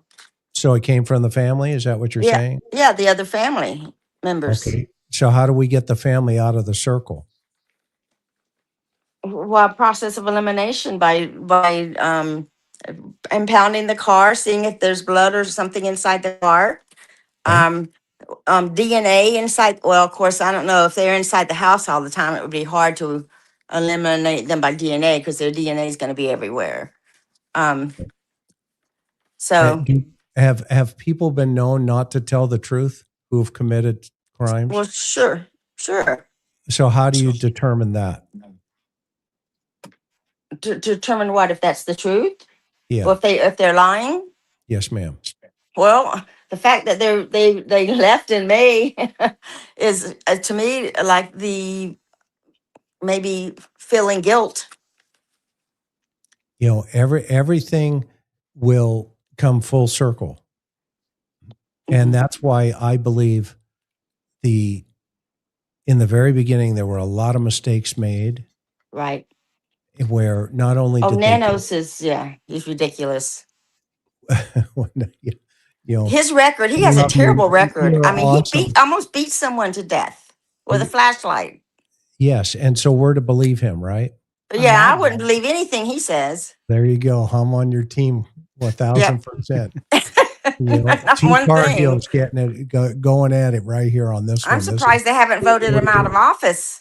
it came from the family. Is that what you're yeah, saying? yeah, the other family members. Okay. So how do we get the family out of the circle? Well, process of elimination by impounding the car, seeing if there's blood or something inside the car. Okay. DNA inside. Well, of course, I don't know if they're inside the house all the time. It would be hard to eliminate them by DNA because their DNA is going to be everywhere. So, Have people been known not to tell the truth who have committed crimes? well, sure. So how do you determine that? To determine what if that's the truth. Yeah. Well, if they're lying. Yes, ma'am. Well, the fact that they left in May is to me like the maybe feeling guilt. Everything will come full circle. And that's why I believe in the very beginning, there were a lot of mistakes made. Right. Where not only did Nanos he's ridiculous. They, his record, he has a terrible record. I mean, awesome. he almost beat someone to death with a flashlight. Yes. And so we're to believe him, right? Yeah, I wouldn't believe anything he says. There you go. I'm on your team 1,000%. Not two one car thing. deals getting it going at it right here on this one. I'm surprised they haven't voted him out of office.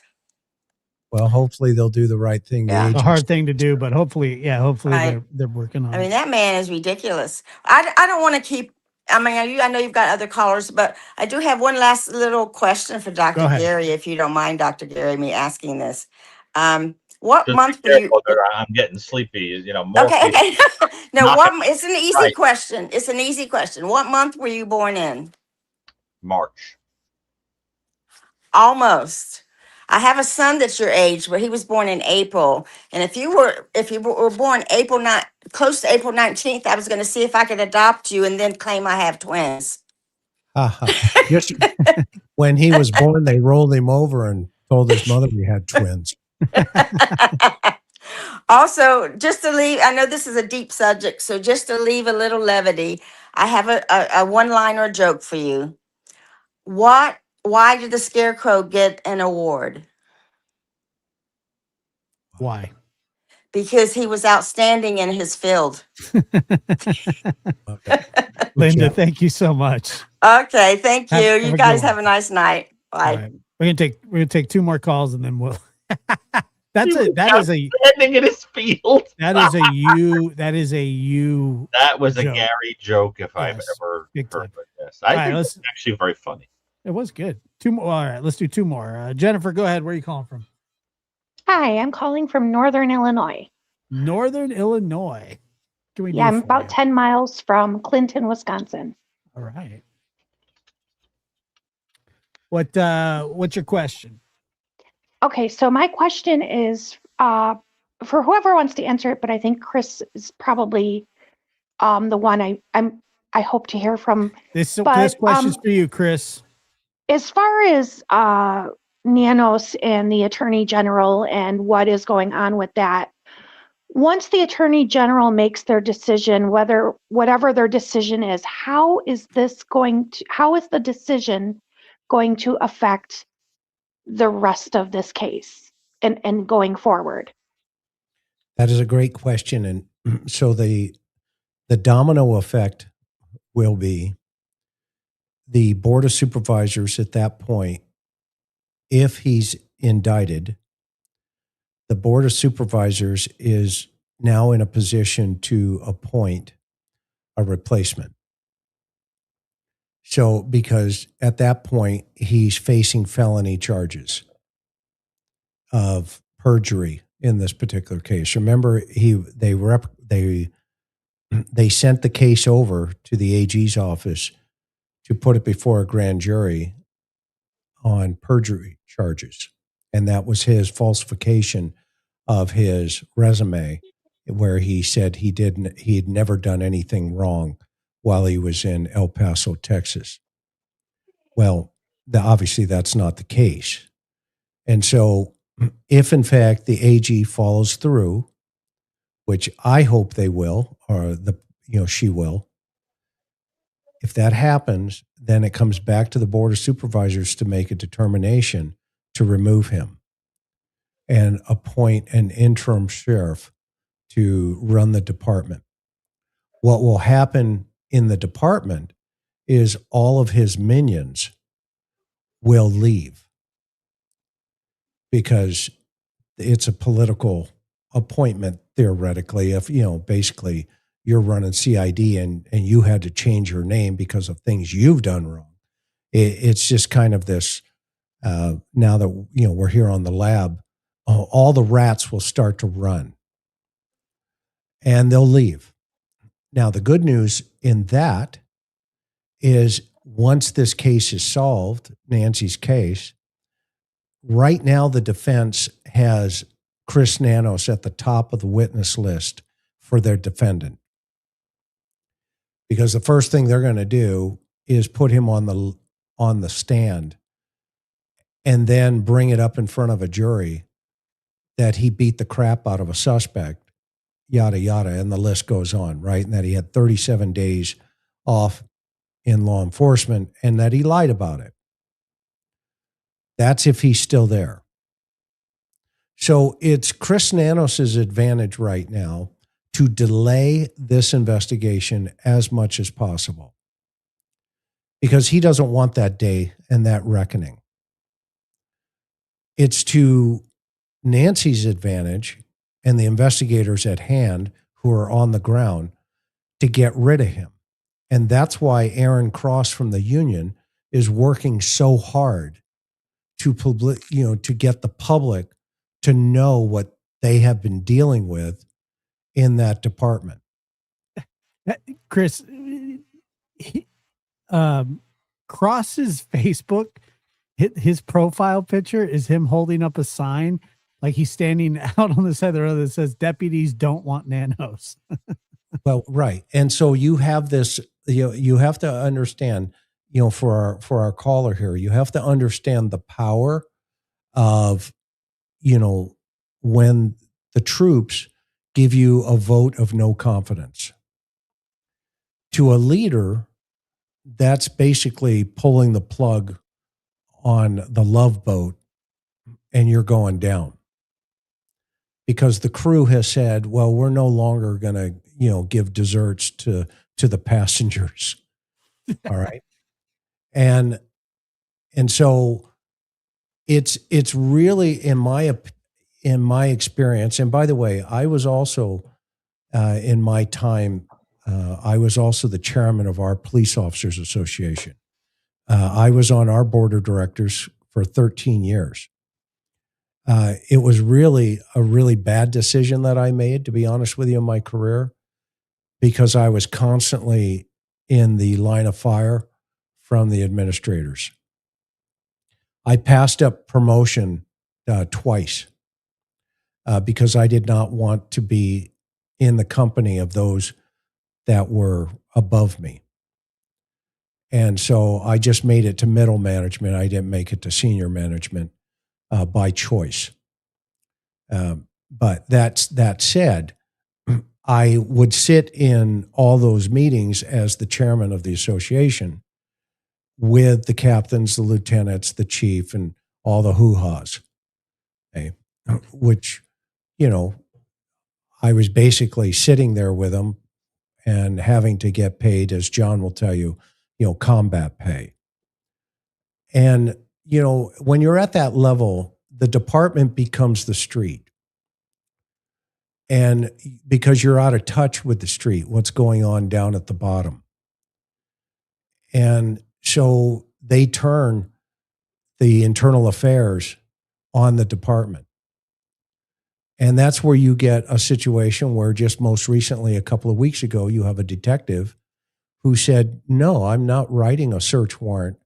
Well, hopefully they'll do the right thing. Yeah. It's a hard thing to do, but hopefully Right. they're working on it. I mean, that man is ridiculous. I don't want to keep. I mean, I know you've got other callers, but I do have one last little question for Dr. Go ahead. Gary, if you don't mind, Dr. Gary, me asking this. What Just month be were you? careful there, I'm getting sleepy. More Okay. No, Not it's an easy right. question. It's an easy question. What month were you born in? March. Almost. I have a son that's your age, but he was born in April. And if you were born close to April 19th, I was going to see if I could adopt you and then claim I have twins. Just when he was born, they rolled him over and told his mother he had twins. Also, just to leave, I know this is a deep subject, so just to leave a little levity, I have a one-liner joke for you. Why did the Scarecrow get an award? Why? Because he was outstanding in his field. Okay. Linda, thank you so much. Okay, thank you. Have You a guys good have a nice night. Bye. All right. We're gonna take two more calls and then we'll that is a standing in his field. that is a you. That was a joke. Gary joke if I've Yes, ever big heard time. of this. I right, think let's- it's actually very funny. It was good. Two more. All right, let's do two more. Jennifer, go ahead. Where are you calling from? Hi, I'm calling from Northern Illinois. Northern Illinois. Can we? Yeah, I'm about 10 miles from Clinton, Wisconsin. All right. What's your question? Okay, so my question is for whoever wants to answer it, but I think Chris is probably the one I hope to hear from. This But, question's for you, Chris. as far as Nanos and the Attorney General and what is going on with that, once the Attorney General makes their decision, whatever their decision is, how is the decision going to affect the rest of this case and going forward? That is a great question. And so the domino effect will be the Board of Supervisors at that point, if he's indicted, the Board of Supervisors is now in a position to appoint a replacement. So, because at that point, he's facing felony charges of perjury in this particular case. Remember, they sent the case over to the AG's office to put it before a grand jury on perjury charges. And that was his falsification of his resume, where he said he had never done anything wrong while he was in El Paso, Texas. Well, obviously that's not the case. And so if in fact the AG follows through, which I hope they will, or she will, if that happens, then it comes back to the Board of Supervisors to make a determination to remove him and appoint an interim sheriff to run the department. What will happen in the department is all of his minions will leave because it's a political appointment, theoretically. If, basically you're running CID and you had to change your name because of things you've done wrong. It's just kind of this, now that, we're here on the lab, all the rats will start to run and they'll leave. Now, the good news in that is once this case is solved, Nancy's case, right now the defense has Chris Nanos at the top of the witness list for their defendant. Because the first thing they're going to do is put him on the stand and then bring it up in front of a jury that he beat the crap out of a suspect, yada, yada, and the list goes on, right? And that he had 37 days off in law enforcement and that he lied about it. That's if he's still there. So it's Chris Nanos's advantage right now to delay this investigation as much as possible because he doesn't want that day and that reckoning. It's to Nancy's advantage and the investigators at hand who are on the ground to get rid of him. And that's why Aaron Cross from the union is working so hard to get the public to know what they have been dealing with in that department. Chris, Cross's Facebook, his profile picture is him holding up a sign like he's standing out on the side of the road that says deputies don't want nanos. Well, right. And so you have this, you have to understand, for our caller here, you have to understand the power of, when the troops give you a vote of no confidence. To a leader, that's basically pulling the plug on the love boat and you're going down. Because the crew has said, well, we're no longer going to, give desserts to the passengers. All right. And so it's really in my experience. And by the way, I was also in my time, I was also the chairman of our Police Officers Association. I was on our board of directors for 13 years. It was really a really bad decision that I made, to be honest with you, in my career, because I was constantly in the line of fire from the administrators. I passed up promotion twice because I did not want to be in the company of those that were above me. And so I just made it to middle management. I didn't make it to senior management by choice. But that said, I would sit in all those meetings as the chairman of the association with the captains, the lieutenants, the chief, and all the hoo-haws. Okay? Which, you know, I was basically sitting there with them and having to get paid, as John will tell you, combat pay. And, when you're at that level, the department becomes the street. And because you're out of touch with the street, what's going on down at the bottom. And so they turn the internal affairs on the department. And that's where you get a situation where just most recently, a couple of weeks ago, you have a detective who said, no, I'm not writing a search warrant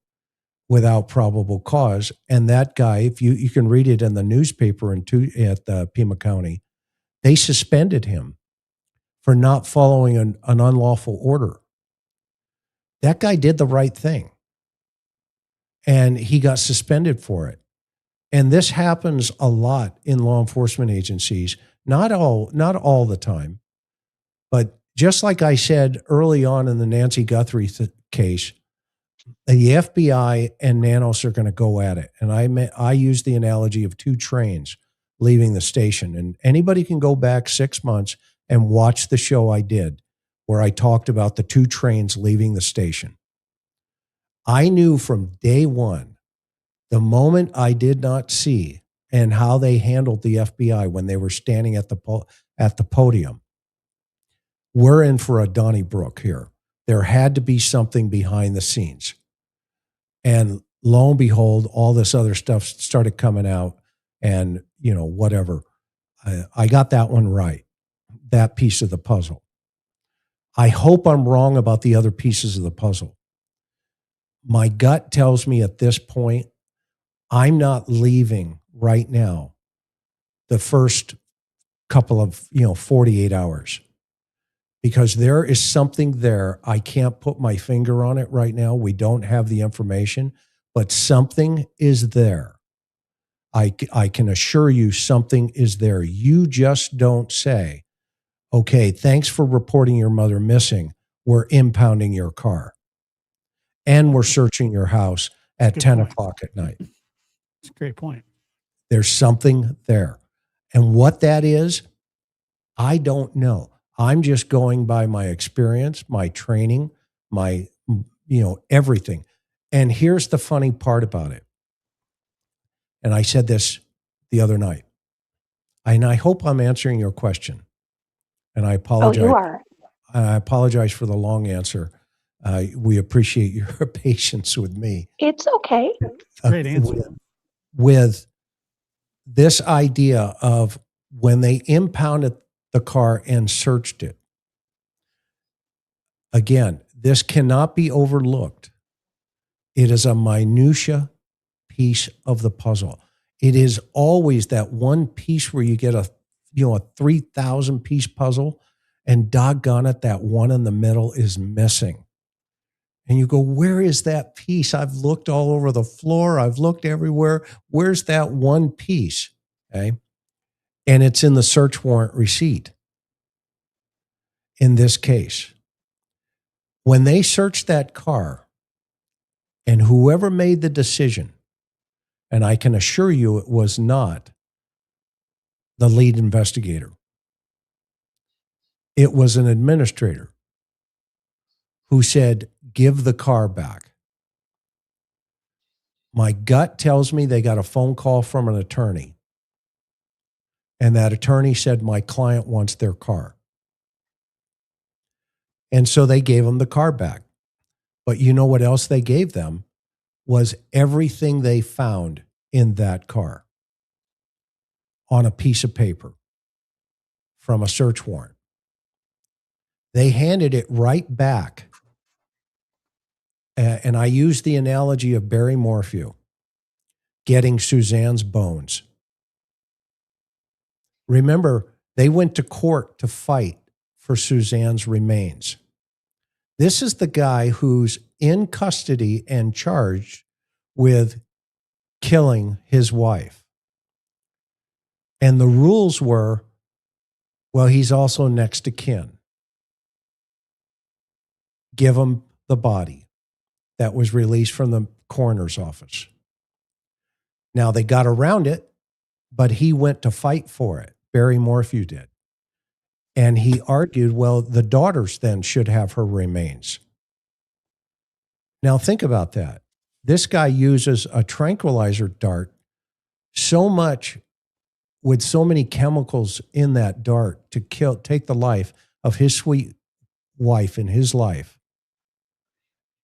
without probable cause. And that guy, if you can read it in the newspaper at Pima County, they suspended him for not following an unlawful order. That guy did the right thing. And he got suspended for it. And this happens a lot in law enforcement agencies, not all the time, but just like I said early on in the Nancy Guthrie case, the FBI and Nanos are going to go at it. And I use the analogy of two trains leaving the station. And anybody can go back 6 months and watch the show I did where I talked about the two trains leaving the station. I knew from day one, the moment I did not see and how they handled the FBI when they were standing at the podium, we're in for a Donnybrook here. There had to be something behind the scenes. And lo and behold, all this other stuff started coming out and, whatever. I got that one right, that piece of the puzzle. I hope I'm wrong about the other pieces of the puzzle. My gut tells me at this point, I'm not leaving right now the first couple of, 48 hours. Because there is something there. I can't put my finger on it right now. We don't have the information, but something is there. I can assure you something is there. You just don't say, okay, thanks for reporting your mother missing. We're impounding your car. And we're searching your house at 10 o'clock at night. That's a great point. There's something there. And what that is, I don't know. I'm just going by my experience, my training, my, everything. And here's the funny part about it. And I said this the other night. And I hope I'm answering your question. And I apologize. Oh, you are. I apologize for the long answer. We appreciate your patience with me. It's okay. Great answer. With this idea of when they impounded the car and searched it. Again, this cannot be overlooked. It is a minutia piece of the puzzle. It is always that one piece where you get a 3,000 piece puzzle and doggone it, that one in the middle is missing. And you go, where is that piece? I've looked all over the floor. I've looked everywhere. Where's that one piece? Okay. And it's in the search warrant receipt. In this case, when they searched that car and whoever made the decision, and I can assure you it was not the lead investigator, it was an administrator who said, give the car back. My gut tells me they got a phone call from an attorney. And that attorney said, my client wants their car. And so they gave them the car back. But you know what else they gave them? Was everything they found in that car on a piece of paper from a search warrant. They handed it right back. And I use the analogy of Barry Morphew getting Suzanne's bones. Remember, they went to court to fight for Suzanne's remains. This is the guy who's in custody and charged with killing his wife. And the rules were, well, he's also next to kin. Give him the body that was released from the coroner's office. Now, they got around it, but he went to fight for it. Barry Morphew did. And he argued, well, the daughters then should have her remains. Now, think about that. This guy uses a tranquilizer dart so much, with so many chemicals in that dart, to take the life of his sweet wife in his life.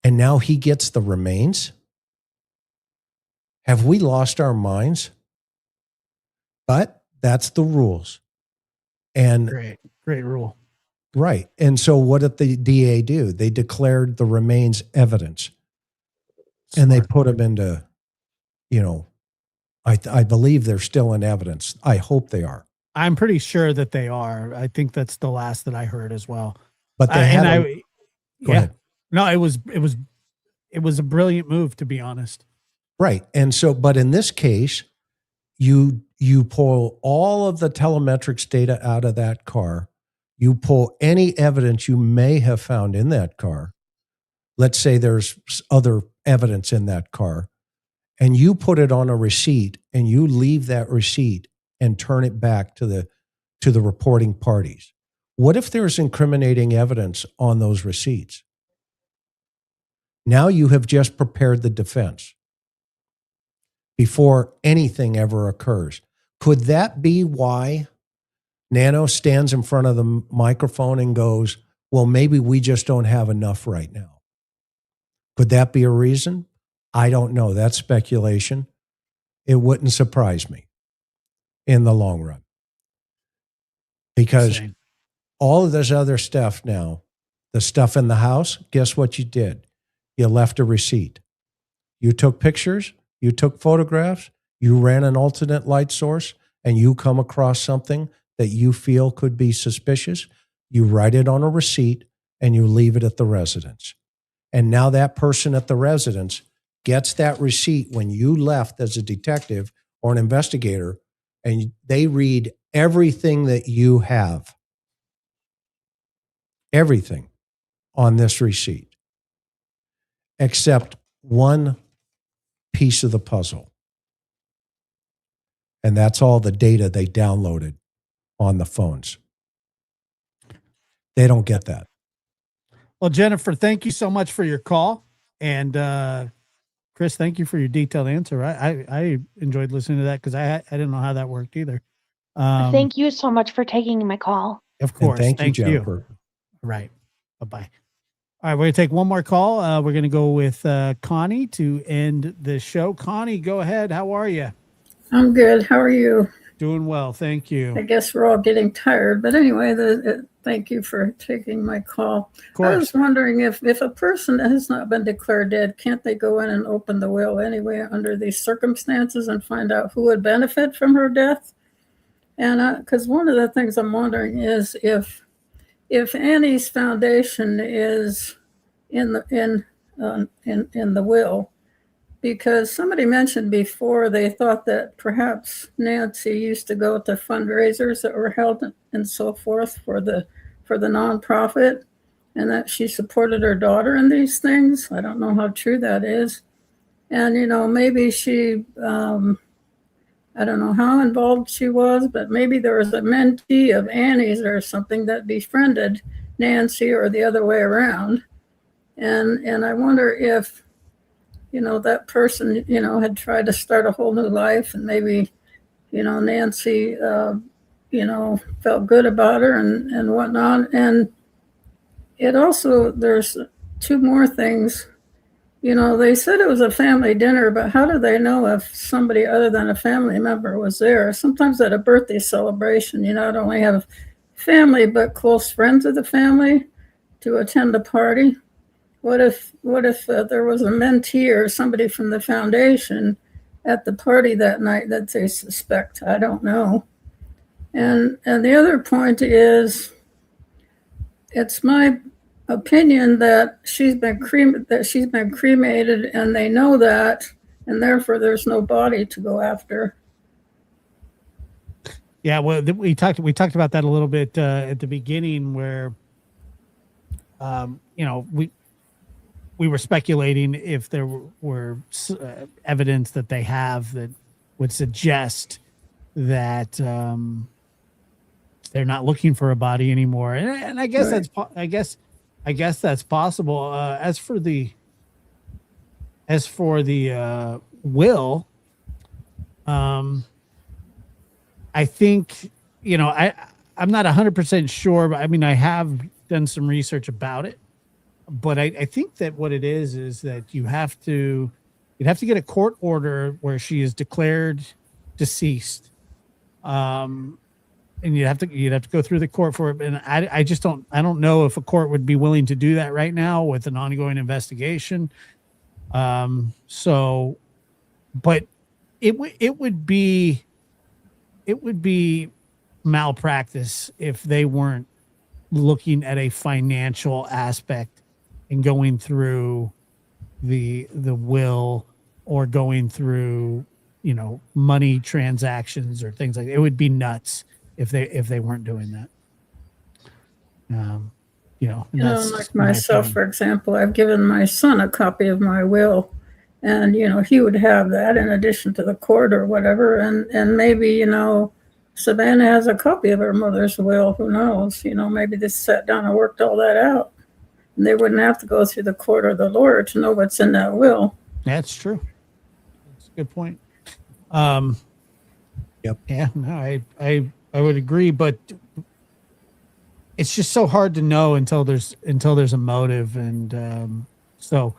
And now he gets the remains? Have we lost our minds? But that's the rules. And Great rule. right. And so what did the DA do? They declared the remains evidence. And they put them into, I believe they're still in evidence. I hope they are. I'm pretty sure that they are. I think that's the last that I heard as well. But they had go ahead. No, it was a brilliant move, to be honest. Right. And so, but in this case, you pull all of the telemetrics data out of that car. You pull any evidence you may have found in that car. Let's say there's other evidence in that car, and you put it on a receipt, and you leave that receipt and turn it back to the reporting parties. What if there's incriminating evidence on those receipts? Now you have just prepared the defense before anything ever occurs. Could that be why Nano stands in front of the microphone and goes, well, maybe we just don't have enough right now? Could that be a reason? I don't know. That's speculation. It wouldn't surprise me in the long run. Because all of this other stuff now, the stuff in the house, guess what you did? You left a receipt. You took pictures, you took photographs, you ran an alternate light source, and you come across something that you feel could be suspicious, you write it on a receipt and you leave it at the residence. And now that person at the residence gets that receipt when you left as a detective or an investigator, and they read everything that you have, everything on this receipt, except one piece of the puzzle. And that's all the data they downloaded on the phones. They don't get that. Well, Jennifer, thank you so much for your call. And Chris, thank you for your detailed answer. I enjoyed listening to that because I didn't know how that worked either. Thank you so much for taking my call. Of course. And thank you, Jennifer. Right. Bye-bye. All right, we're going to take one more call. We're going to go with Connie to end the show. Connie, go ahead. How are you? I'm good. How are you? Doing well. Thank you. I guess we're all getting tired. But anyway, thank you for taking my call. Of course. I was wondering if a person has not been declared dead, can't they go in and open the will anyway under these circumstances and find out who would benefit from her death? And because one of the things I'm wondering is if Annie's foundation is in the will, because somebody mentioned before they thought that perhaps Nancy used to go to fundraisers that were held and so forth for the nonprofit, and that she supported her daughter in these things. I don't know how true that is. And, maybe she, I don't know how involved she was, but maybe there was a mentee of Annie's or something that befriended Nancy or the other way around. And I wonder if, that person, had tried to start a whole new life, and maybe, Nancy, felt good about her and whatnot. And it also, there's two more things. They said it was a family dinner, but how do they know if somebody other than a family member was there? Sometimes at a birthday celebration, you not only have family, but close friends of the family to attend the party. What if there was a mentee or somebody from the foundation at the party that night that they suspect? I don't know. And the other point is, it's my opinion that she's been cremated, and they know that, and therefore there's no body to go after. Yeah, well, we talked about that a little bit at the beginning, where you know, we were speculating if there were evidence that they have that would suggest that they're not looking for a body anymore, and I guess Right. I guess that's possible. As for the will, I think, you know, I'm not 100% sure, but I mean, I have done some research about it, but I think that what it is that you'd have to get a court order where she is declared deceased. And you'd have to go through the court for it. And I just don't know if a court would be willing to do that right now with an ongoing investigation. So, but it would be malpractice if they weren't looking at a financial aspect and going through the will, or going through, you know, money transactions or things like that. It would be nuts if they weren't doing that. You know, and that's like just my myself, opinion. for example, I've given my son a copy of my will, and you know, he would have that in addition to the court or whatever, and maybe, you know, Savannah has a copy of her mother's will. Who knows? You know, maybe they sat down and worked all that out, and they wouldn't have to go through the court or the lawyer to know what's in that will. That's true. That's a good point. Yep. Yeah, no, I would agree, but it's just so hard to know until there's a motive. And so,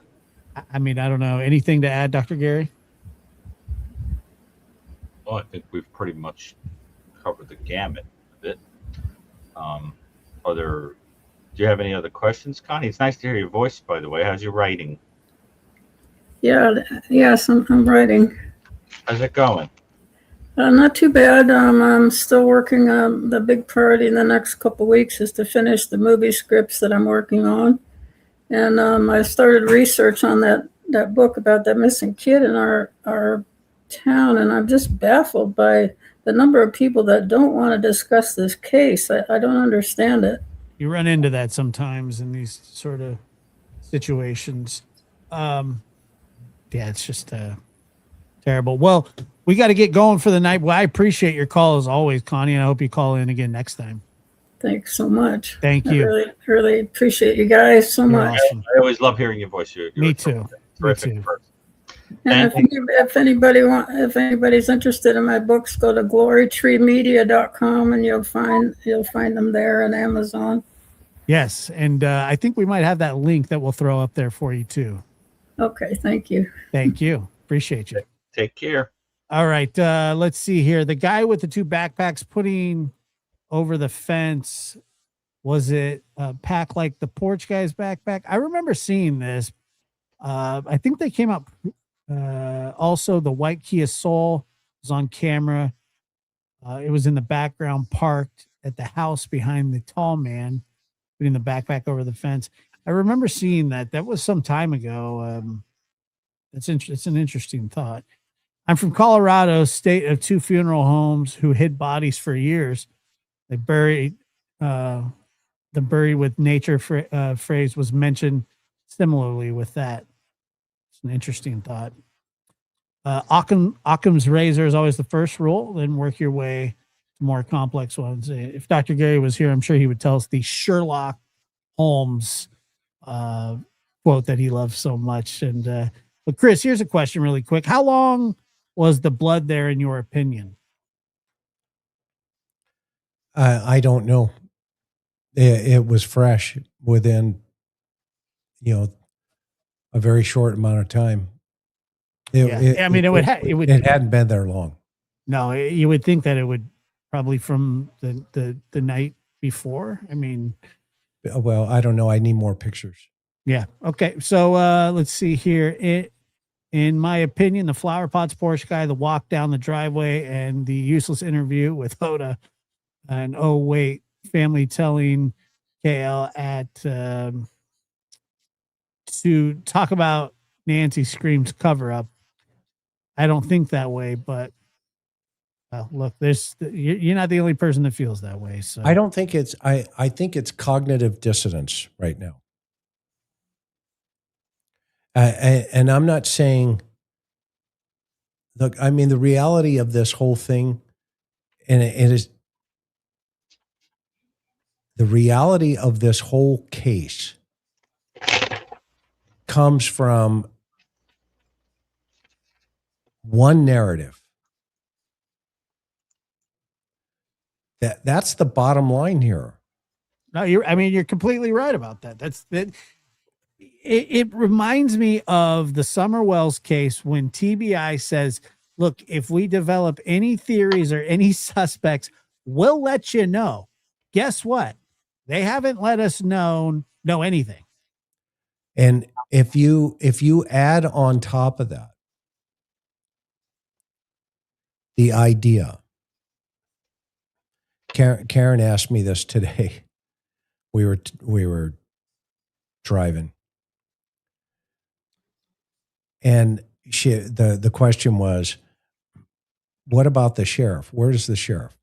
I mean, I don't know. Anything to add, Dr. Gary? Well, I think we've pretty much covered the gamut of it. Do you have any other questions, Connie? It's nice to hear your voice, by the way. How's your writing? Yes, I'm writing. How's it going? Not too bad. I'm still working on the big priority in the next couple of weeks is to finish the movie scripts that I'm working on. And I started research on that book about that missing kid in our town. And I'm just baffled by the number of people that don't want to discuss this case. I don't understand it. You run into that sometimes in these sort of situations. Yeah, it's just terrible. Well, we got to get going for the night. Well, I appreciate your call as always, Connie, and I hope you call in again next time. Thanks so much. Thank you. I really appreciate you guys so much. Awesome. I always love hearing your voice. Me too. Terrific Me too. person. And if anybody's interested in my books, go to glorytreemedia.com and you'll find them there on Amazon. Yes, and I think we might have that link that we'll throw up there for you too. Okay, thank you. Thank you. Appreciate you. Take care. All right, let's see here. The guy with the two backpacks putting over the fence, was it packed like the porch guy's backpack? I remember seeing this. I think they came up. Also, the white Kia Soul was on camera. It was in the background, parked at the house behind the tall man putting the backpack over the fence. I remember seeing that. That was some time ago. It's an interesting thought. I'm from Colorado, state of two funeral homes who hid bodies for years. They buried the buried with nature phrase was mentioned similarly with that. It's an interesting thought. Occam's razor is always the first rule, then work your way to more complex ones. If Dr. Gary was here, I'm sure he would tell us the Sherlock Holmes quote that he loves so much. And but Chris, here's a question really quick. How long was the blood there in your opinion? I don't know. It was fresh within, a very short amount of time. It hadn't been there long. No, you would think that it would probably from the night before. I mean, well, I don't know. I need more pictures. Yeah. Okay. So let's see here. In my opinion, the flower pots Porsche guy, the walk down the driveway, and the useless interview with Hoda, and family telling KL at to talk about Nancy Scream's cover up. I don't think that way, but look, you're not the only person that feels that way. So I don't think it's, I think it's cognitive dissonance right now. And I'm not saying, look, I mean, the reality of this whole thing, and it is the reality of this whole case comes from one narrative. That's the bottom line here. no, you're completely right about that. That's that. It reminds me of the Summerwells case when TBI says, look, if we develop any theories or any suspects, we'll let you know. Guess what? They haven't let us know anything. And if you add on top of that the idea, Karen asked me this today. We were driving, and the question was, what about the sheriff? Where's the sheriff?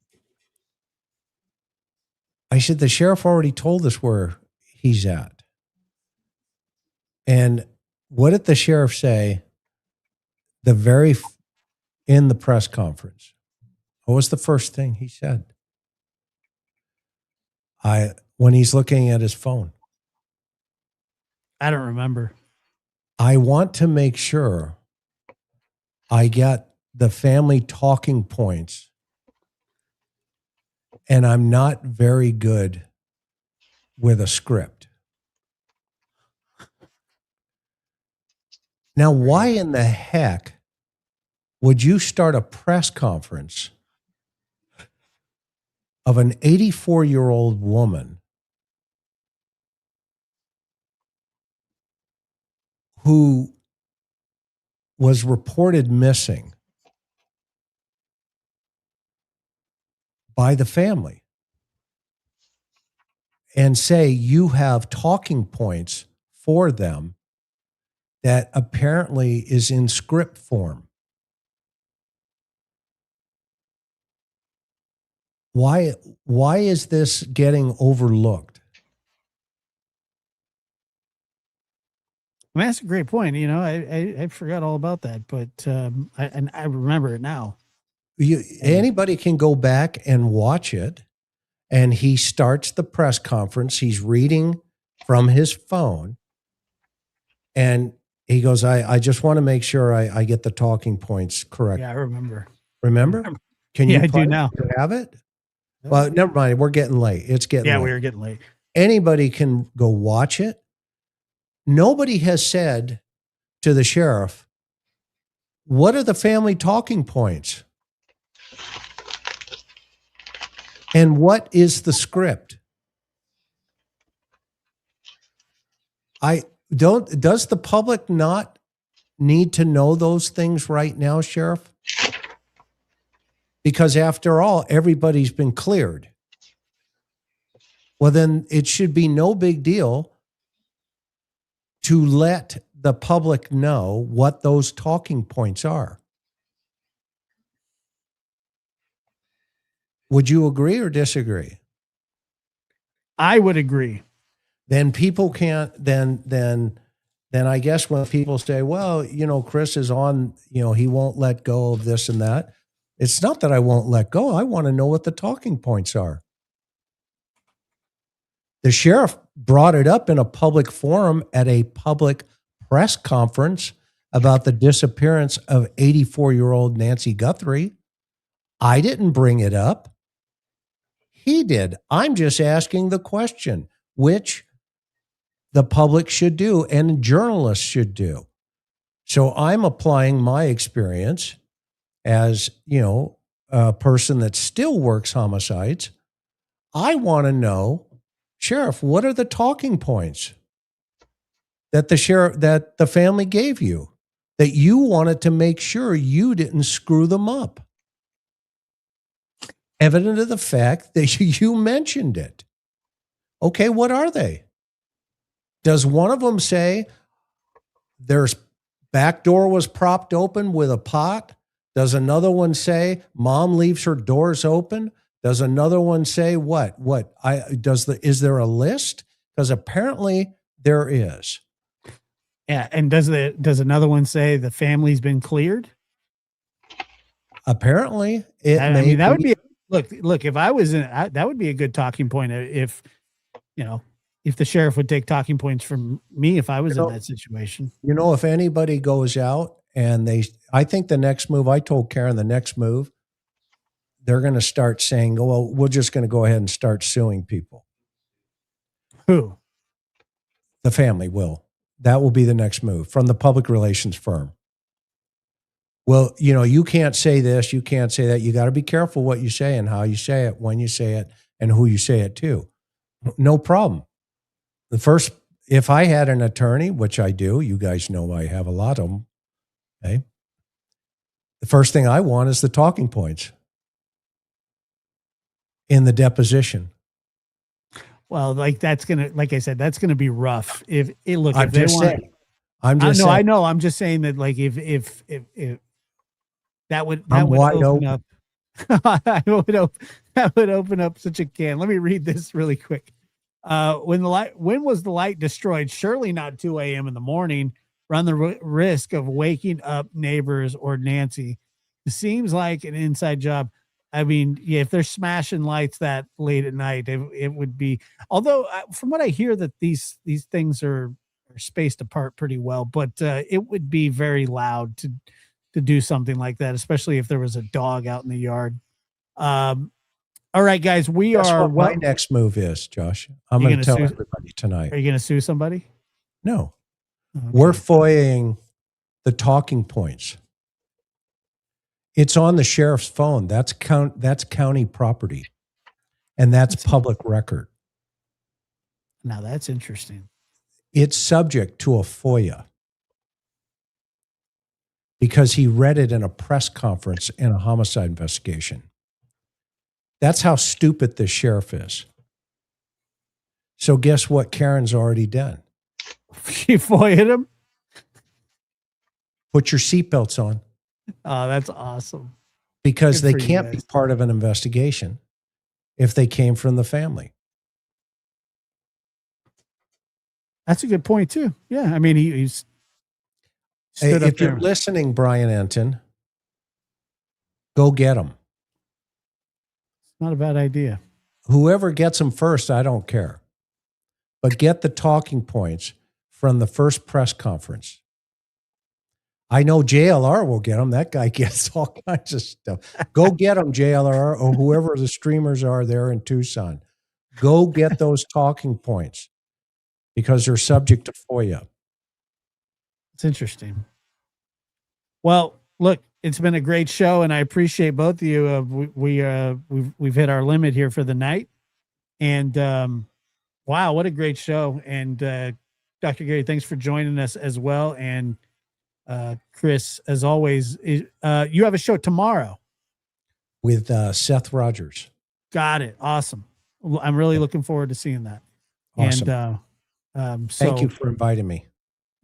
I said, the sheriff already told us where he's at. And what did the sheriff say in the press conference? What was the first thing he said? When he's looking at his phone. I don't remember. I want to make sure I get the family talking points, and I'm not very good with a script. Now, why in the heck would you start a press conference of an 84-year-old woman who was reported missing by the family and say you have talking points for them that apparently is in script form? Why is this getting overlooked? I mean, that's a great point. You know, I forgot all about that, but I remember it now. Anybody can go back and watch it. And he starts the press conference. He's reading from his phone. And he goes, I just want to make sure I get the talking points correct. Yeah, I remember. Remember? Can you I do now. You have it? Well, never mind. We're getting late. It's getting late. We were getting late. Anybody can go watch it. Nobody has said to the sheriff, what are the family talking points? And what is the script? Does the public not need to know those things right now, Sheriff? Because after all, everybody's been cleared. Well, then it should be no big deal to let the public know what those talking points are. Would you agree or disagree? I would agree. Then people can't, then I guess when people say, well, you know, Chris is on, you know, he won't let go of this and that. It's not that I won't let go. I want to know what the talking points are. The sheriff brought it up in a public forum at a public press conference about the disappearance of 84-year-old Nancy Guthrie. I didn't bring it up. He did. I'm just asking the question, which the public should do and journalists should do. So I'm applying my experience as, you know, a person that still works homicides. I want to know, Sheriff, what are the talking points that the family gave you, that you wanted to make sure you didn't screw them up? Evident of the fact that you mentioned it. Okay, what are they? Does one of them say, there's back door was propped open with a pot? Does another one say mom leaves her doors open? Does another one say what? Is there a list? Because apparently there is. Yeah, and does another one say the family's been cleared? Apparently, that would be look. If I was that would be a good talking point. If the sheriff would take talking points from me if I was in that situation. If anybody goes out and I think the next move, I told Karen the next move, they're going to start saying, well, we're just going to go ahead and start suing people. Who? The family will. That will be the next move from the public relations firm. Well, you can't say this, you can't say that. You got to be careful what you say and how you say it, when you say it, and who you say it to. No problem. If I had an attorney, which I do, you guys know I have a lot of them, okay? The first thing I want is the talking points in the deposition. Well, like I said, that's gonna be rough. I'm just saying. I know. I'm just saying that, like, if that would open up, that would open up such a can. Let me read this really quick. When was the light destroyed? Surely not 2 a.m. in the morning. Run the risk of waking up neighbors or Nancy. It seems like an inside job. I mean, yeah, if they're smashing lights that late at night, it would be. Although, from what I hear, that these things are spaced apart pretty well, but it would be very loud to do something like that, especially if there was a dog out in the yard. All right, guys, my next move is, Josh. I'm going to tell everybody tonight. Are you going to sue somebody? No. Okay. We're FOIAing the talking points. It's on the sheriff's phone. That's county property. And that's public record. Now that's interesting. It's subject to a FOIA because he read it in a press conference in a homicide investigation. That's how stupid this sheriff is. So guess what Karen's already done? She FOIA'd him? Put your seatbelts on. Oh, that's awesome. Because they can't be part of an investigation if they came from the family. That's a good point too. Yeah, I mean, he's stood up if you're listening, Brian Anton, go get him. It's not a bad idea. Whoever gets them first, I don't care. But get the talking points from the first press conference. I know JLR will get them. That guy gets all kinds of stuff. Go get them, JLR, or whoever the streamers are there in Tucson. Go get those talking points because they're subject to FOIA. It's interesting. Well, look, it's been a great show, and I appreciate both of you. We've hit our limit here for the night, and wow, what a great show! And Dr. Gary, thanks for joining us as well, and Chris, as always, you have a show tomorrow with Seth Rogers. Got it. Awesome. I'm really looking forward to seeing that. Awesome. And thank you for inviting me.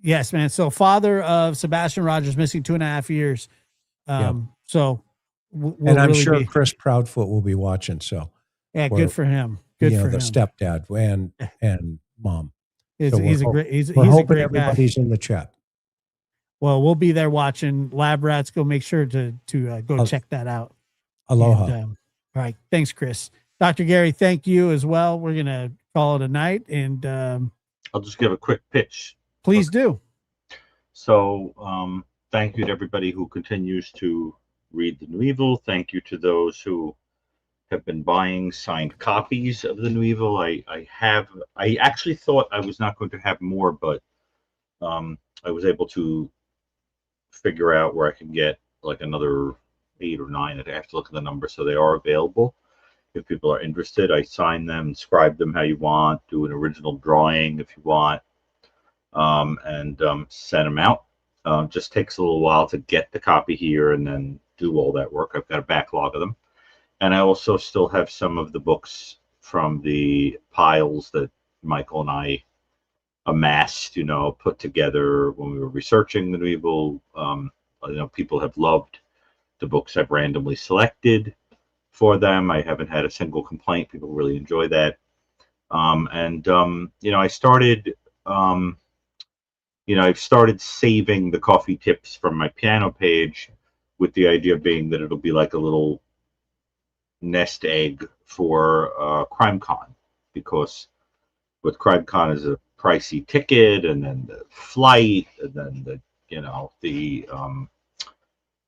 Yes, man. So father of Sebastian Rogers, missing 2.5 years. So and I'm really sure Chris Proudfoot will be watching. So yeah, good for him. Good for him. The stepdad and mom. He's a great hoping guy. Everybody's in the chat. Well, we'll be there watching Lab Rats. Go make sure to go check that out. Aloha. And, all right. Thanks, Chris. Dr. Gary, thank you as well. We're going to call it a night. And I'll just give a quick pitch. Please do. So thank you to everybody who continues to read The New Evil. Thank you to those who have been buying signed copies of The New Evil. I actually thought I was not going to have more, but I was able to figure out where I can get like another 8 or 9. I have to look at the number, so they are available. If people are interested, I sign them, inscribe them how you want, do an original drawing if you want, and send them out. Just takes a little while to get the copy here and then do all that work. I've got a backlog of them. And I also still have some of the books from the piles that Michael and I amassed, put together when we were researching the New Evil. People have loved the books I've randomly selected for them. I haven't had a single complaint. People really enjoy that. I started, I've started saving the coffee tips from my piano page, with the idea being that it'll be like a little nest egg for CrimeCon, because with CrimeCon is a pricey ticket, and then the flight, and then the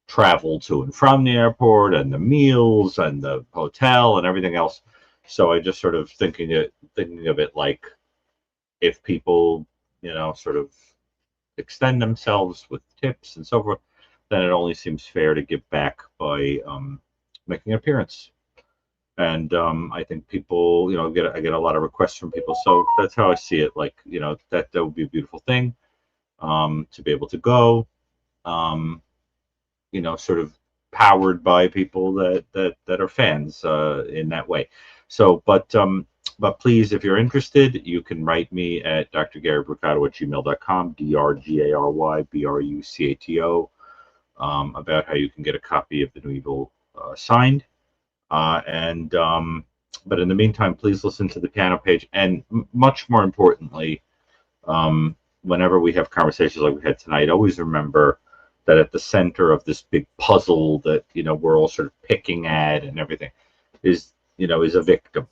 travel to and from the airport, and the meals, and the hotel, and everything else. So I just sort of thinking of it like, if people sort of extend themselves with tips and so forth, then it only seems fair to give back by making an appearance. And I think people, I get a lot of requests from people, so that's how I see it. Like, that would be a beautiful thing, to be able to go, sort of powered by people that are fans in that way. So, but please, if you're interested, you can write me at drgarybrucato@gmail.com, DrGaryBrucato, about how you can get a copy of the New Evil signed. But in the meantime, please listen to the piano page, and much more importantly, whenever we have conversations like we had tonight, always remember that at the center of this big puzzle that we're all sort of picking at and everything is a victim,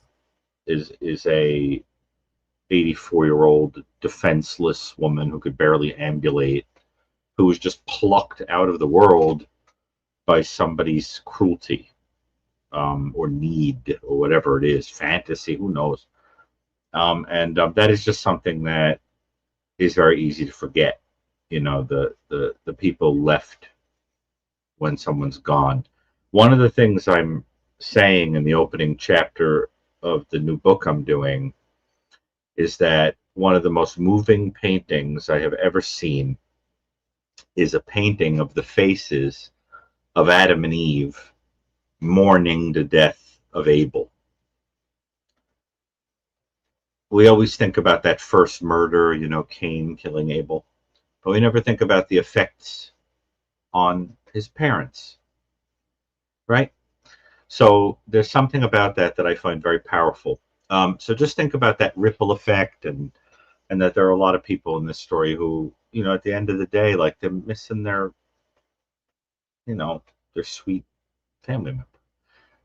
is a 84-year-old defenseless woman who could barely ambulate, who was just plucked out of the world by somebody's cruelty, or need, or whatever it is, fantasy, who knows. That is just something that is very easy to forget. The people left when someone's gone. One of the things I'm saying in the opening chapter of the new book I'm doing is that one of the most moving paintings I have ever seen is a painting of the faces of Adam and Eve mourning the death of Abel. We always think about that first murder, Cain killing Abel, but we never think about the effects on his parents, right? So there's something about that I find very powerful. So just think about that ripple effect, and that there are a lot of people in this story who, at the end of the day, like, they're missing their sweet family member.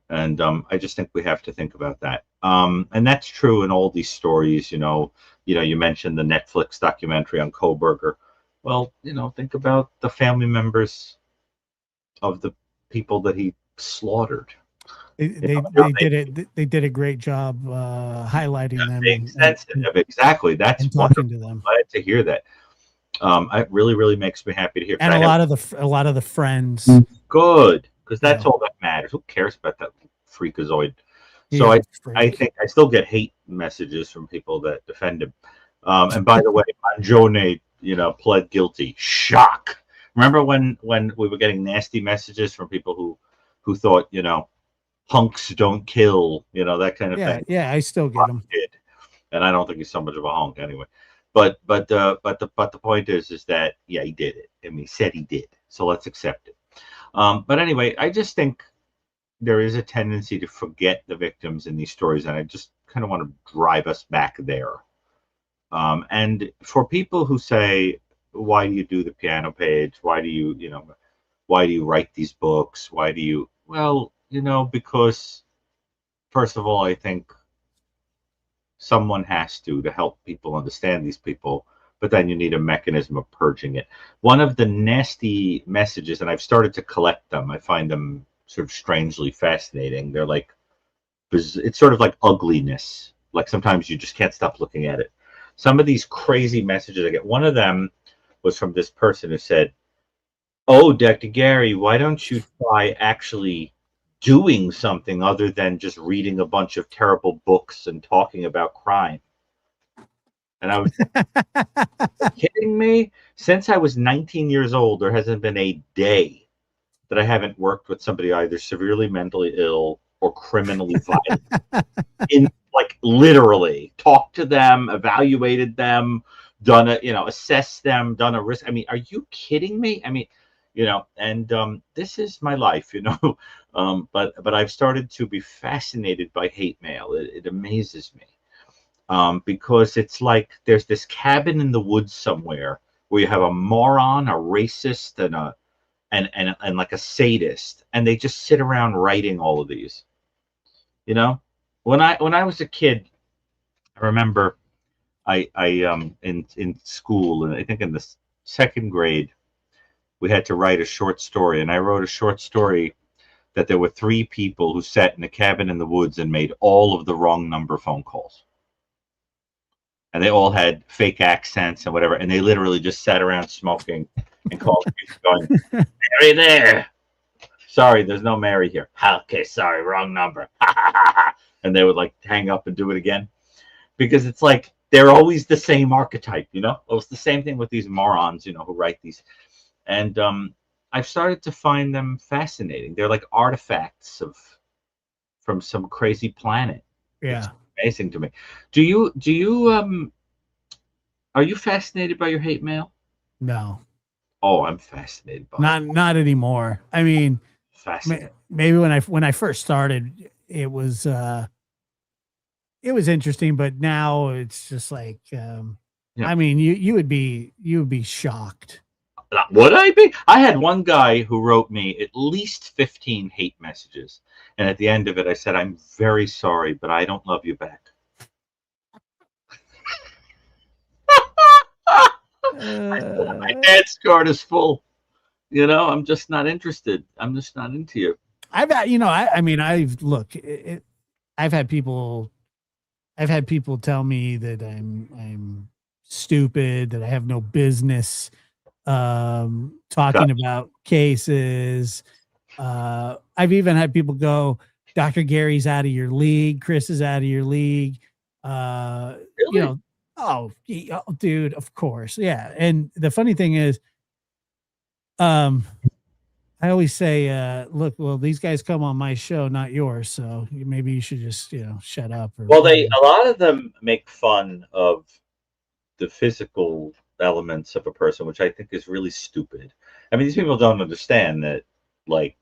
And I just think we have to think about that. And that's true in all these stories. You mentioned the Netflix documentary on Kohlberger. Well, think about the family members of the people that he slaughtered. They did a great job highlighting them. Exactly. That's and talking to them. Glad to hear that. It really, really makes me happy to hear. And a lot of the friends. Good, because that's all that matters. Who cares about that freakazoid? So I think I still get hate messages from people that defend him. And by the way, Mangione, pled guilty. Shock. Remember when we were getting nasty messages from people who thought, hunks don't kill, that kind of thing. Yeah, I still get them. And I don't think he's so much of a hunk anyway. But the point is that, yeah, he did it. I mean, he said he did. So let's accept it. But anyway, I just think there is a tendency to forget the victims in these stories, and I just kind of want to drive us back there. And for people who say, why do you do the piano page? Why do you write these books? Why do you? Well, because first of all, I think someone has to help people understand these people, but then you need a mechanism of purging it. One of the nasty messages, and I've started to collect them, I find them sort of strangely fascinating. They're like, it's sort of like ugliness. Like sometimes you just can't stop looking at it. Some of these crazy messages I get, one of them was from this person who said, "Oh, Dr. Gary, why don't you try actually doing something other than just reading a bunch of terrible books and talking about crime?" And I was kidding me? Since I was 19 years old, there hasn't been a day that I haven't worked with somebody either severely mentally ill or criminally violent. Literally talked to them, evaluated them, done a, assess them, done a risk. I mean, are you kidding me? I mean, and this is my life, but I've started to be fascinated by hate mail. It amazes me. Because it's like there's this cabin in the woods somewhere where you have a moron, a racist, and like a sadist, and they just sit around writing all of these. When I was a kid, I remember in school, and I think in the second grade, we had to write a short story, and I wrote a short story that there were 3 people who sat in a cabin in the woods and made all of the wrong number phone calls. And they all had fake accents and whatever, and they literally just sat around smoking and called people going, "Mary there. Sorry, there's no Mary here. Okay, sorry, wrong number." And they would like hang up and do it again. Because it's like they're always the same archetype, It's the same thing with these morons, who write these. And I've started to find them fascinating. They're like artifacts from some crazy planet. Yeah. Amazing to me. Do you are you fascinated by your hate mail? No. Oh, I'm fascinated by it. Not anymore. I mean, Fascinating. maybe when I first started, it was interesting, but now it's just like Yeah. I mean, you would be shocked. Would I be? I had one guy who wrote me at least 15 hate messages. And at the end of it, I said, "I'm very sorry, but I don't love you back." My dad's card is full. I'm just not interested. I'm just not into you. I've had, I've had people tell me that I'm stupid, that I have no business talking about cases. I've even had people go, "Dr. Gary's out of your league. Chris is out of your league." Really? Oh, dude, of course. Yeah. And the funny thing is, I always say, look, well, these guys come on my show, not yours. So maybe you should just, shut up. Well, a lot of them make fun of the physical elements of a person, which I think is really stupid. I mean, these people don't understand that, like,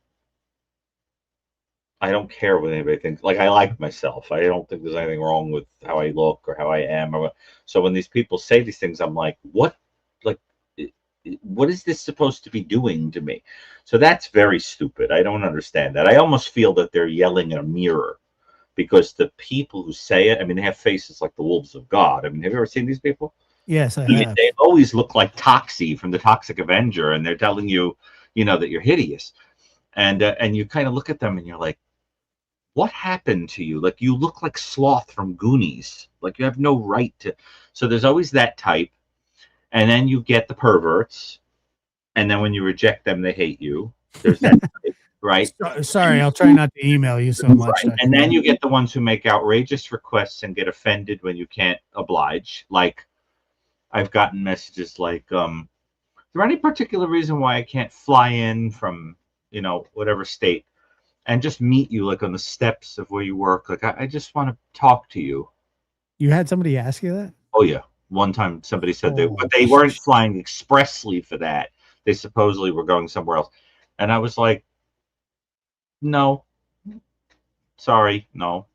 I don't care what anybody thinks. Like, I like myself. I don't think there's anything wrong with how I look or how I am. So when these people say these things, I'm like, what? Like, what is this supposed to be doing to me? So that's very stupid. I don't understand that. I almost feel that they're yelling in a mirror, because the people who say it, I mean, they have faces like the wolves of God. I mean, have you ever seen these people? Yes, I have. They always look like Toxie from the Toxic Avenger, and they're telling you, that you're hideous. And you kind of look at them and you're like, what happened to you? Like, you look like Sloth from Goonies. Like, you have no right to. So there's always that type. And then you get the perverts. And then when you reject them, they hate you. There's that type, right? Sorry, I'll try not to email you so much. Right. And then you get the ones who make outrageous requests and get offended when you can't oblige. Like, I've gotten messages like, is there any particular reason why I can't fly in from, whatever state and just meet you, like, on the steps of where you work? Like, I just want to talk to you. You had somebody ask you that? Oh, yeah. One time somebody said but they weren't flying expressly for that. They supposedly were going somewhere else. And I was like, no, sorry, no.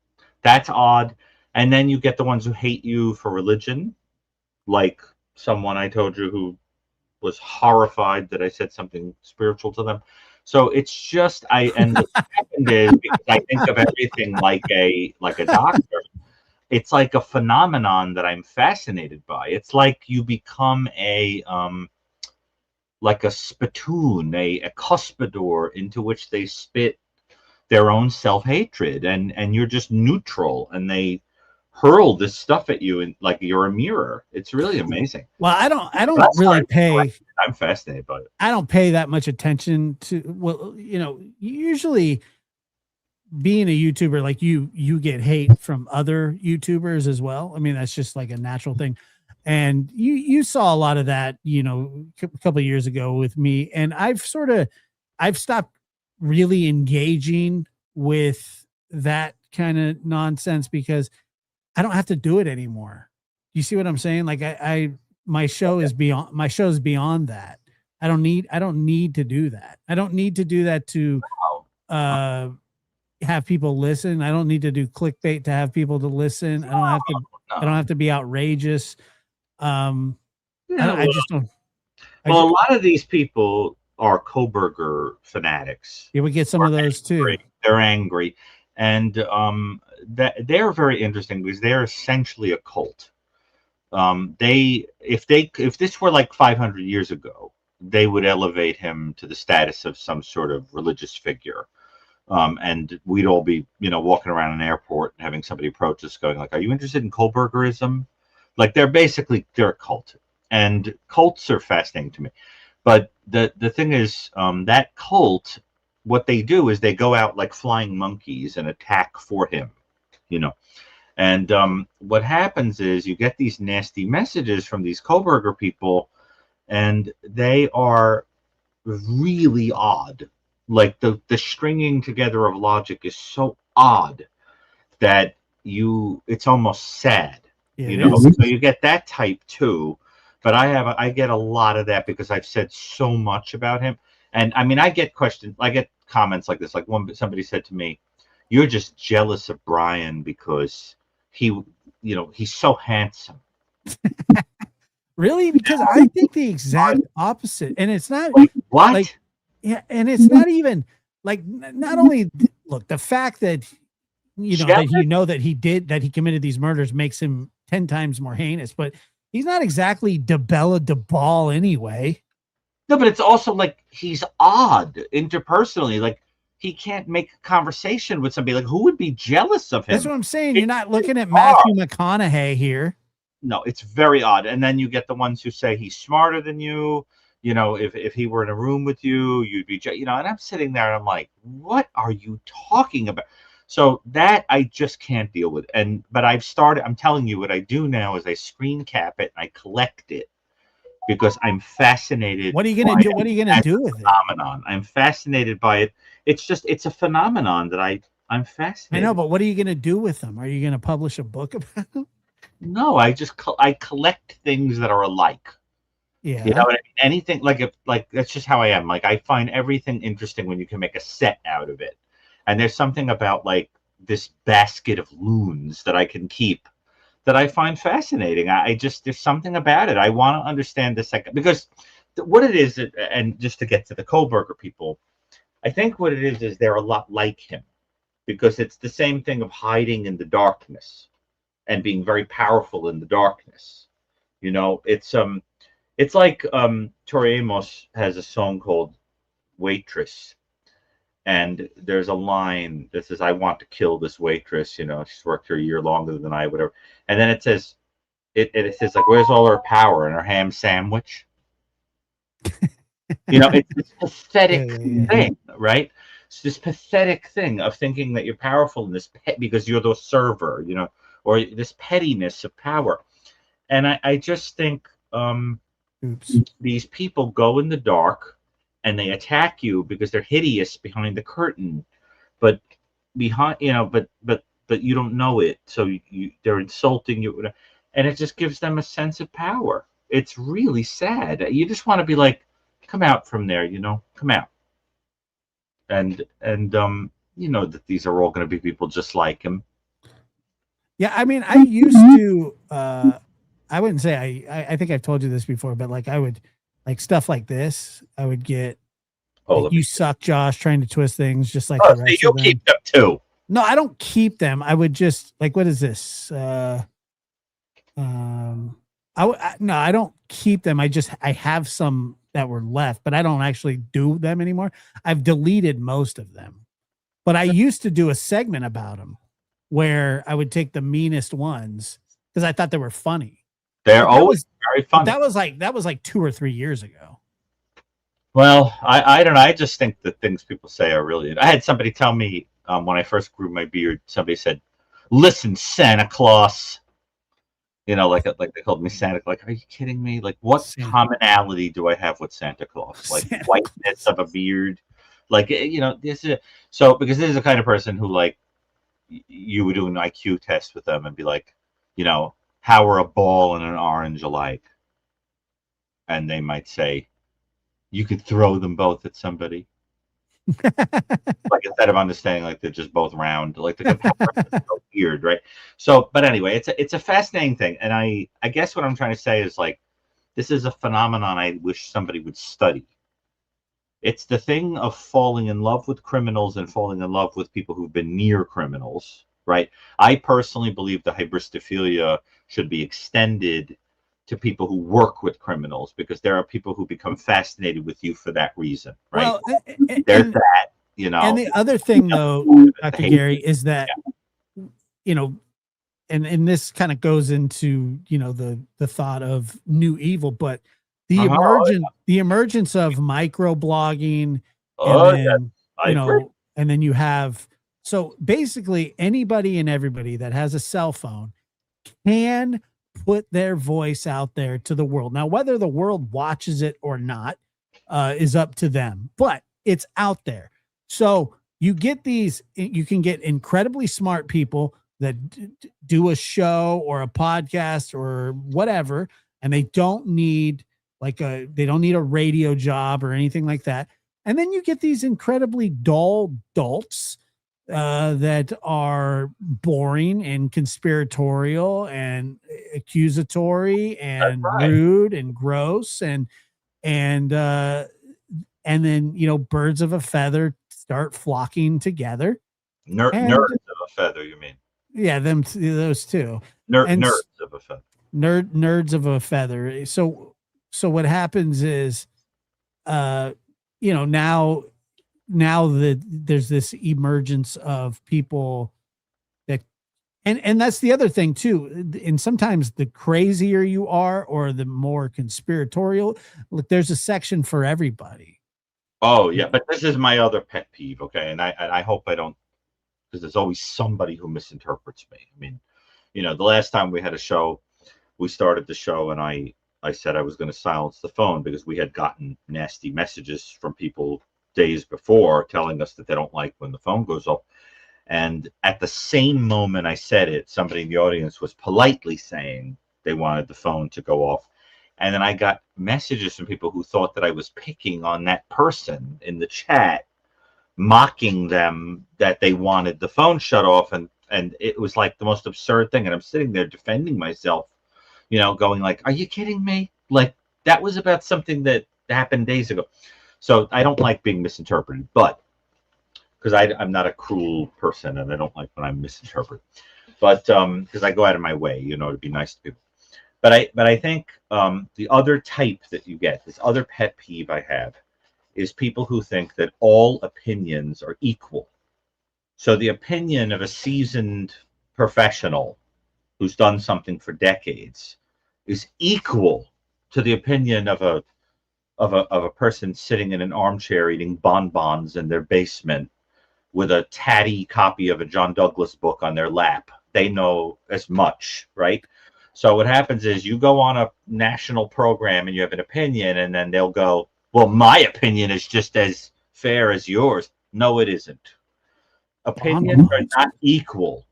That's odd. And then you get the ones who hate you for religion, like someone I told you who was horrified that I said something spiritual to them. So it's just and what happened is, because I think of everything like a doctor, it's like a phenomenon that I'm fascinated by. It's like you become like a spittoon, a cuspidor into which they spit their own self-hatred, and you're just neutral, and they hurl this stuff at you, and like you're a mirror. It's really amazing. Well, I don't really pay. I'm fascinated by it. I don't pay that much attention to. Well, usually being a YouTuber, like you get hate from other YouTubers as well. I mean, that's just like a natural thing. And you saw a lot of that, a couple of years ago with me. And I've stopped really engaging with that kind of nonsense because I don't have to do it anymore. You see what I'm saying? Like my show is beyond that. I don't need to do that. I don't need to do that to have people listen. I don't need to do clickbait to have people to listen. I don't have to be outrageous. I just don't. A lot of these people are Koberger fanatics. Yeah, we get some of those too. They're angry, and that they're very interesting because they're essentially a cult. If this were like 500 years ago, they would elevate him to the status of some sort of religious figure. And we'd all be, walking around an airport and having somebody approach us going like, are you interested in Kohlbergerism? Like they're a cult, and cults are fascinating to me. But the thing is, that cult, what they do is they go out like flying monkeys and attack for him, And what happens is you get these nasty messages from these Kohlberger people, and they are really odd. Like the stringing together of logic is so odd that it's almost sad, So you get that type too, but I get a lot of that because I've said so much about him, and I mean I get comments like this. Like somebody said to me, "You're just jealous of Brian because he's so handsome." Really? Because I think the exact opposite, and it's not what. Like, yeah, and it's not even like not only look the fact that that he committed these murders makes him 10 times more heinous, but he's not exactly DeBella DeBall anyway. No, but it's also like he's odd interpersonally. Like he can't make a conversation with somebody. Like who would be jealous of him? That's what I'm saying. You're not looking at Matthew McConaughey here. No, it's very odd. And then you get the ones who say he's smarter than you. If he were in a room with you, you'd be, and I'm sitting there and I'm like, what are you talking about? So that I just can't deal with. But I'm telling you what I do now is I screen cap it and I collect it because I'm fascinated. What are you going to do? What are you going to do with phenomenon? I'm fascinated by it. It's a phenomenon that I'm fascinated. I know, but what are you going to do with them? Are you going to publish a book about them? No, I collect things that are alike. Yeah. You know what I mean? Anything like that's just how I am. Like I find everything interesting when you can make a set out of it. And there's something about like this basket of loons that I can keep that I find fascinating. There's something about it. I want to understand the second because what it is, and just to get to the Kohlberger people, I think what it is they're a lot like him because it's the same thing of hiding in the darkness and being very powerful in the darkness. It's like Tori Amos has a song called Waitress. And there's a line that says, I want to kill this waitress. She's worked here a year longer than I, whatever. And then it says, it says like, where's all her power in her ham sandwich? It's this pathetic thing, right? It's this pathetic thing of thinking that you're powerful in this because you're the server, or this pettiness of power. And I just think these people go in the dark and they attack you because they're hideous behind the curtain, but behind, but you don't know it. So they're insulting you. And it just gives them a sense of power. It's really sad. You just want to be like, come out from there, come out. And that these are all going to be people just like him. Yeah, I mean, I used to. I wouldn't say I think I've told you this before, but like I would like stuff like this. I would get. You suck, Josh, trying to twist things just like the rest of them. Keep them too. No, I don't keep them. I would just like, what is this? I don't keep them. I have some that were left, but I don't actually do them anymore. I've deleted most of them, but I used to do a segment about them where I would take the meanest ones because I thought they were funny. They're always very funny. That was like 2 or 3 years ago. Well, I don't know. I just think the things people say are really. I had somebody tell me when I first grew my beard. Somebody said, "Listen, Santa Claus." Like they called me Santa. Like, are you kidding me? Like, what commonality do I have with Santa Claus? Like whiteness of a beard. Like, this is so because this is the kind of person who like you would do an IQ test with them and be like, how are a ball and an orange alike? and they might say, you could throw them both at somebody. Like instead of understanding like they're just both round, like the comparison is so weird, right? So, but anyway, it's a fascinating thing, and I guess what I'm trying to say is like this is a phenomenon I wish somebody would study. It's the thing of falling in love with criminals and falling in love with people who've been near criminals, right? I personally believe the hybristophilia should be extended to people who work with criminals, because there are people who become fascinated with you for that reason, right? Well, There's that, you know. And the other thing, though, Dr. Gary, is that, you know, and this kind of goes into, you know, the thought of new evil, but the emergence of microblogging, and then, and then you have, so basically anybody and everybody that has a cell phone can put their voice out there to the world. Now, whether the world watches it or not is up to them, but it's out there. So you get these, you can get incredibly smart people that do a show or a podcast or whatever, and they don't need they don't need a radio job or anything like that. And then you get these incredibly dull dolts that are boring and conspiratorial and accusatory and rude and gross and then, you know, birds of a feather start flocking together. Nerds of a feather, you mean? Yeah, those two. Nerds of a feather. Nerds of a feather. So what happens is, you know, now that there's this emergence of people that, and that's the other thing too. And sometimes the crazier you are, or the more conspiratorial, look, there's a section for everybody. Oh yeah, but this is my other pet peeve. Okay, and I hope I don't, because there's always somebody who misinterprets me. I mean, you know, the last time we had a show, we started the show, and I said I was going to silence the phone because we had gotten nasty messages from people days before telling us that they don't like when the phone goes off. And at the same moment I said it, somebody in the audience was politely saying they wanted the phone to go off. And then I got messages from people who thought that I was picking on that person in the chat, mocking them that they wanted the phone shut off. And it was like the most absurd thing. And I'm sitting there defending myself, you know, going like, are you kidding me? Like, that was about something that happened days ago. So I don't like being misinterpreted, but because I'm not a cruel person and I don't like when I'm misinterpreted, but because I go out of my way, you know, to be nice to people. But I think the other type that you get, this other pet peeve I have, is people who think that all opinions are equal. So the opinion of a seasoned professional who's done something for decades is equal to the opinion of a person sitting in an armchair eating bonbons in their basement with a tatty copy of a John Douglas book on their lap. They know as much, right? So what happens is you go on a national program and you have an opinion, and then they'll go, well, my opinion is just as fair as yours. No, it isn't. Opinions are not equal.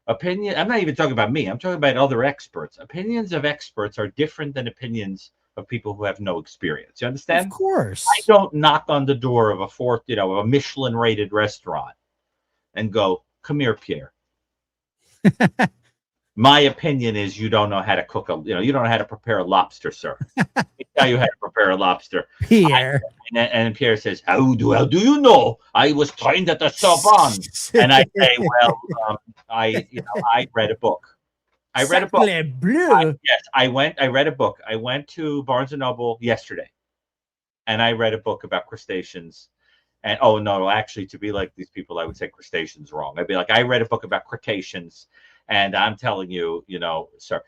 I'm not even talking about me. I'm talking about other experts. Opinions of experts are different than opinions of people who have no experience. You understand? Of course. I don't knock on the door of a Michelin-rated restaurant and go, come here, Pierre. My opinion is you don't know how to cook you don't know how to prepare a lobster, sir. Let me tell you how to prepare a lobster. Pierre. And Pierre says, how do you know? I was trained at the Sorbonne. And I say, well, I read a book. I read a book. Yes, I read a book. I went to Barnes & Noble yesterday, and I read a book about crustaceans. And oh no, actually, to be like these people, I would say crustaceans wrong. I'd be like, I read a book about crustaceans, and I'm telling you, sir.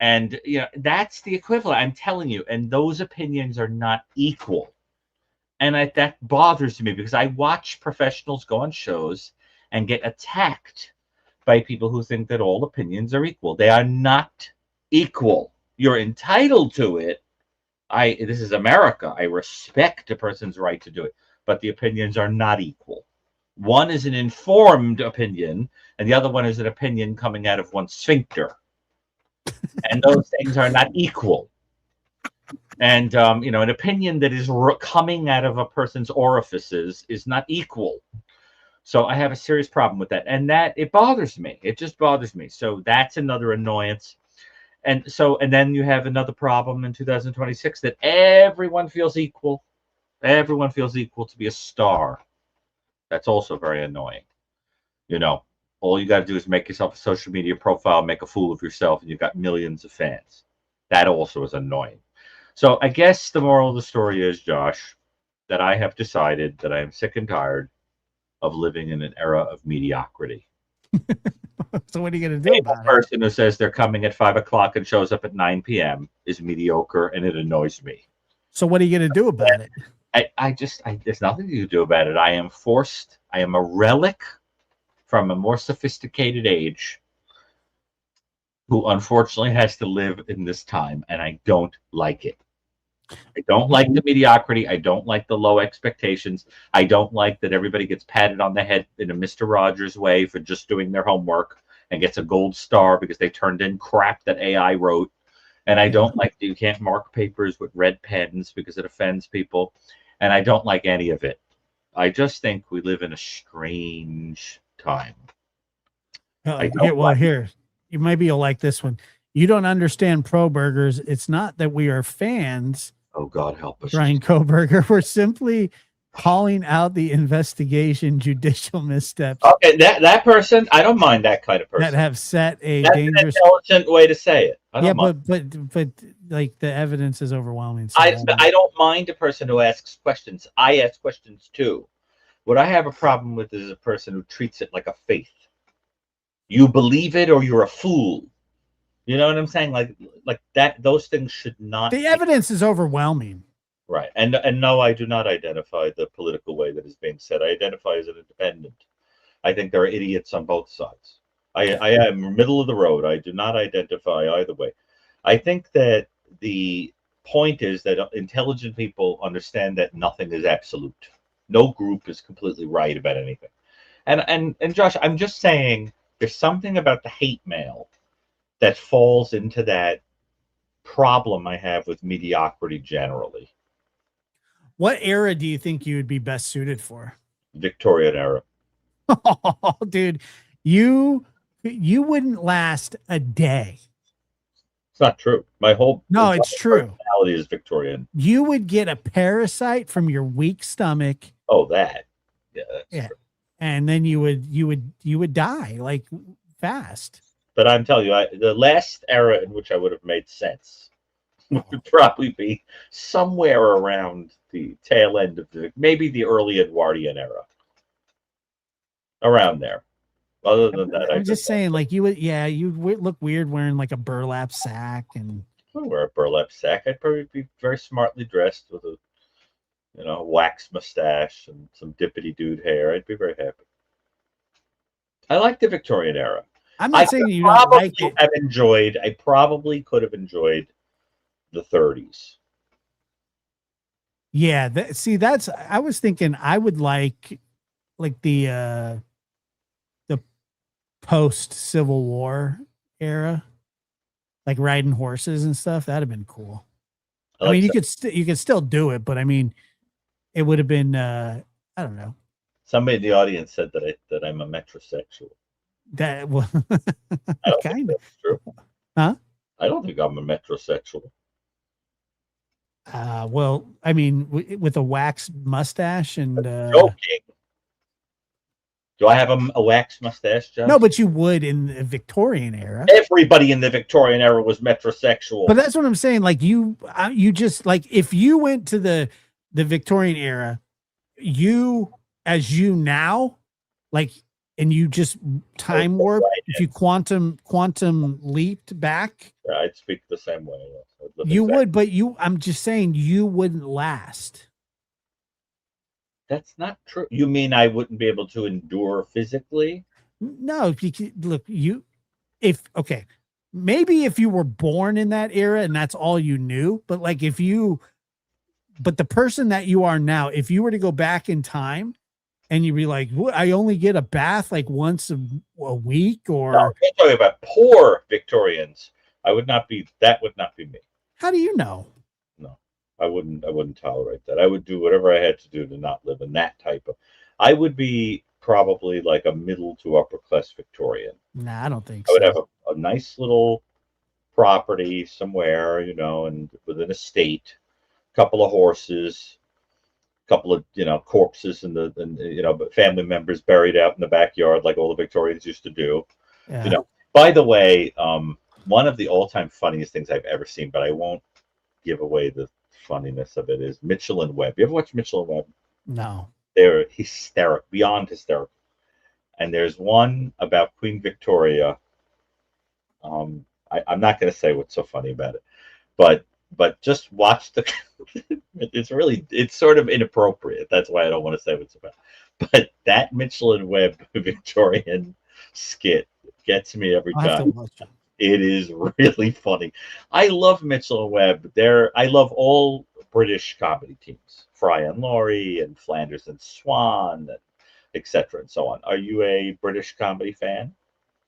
And that's the equivalent. I'm telling you, and those opinions are not equal. And that bothers me because I watch professionals go on shows and get attacked by people who think that all opinions are equal. They are not equal. You're entitled to it. This is America. I respect a person's right to do it, but the opinions are not equal. One is an informed opinion, and the other one is an opinion coming out of one's sphincter. And those things are not equal. And an opinion that is coming out of a person's orifices is not equal. So I have a serious problem with that, and that it bothers me. It just bothers me. So that's another annoyance. And then you have another problem in 2026 that everyone feels equal. Everyone feels equal to be a star. That's also very annoying. All you got to do is make yourself a social media profile, make a fool of yourself, and you've got millions of fans. That also is annoying. So I guess the moral of the story is, Josh, that I have decided that I am sick and tired of living in an era of mediocrity. So what are you going to do about it? A person who says they're coming at 5 o'clock and shows up at 9 p.m. is mediocre, and it annoys me. So what are you going to do about it? There's nothing you can do about it. I am forced. I am a relic from a more sophisticated age who unfortunately has to live in this time, and I don't like it. I don't like the mediocrity. I don't like the low expectations. I don't like that everybody gets patted on the head in a Mr. Rogers way for just doing their homework and gets a gold star because they turned in crap that AI wrote. And I don't like that you can't mark papers with red pens because it offends people. And I don't like any of it. I just think we live in a strange time. Here, maybe you'll like this one. You don't understand Pro Burgers. It's not that we are fans. Oh, God help us. Ryan Koberger. We're simply calling out the investigation judicial missteps. Okay, that person, I don't mind that kind of person. That have set a That's dangerous, an intelligent way to say it. but like the evidence is overwhelming. So I don't mind a person who asks questions. I ask questions too. What I have a problem with is a person who treats it like a faith. You believe it or you're a fool. You know what I'm saying? Like that. Those things should not. The evidence is overwhelming. Right. And no, I do not identify the political way that is being said. I identify as an independent. I think there are idiots on both sides. I am middle of the road. I do not identify either way. I think that the point is that intelligent people understand that nothing is absolute. No group is completely right about anything. And Josh, I'm just saying there's something about the hate mail that falls into that problem I have with mediocrity generally. What era do you think you would be best suited for? Victorian era. Oh, dude, you wouldn't last a day. It's not true. It's true. Personality is Victorian. You would get a parasite from your weak stomach. Oh, that. Yeah, that's true. And then you would die like fast. But I'm telling you, the last era in which I would have made sense would probably be somewhere around the tail end of maybe the early Edwardian era. Around there. Other than that, I'm just saying, like you would look weird wearing like a burlap sack and. I wouldn't wear a burlap sack. I'd probably be very smartly dressed with a wax mustache and some dippity dude hair. I'd be very happy. I like the Victorian era. I'm not saying you don't like it. I probably could have enjoyed the 30s. Yeah, I was thinking I would like the post Civil War era, like riding horses and stuff. That'd have been cool. I mean, you could still do it, but I mean, it would have been I don't know. Somebody in the audience said that I'm a metrosexual. That well, kind of true. Huh? I don't think I'm a metrosexual. Well, I mean, with a wax mustache and joking. Do I have a wax mustache, John? No, but you would in the Victorian era. Everybody in the Victorian era was metrosexual. But that's what I'm saying. Like you just like if you went to the Victorian era, now, like, and you just time warp. If you quantum leaped back, I'd speak the same way. You would, but I'm just saying you wouldn't last. That's not true. You mean I wouldn't be able to endure physically? No, maybe if you were born in that era and that's all you knew, but like but the person that you are now, if you were to go back in time and you'd be like, I only get a bath like once a week, or no, I'm talking about poor Victorians. That would not be me. How do you know? I wouldn't tolerate that. I would do whatever I had to do to not live in that type of. I would be probably like a middle to upper class Victorian. Nah, I don't think I would so. have a nice little property somewhere, and with an estate, a couple of horses, a couple of corpses but family members buried out in the backyard like all the Victorians used to do. Yeah. By the way, one of the all-time funniest things I've ever seen, but I won't give away the funniness of it, is Mitchell and Webb. You ever watch Mitchell and Webb? No. They're hysterical, beyond hysterical. And there's one about Queen Victoria. I'm not going to say what's so funny about it, but just watch the. It's sort of inappropriate. That's why I don't want to say what it's about. But that Mitchell and Webb Victorian skit gets me every I'll have to time. watch it. It is really funny. I love Mitchell and Webb. I love all British comedy teams, Fry and Laurie and Flanders and Swan, etc. and so on. Are you a British comedy fan?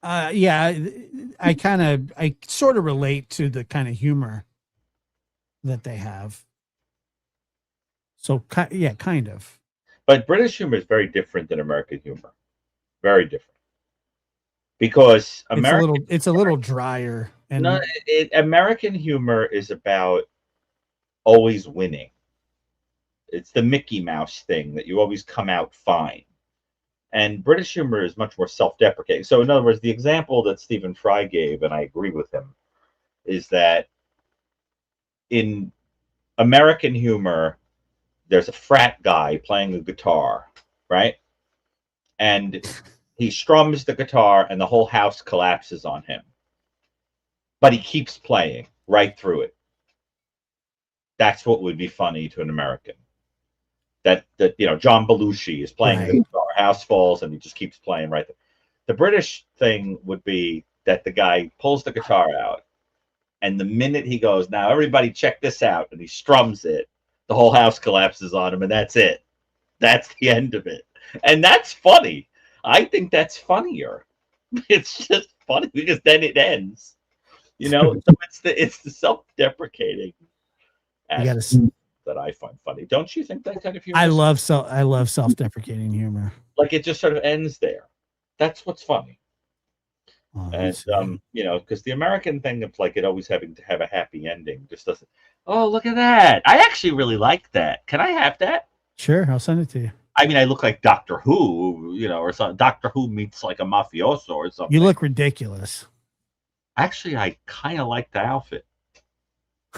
Yeah, I sort of relate to the kind of humor that they have. So yeah, kind of. But British humor is very different than American humor. Very different. Because it's a little drier. And American humor is about always winning. It's the Mickey Mouse thing that you always come out fine. And British humor is much more self-deprecating. So in other words, the example that Stephen Fry gave, and I agree with him, is that in American humor, there's a frat guy playing the guitar, right? And he strums the guitar and the whole house collapses on him. But he keeps playing right through it. That's what would be funny to an American. That John Belushi is playing the guitar, house falls, and he just keeps playing right there. The British thing would be that the guy pulls the guitar out, and the minute he goes, now everybody check this out, and he strums it, the whole house collapses on him, and that's it. That's the end of it. And that's funny. I think that's funnier. It's just funny because then it ends. So it's the self-deprecating aspect that I find funny. Don't you think that kind of humor? I love self-deprecating humor. Like it just sort of ends there. That's what's funny. Oh, and because the American thing of like it always having to have a happy ending just doesn't. Oh, look at that! I actually really like that. Can I have that? Sure, I'll send it to you. I mean, I look like Doctor Who, or something. Doctor Who meets like a mafioso or something. You look ridiculous. Actually, I kind of like the outfit.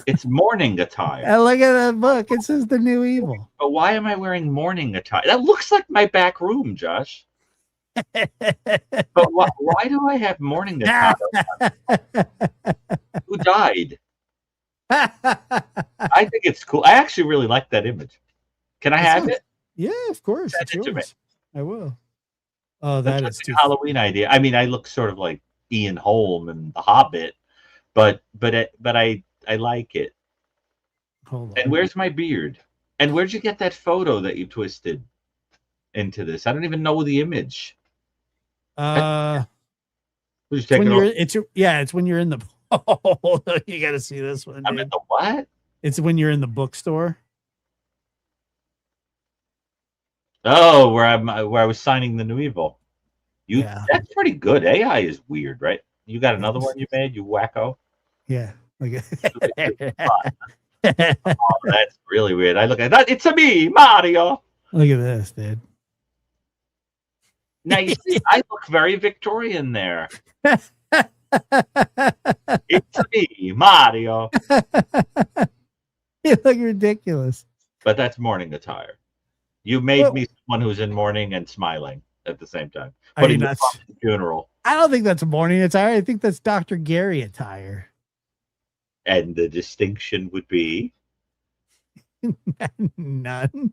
It's morning attire. And look at that book. It says The New Evil. But why am I wearing morning attire? That looks like my back room, Josh. But why do I have morning attire? Who died? I think it's cool. I actually really like that image. Can I have it? Yeah, of course. Send it to me. I will. Oh, that's a Halloween idea. I mean, I look sort of like Ian Holm and The Hobbit, but I like it. Hold on. And where's my beard? And where'd you get that photo that you twisted into this? I don't even know the image. It's when you're in the. Oh, you got to see this one. I'm in the what? It's when you're in the bookstore. Oh, where I was signing The New Evil. That's pretty good. AI is weird, right? You got another one you made, you wacko? Yeah. Okay. Oh, that's really weird. I look at that. It's a me, Mario. Look at this, dude. Now you see, I look very Victorian there. It's me, Mario. You look ridiculous. But that's morning attire. You made me someone who's in mourning and smiling at the same time. Putting the funeral. I don't think that's morning attire. I think that's Dr. Gary attire. And the distinction would be? None.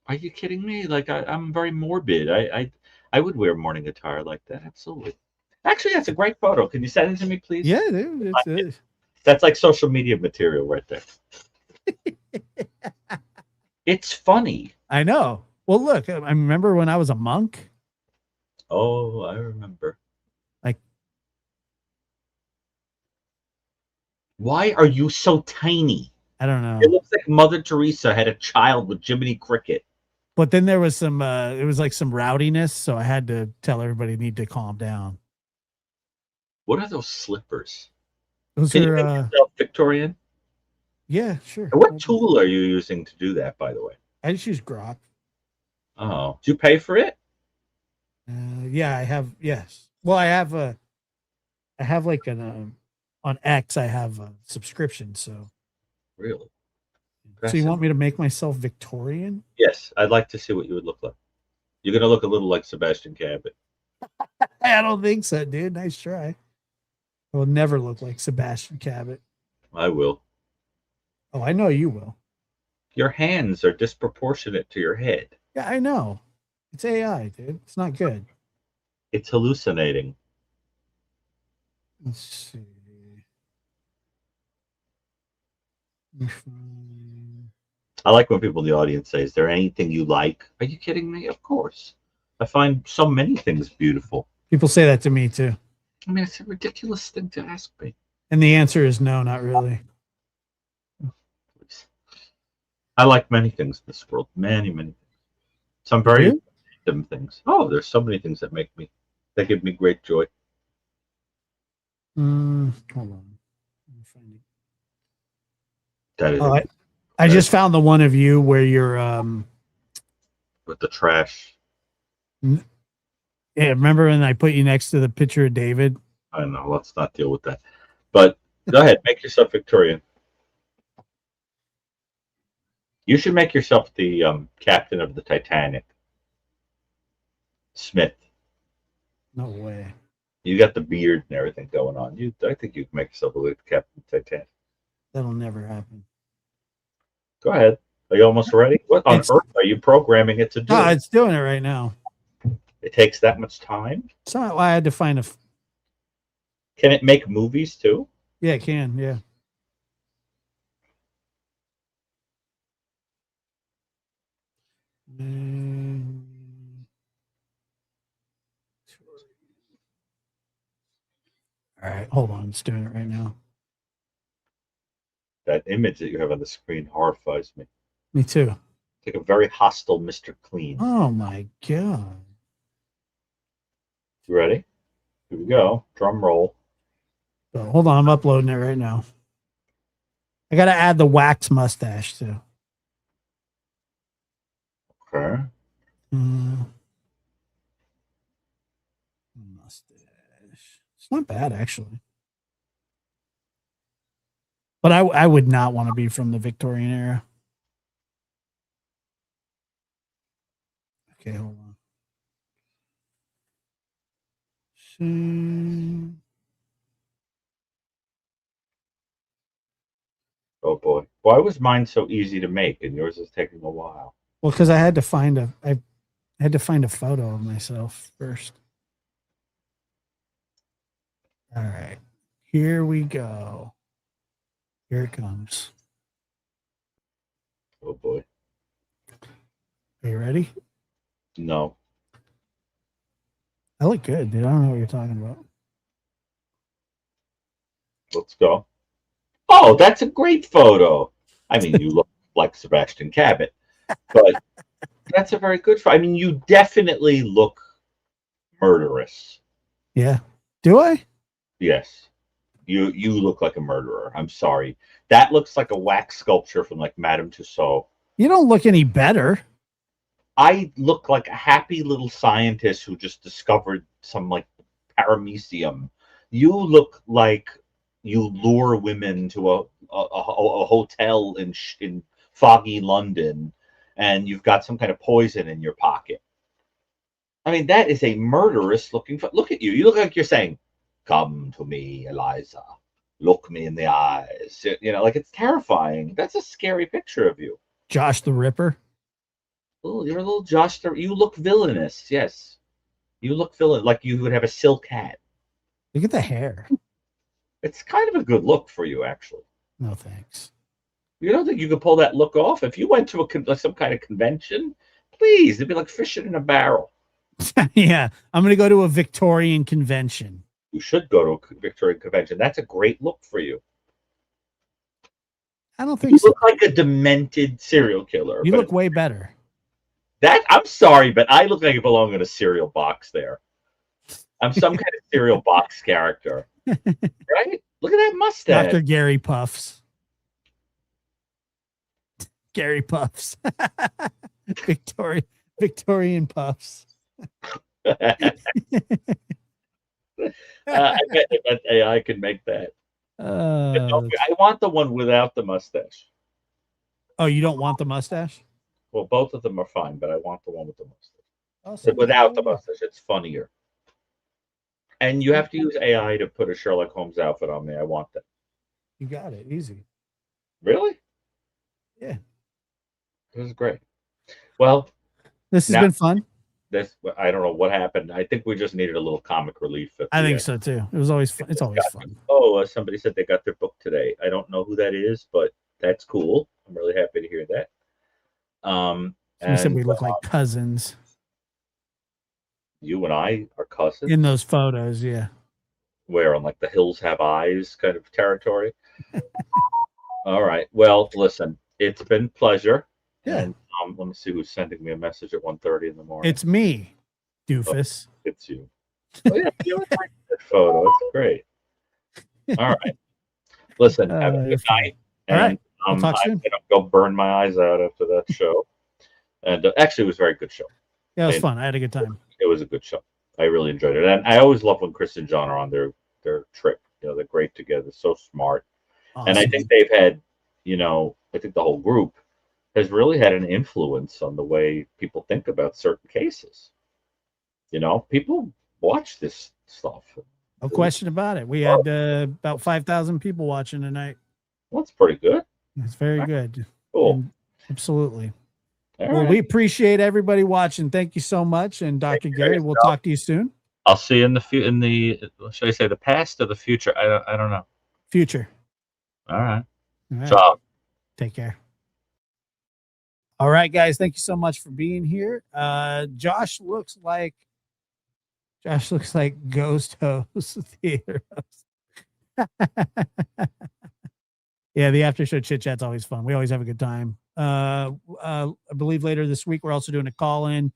Are you kidding me? Like I'm very morbid. I would wear morning attire like that. Absolutely. Actually, that's a great photo. Can you send it to me, please? Yeah, dude. That's like social media material right there. It's funny. I know. Well, look, I remember when I was a monk. Oh, I remember. Like, why are you so tiny? I don't know. It looks like Mother Teresa had a child with Jiminy Cricket. But then there was some it was like some rowdiness, so I had to tell everybody need to calm down. What are those slippers? Those Can you are make yourself Victorian? yeah, sure. And what tool are you using to do that, by the way? I just use Grok. Oh, do you pay for it? Yeah, I have. Yes. Well, I have like an on X. I have a subscription. So Really? so you want me to make myself Victorian? Yes, I'd like to see what you would look like. You're gonna look a little like Sebastian Cabot. I don't think so, dude. Nice try. I will never look like Sebastian Cabot. I will. Oh, I know you will. Your hands are disproportionate to your head. Yeah, I know. It's AI, dude. It's not good. It's hallucinating. Let's see. I like when people in the audience say, "Is there anything you like?" Are you kidding me? Of course. I find so many things beautiful. People say that to me too. I mean, it's a ridiculous thing to ask me. And the answer is no, not really. I like many things in this world. Many, many things. Some very random things. Oh, there's so many things that give me great joy. Hold on. Let me find it. That is I just found the one of you where you're with the trash. Yeah, remember when I put you next to the picture of David? I know, let's not deal with that. But go ahead, make yourself Victorian. You should make yourself the captain of the Titanic. Smith. No way. You got the beard and everything going on. I think you can make yourself a the captain of the Titanic. That'll never happen. Go ahead. Are you almost ready? What on earth are you programming it to do? No, it's doing it right now. It takes that much time? So I had to find a. Can it make movies too? Yeah, it can. Yeah. All right, hold on. It's doing it right now. That image that you have on the screen horrifies me. Me too. It's like a very hostile Mr. Clean. Oh my god. You ready? Here we go. Drum roll. So, hold on, I'm uploading it right now. I gotta add the wax mustache too. Okay. Mustache. It's not bad actually. But I would not want to be from the Victorian era. Okay, hold on. Oh boy. Why was mine so easy to make and yours is taking a while? Well, because I had to find a photo of myself first. All right. Here we go. Here it comes. Oh boy. Are you ready? No. I look good, dude. I don't know what you're talking about. Let's go. Oh, that's a great photo. I mean, you look like Sebastian Cabot, but that's a very good photo. I mean, you definitely look murderous. Yeah. Do I? Yes. You look like a murderer. I'm sorry. That looks like a wax sculpture from like Madame Tussauds. You don't look any better. I look like a happy little scientist who just discovered some like paramecium. You look like you lure women to a hotel in foggy London, and you've got some kind of poison in your pocket. I mean, that is a murderous looking. Look at you. You look like you're saying, "Come to me, Eliza. Look me in the eyes." You know, like it's terrifying. That's a scary picture of you. Josh the Ripper. Oh, you're a little Josh. You look villainous. Yes, you look villain. Like you would have a silk hat. Look at the hair. It's kind of a good look for you, actually. No thanks. You don't think you could pull that look off if you went to some kind of convention? Please, it'd be like fishing in a barrel. Yeah, I'm gonna go to a Victorian convention. You should go to a Victorian convention. That's a great look for you. I don't You think so. look like a demented serial killer. You but look way better. I'm sorry, but I look like I belong in a cereal box there. I'm some kind of cereal box character. Right? Look at that mustache. Dr. Gary Puffs. Gary Puffs. Victorian Puffs. I bet AI can make that. I want the one without the mustache. Oh, you don't want the mustache? Well, both of them are fine, but I want the one with the mustache. Oh, Without the mustache, it's funnier. And you have to use AI to put a Sherlock Holmes outfit on me. I want that. You got it. Easy. Really? Yeah. This is great. Well, this has been fun. I don't know what happened. I think we just needed a little comic relief. I think so too. It was always fun. It's always fun. Somebody said they got their book today. I don't know who that is, but that's cool. I'm really happy to hear that. We said we look like cousins. You and I are cousins in those photos. Yeah. Where on like the hills have eyes kind of territory. All right. Well, listen, it's been pleasure. Yeah. And let me see who's sending me a message at 1:30 in the morning. It's me, doofus. Oh, it's you. Oh, yeah, you like that photo. It's great. All right. Listen, have a good night. All right. We'll talk soon. I'm going to go burn my eyes out after that show. And actually, it was a very good show. Yeah, it was fun. I had a good time. It was a good show. I really enjoyed it. And I always love when Chris and John are on their trip. You know, they're great together, so smart. Awesome. And I think they've had, I think the whole group has really had an influence on the way people think about certain cases. People watch this stuff. No question about it. We had about 5,000 people watching tonight. Well, that's pretty good. It's very good. Cool. Absolutely. All well, right. we appreciate everybody watching. Thank you so much. And Dr. Gary, we'll talk to you soon. I'll see you in the should I say the past or the future? I don't know. Future. All right. All right. Ciao. Take care. All right, guys. Thank you so much for being here. Josh looks like Ghost Host Theater Host. Yeah, the after show chit chat's always fun. We always have a good time. I believe later this week we're also doing a call in,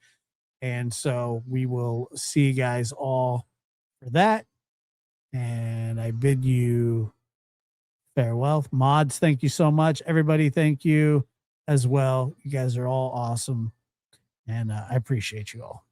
and so we will see you guys all for that. And I bid you farewell. Mods, thank you so much. Everybody, thank you as well. You guys are all awesome, and I appreciate you all.